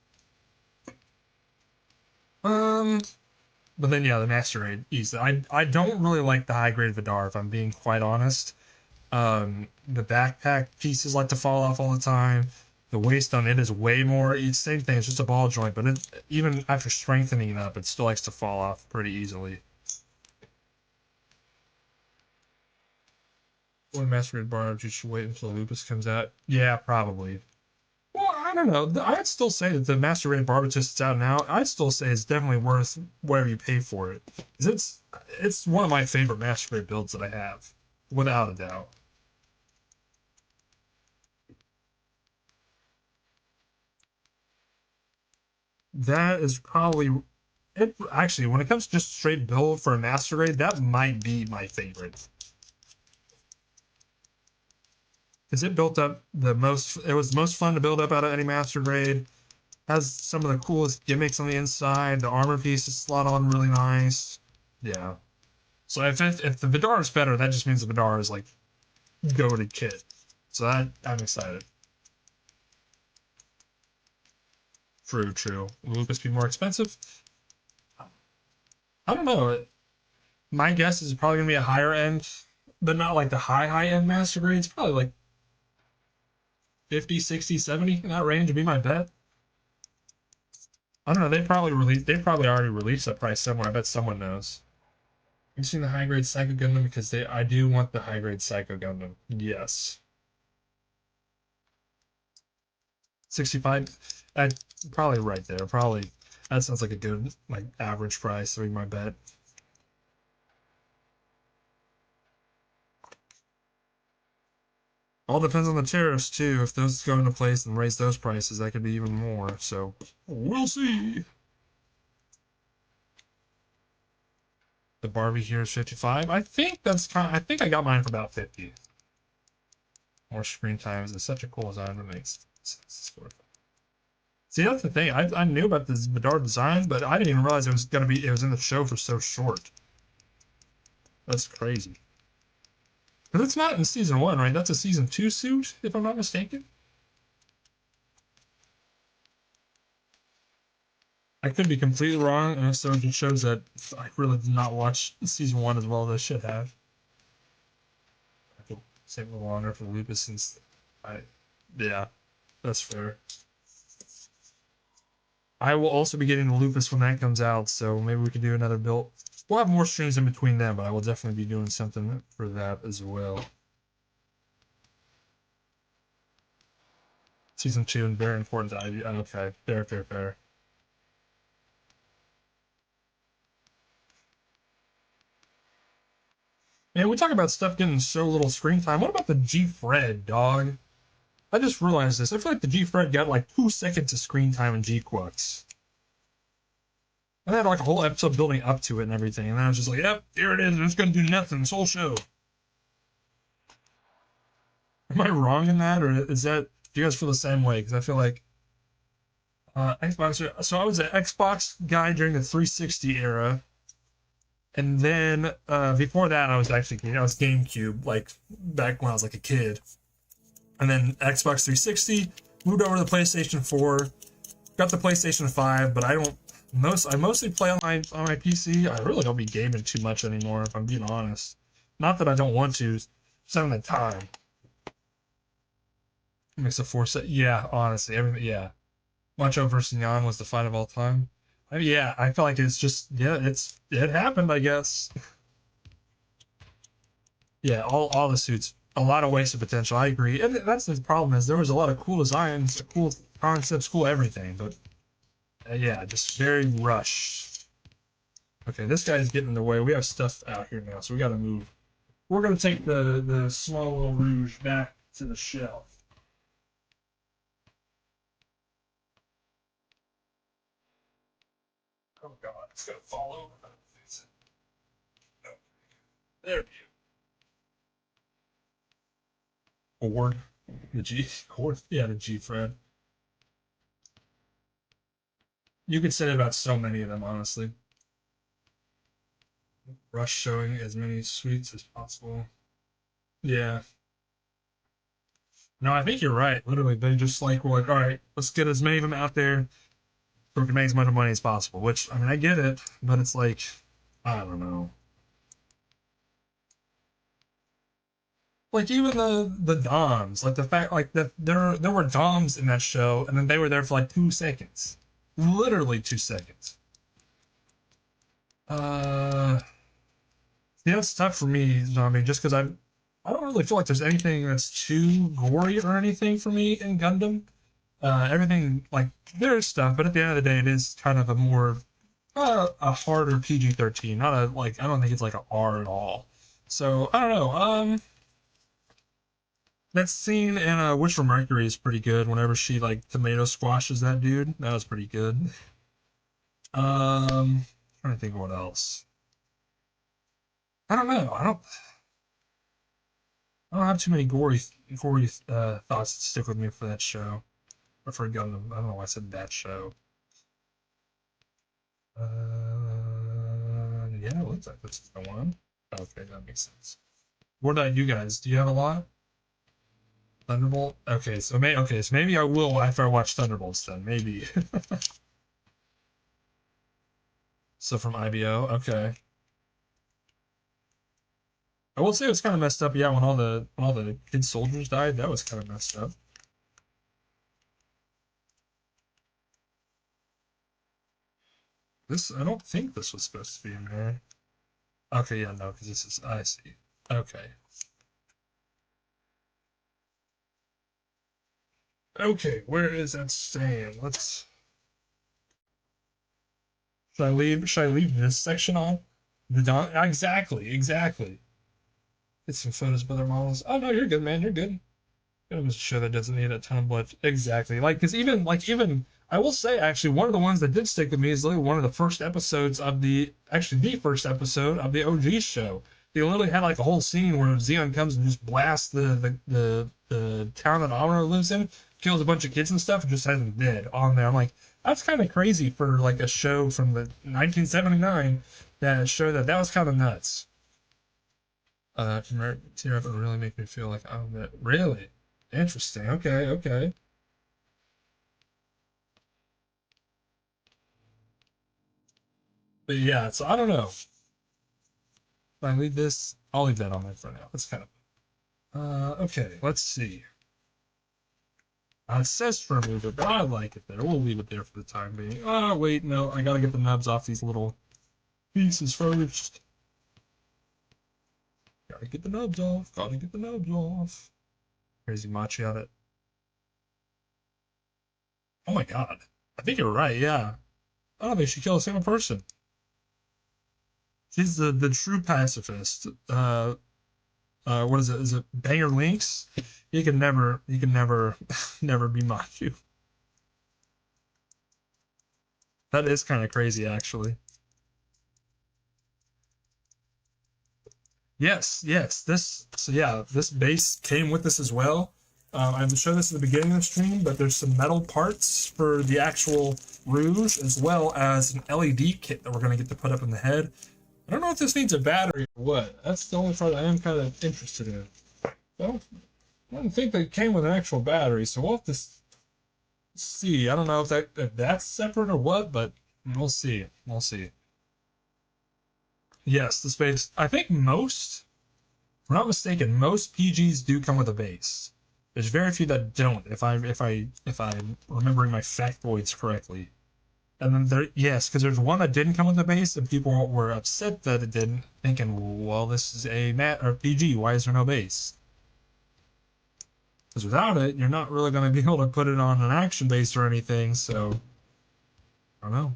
Um, But then yeah, the master grade easy. I don't really like the high grade Vidar if I'm being quite honest. The backpack pieces like to fall off all the time. The waist on it is way more. It's same thing. It's just a ball joint, but even after strengthening it up, it still likes to fall off pretty easily. One master grade bar, you should wait until Lupus comes out. Yeah, probably. Well, I don't know. I'd still say that the Master Rated Barbatus that's out now, I'd still say it's definitely worth whatever you pay for it. 'Cause it's one of my favorite Master Rated builds that I have, without a doubt. That is probably it. Actually, when it comes to just straight build for a Master Grade, that might be my favorite. Because it built up the most. It was most fun to build up out of any Master Grade. Has some of the coolest gimmicks on the inside. The armor pieces slot on really nice. Yeah. So if the Vidar is better, that just means the Vidar is like goated kit. So I'm excited. True, true. Will Lucas be more expensive? I don't know. My guess is probably gonna be a higher end, but not like the high end master grades. Probably like 50, 60, 70 in that range would be my bet. I don't know. They probably already released that price somewhere. I bet someone knows. You've seen the high grade Psycho Gundam because I do want the high grade Psycho Gundam. Yes. 65. Probably right there. Probably that sounds like a good like average price. So be my bet. All depends on the tariffs too. If those go into place and raise those prices, that could be even more. So we'll see. The Barbie here is 55. I think that's kind. I think I got mine for about 50. More screen times. It's such a cool design that makes sense. See, that's the thing. I knew about this Vidar design, but I didn't even realize it was in the show for so short. That's crazy. Because it's not in season one, right? That's a season two suit, if I'm not mistaken. I could be completely wrong, and so it just shows that I really did not watch season one as well as I should have. I could save a little longer for Lupus since I, yeah, that's fair. I will also be getting the Lupus when that comes out, so maybe we can do another build. We'll have more streams in between them, but I will definitely be doing something for that as well. Season two and very important to Ivy. Okay, fair, fair, fair. Man, we talk about stuff getting so little screen time. What about the G Fred, dog? I just realized this. I feel like the G Fred got like 2 seconds of screen time in G Quux. I had like a whole episode building up to it and everything, and then I was just like, yep, here it is. It's gonna do nothing this whole show. Am I wrong in that, or is that do you guys feel the same way? Because I feel like Xbox. So I was an Xbox guy during the 360 era, and then before that, I was GameCube, like back when I was like a kid, and then Xbox 360 moved over to the PlayStation 4, got the PlayStation 5, but I mostly play on my PC. I really don't be gaming too much anymore, if I'm being honest. Not that I don't want to, just having the time. Makes a four set. Yeah, honestly, everything. Yeah, Macho versus Nyan was the fight of all time. Yeah, I feel like it's just it happened. I guess. Yeah, all the suits, a lot of wasted potential. I agree, and that's the problem is there was a lot of cool designs, cool concepts, cool everything, but yeah, just very rushed. Okay, this guy's getting in the way. We have stuff out here now, so we got to move. We're gonna take the small little Rouge back to the shelf. Oh God, it's gonna fall over. There. Horde. The G Horde. Yeah, the G Fred. You could say that about so many of them, honestly. Rush showing as many suites as possible. Yeah. No, I think you're right. Literally, they just like were like, all right, let's get as many of them out there so we can make as much money as possible. Which I mean, I get it, but it's like, I don't know. Like even the Doms, like the fact like that there were Doms in that show, and then they were there for like 2 seconds, literally 2 seconds. Uh, yeah, it's tough for me, Zombie, just because I don't really feel like there's anything that's too gory or anything for me in Gundam. Everything like there's stuff, but at the end of the day, it is kind of a more a harder PG-13. Not a like I don't think it's like a R at all. So I don't know. That scene in Wish for Mercury is pretty good. Whenever she like tomato squashes that dude, that was pretty good. Trying to think of what else. I don't know. I don't have too many gory thoughts that stick with me for that show or for Gundam. I don't know why I said that show. Yeah, it looks like this is the one. Okay, that makes sense. What about you guys? Do you have a lot? Thunderbolt? Okay, so maybe I will after I watch Thunderbolts then. Maybe. So from IBO, okay. I will say it was kind of messed up. Yeah, when all the kid soldiers died, that was kind of messed up. This I don't think this was supposed to be in there. Okay, yeah, no, because this is I see. Okay, okay, where is that staying? Let's. Should I leave this section on? The Don exactly. Get some photos of other models. Oh no, you're good, man. You're good. It was a show that doesn't need a ton of blood. Exactly. Like, because even I will say actually one of the ones that did stick with me is literally one of the first episodes of the first episode of the OG show. They literally had like a whole scene where Xeon comes and just blasts the town that Amuro lives in, kills a bunch of kids and stuff, and just has them dead on there. I'm like, that's kind of crazy for like a show from the 1979 that showed that was kind of nuts. Tear up and really make me feel like I'm that really interesting. Okay, okay. But yeah, so I don't know. If I leave this, I'll leave that on there for now. That's kind of okay. Let's see. It says for a mover, but I like it there. We'll leave it there for the time being. Oh wait, no, I gotta get the nubs off these little pieces first. Gotta get the nubs off. Gotta get the nubs off. Crazy Machi on it. Oh my god. I think you're right, yeah. I don't think she killed a single person. She's the true pacifist. What is it? Is it Banger Links? He can never never be Machu. That is kind of crazy, actually. Yes, yes. This base came with this as well. I will show this at the beginning of the stream, but there's some metal parts for the actual Rouge, as well as an LED kit that we're going to get to put up in the head. I don't know if this needs a battery or what. That's the only part I am kind of interested in. Well, I don't think they came with an actual battery, so we'll have to see. I don't know if that's separate or what, but we'll see. We'll see. Yes, the space. I think most, if I'm not mistaken, most PGs do come with a base. There's very few that don't, if I'm remembering my factoids correctly. And then yes, because there's one that didn't come with a base, and people were upset that it didn't, thinking, well, this is a mat or PG. Why is there no base? Because without it, you're not really going to be able to put it on an action base or anything. So I don't know.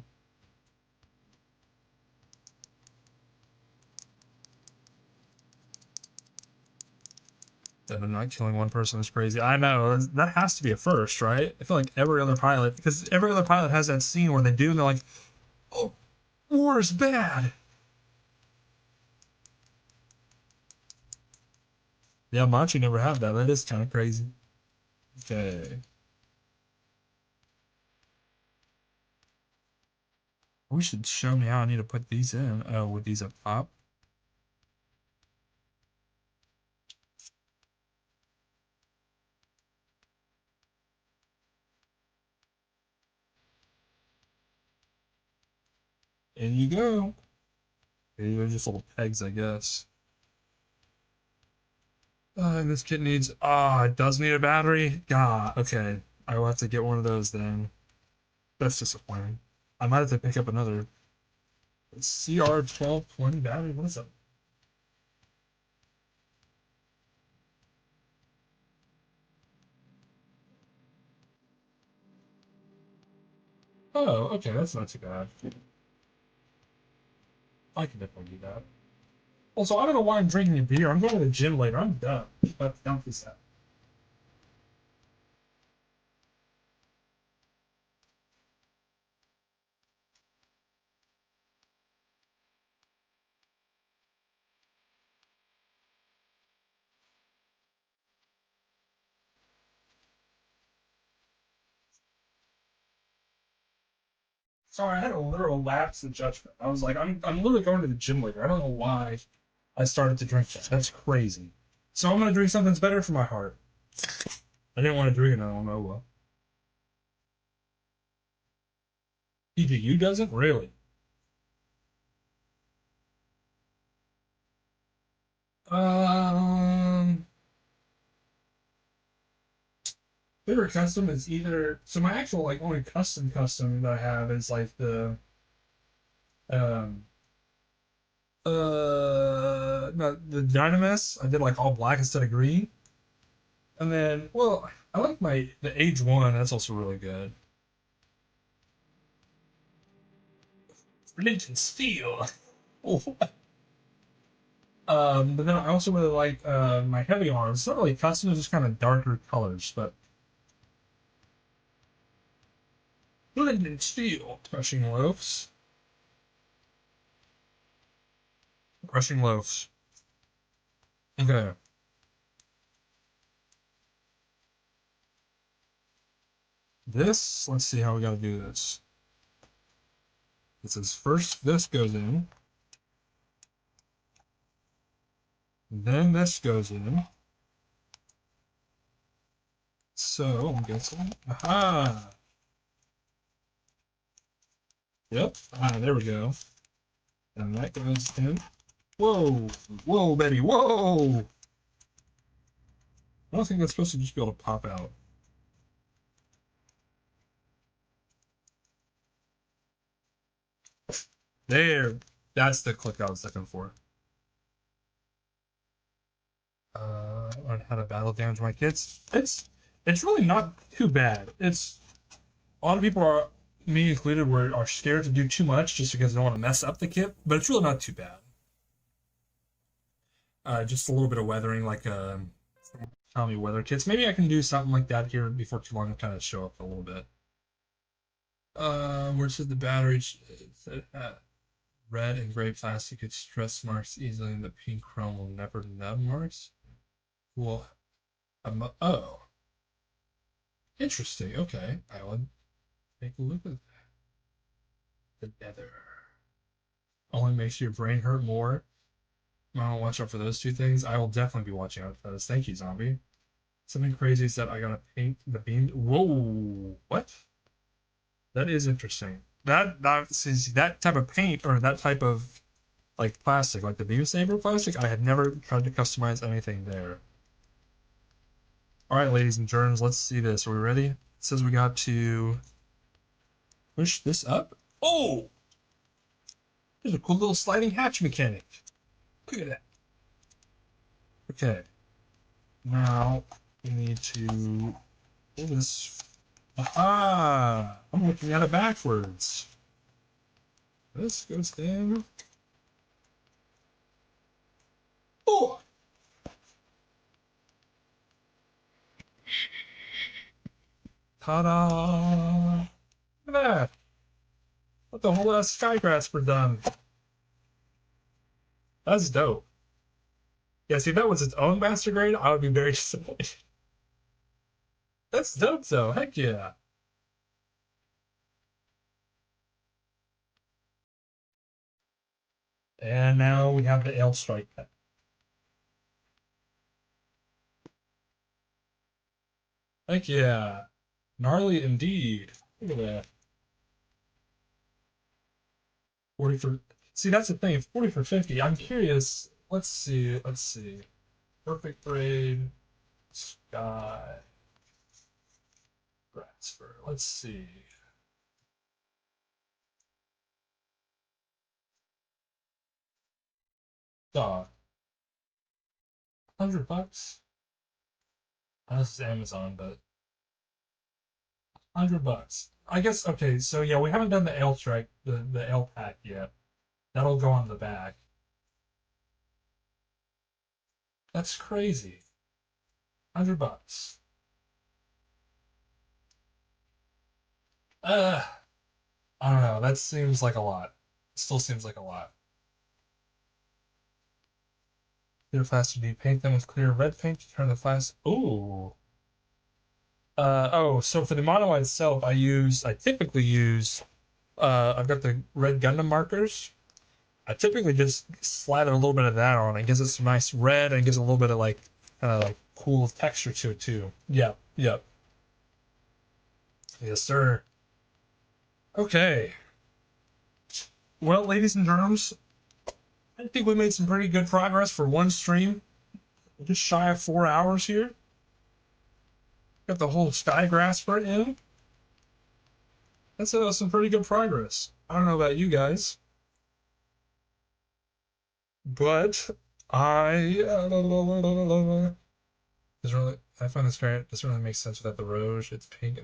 Devin not killing one person is crazy. I know that has to be a first, right? I feel like every other pilot, because every other pilot has that scene where they do, and they're like, "Oh, war is bad." Yeah, Machi never had that. That is kind of crazy. Okay, we should show me how I need to put these in. Oh, with these up top. In you go. Okay, they're just little pegs, I guess. And this kit needs. Ah, it does need a battery. God. Okay, I will have to get one of those then. That's disappointing. I might have to pick up another CR1220 battery. What is that? Oh, okay, that's not too bad. I can definitely do that. Also, I don't know why I'm drinking a beer. I'm going to the gym later. I'm done. But dump this out. Sorry, I had a literal lapse in judgment. I was like, I'm literally going to the gym later. I don't know why I started to drink that. That's crazy. So I'm gonna drink something that's better for my heart. I didn't want to drink another one. Oh well. PGU doesn't really. Um, favorite custom is either so my actual like only custom that I have is like the um no, the Dynamis. I did like all black instead of green. And then well I like the age one, that's also really good. Flint and steel. Oh. But then I also really like my heavy arms. It's not really custom, it's just kind of darker colors, but flint and steel. Crushing loaves. Crushing loaves. Okay. This, let's see how we gotta do this. It says first this goes in, then this goes in. So I'm guessing. Aha! Yep. Ah, there we go. And that goes in. Whoa! Whoa, Betty! Whoa! I don't think that's supposed to just be able to pop out. There. That's the click I was looking for. On how to battle damage my kids. It's really not too bad. It's a lot of people are, me included, are scared to do too much just because they don't want to mess up the kit, but it's really not too bad. just a little bit of weathering, like Tommy weather kits. Maybe I can do something like that here before too long and kind of show up a little bit. Where said the battery? Red and gray plastic gets stress marks easily, and the pink chrome will never nub marks. Well, oh, interesting. Okay, I will take a look at that. The nether only makes your brain hurt more. I will watch out for those two things. I will definitely be watching out for those. Thank you, zombie. Something crazy is that I gotta paint the beam. Whoa, what? That is interesting. That type of paint or that type of like plastic, like the beam saber plastic. I had never tried to customize anything there. All right, ladies and germs, let's see this. Are we ready? It says we got to push this up. Oh, there's a cool little sliding hatch mechanic. Look at that. Okay. Now we need to pull this. Aha! I'm looking at it backwards. This goes down. Oh! Ta-da! Look at that! What the whole ass skyscraper done? That's dope. Yeah, see, if that was its own master grade, I would be very disappointed. That's dope, though. Heck yeah. And now we have the L strike. Heck yeah. Gnarly indeed. Look at that. 40 for. See, that's the thing. 40 for 50. I'm curious. Let's see. Let's see. Perfect grade. Sky. Transfer. Let's see. Dog. $100. This is Amazon, but $100. I guess okay, so yeah, we haven't done the L strike, the L pack yet. That'll go on the back. That's crazy. $100. Uh, I don't know. That seems like a lot. Still seems like a lot. Clear plastic. Do you paint them with clear red paint to turn the plastic? Ooh. Oh, so for the mono itself, I typically use, I've got the red Gundam markers. I typically just slather a little bit of that on. It gives it some nice red and gives it a little bit of like, kind of like cool texture to it too. Yep, yep. Yes, sir. Okay. Well, ladies and germs, I think we made some pretty good progress for one stream. Just shy of 4 hours here. Got the whole sky grasper in. That's some pretty good progress. I don't know about you guys, but I I find this variant doesn't really make sense without the Rouge. It's pink.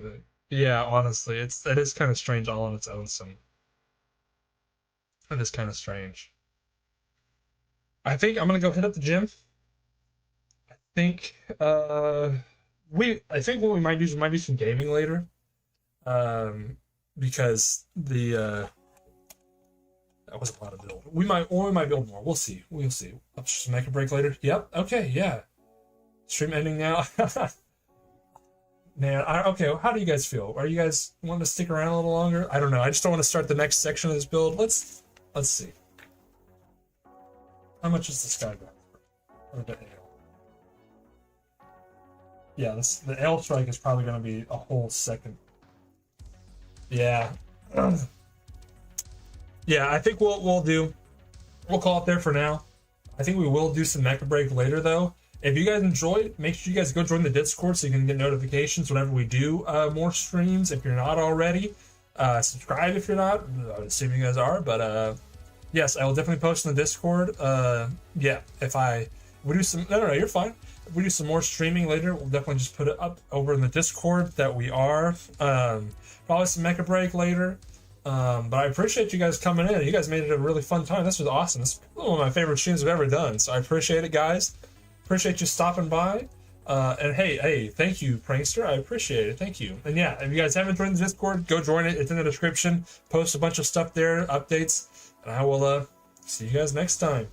Yeah, honestly, it is kind of strange all on its own. It is kind of strange. I think I'm gonna go hit up the gym. I think I think what we might do is we might do some gaming later. Because that was a lot of build. We might build more. We'll see. We'll see. I'll just make a break later. Yep. Okay. Yeah. Stream ending now. Man, okay. How do you guys feel? Are you guys wanting to stick around a little longer? I don't know. I just don't want to start the next section of this build. Let's see. How much is the sky or the ale? Yeah, the L strike is probably going to be a whole second. Yeah. Yeah, I think we'll call it there for now. I think we will do some mecha break later though. If you guys enjoyed, make sure you guys go join the Discord so you can get notifications whenever we do more streams. If you're not already, subscribe if you're not. I assume you guys are, but yes, I will definitely post in the Discord. Yeah, we do some, no, you're fine. If we do some more streaming later, we'll definitely just put it up over in the Discord that we are. Probably some mecha break later. But I appreciate you guys coming in. You guys made it a really fun time. This was awesome. This is one of my favorite streams I've ever done. So I appreciate it, guys. Appreciate you stopping by. And hey, thank you, Prankster. I appreciate it. Thank you. And yeah, if you guys haven't joined the Discord, go join it. It's in the description. Post a bunch of stuff there, updates. And I will see you guys next time.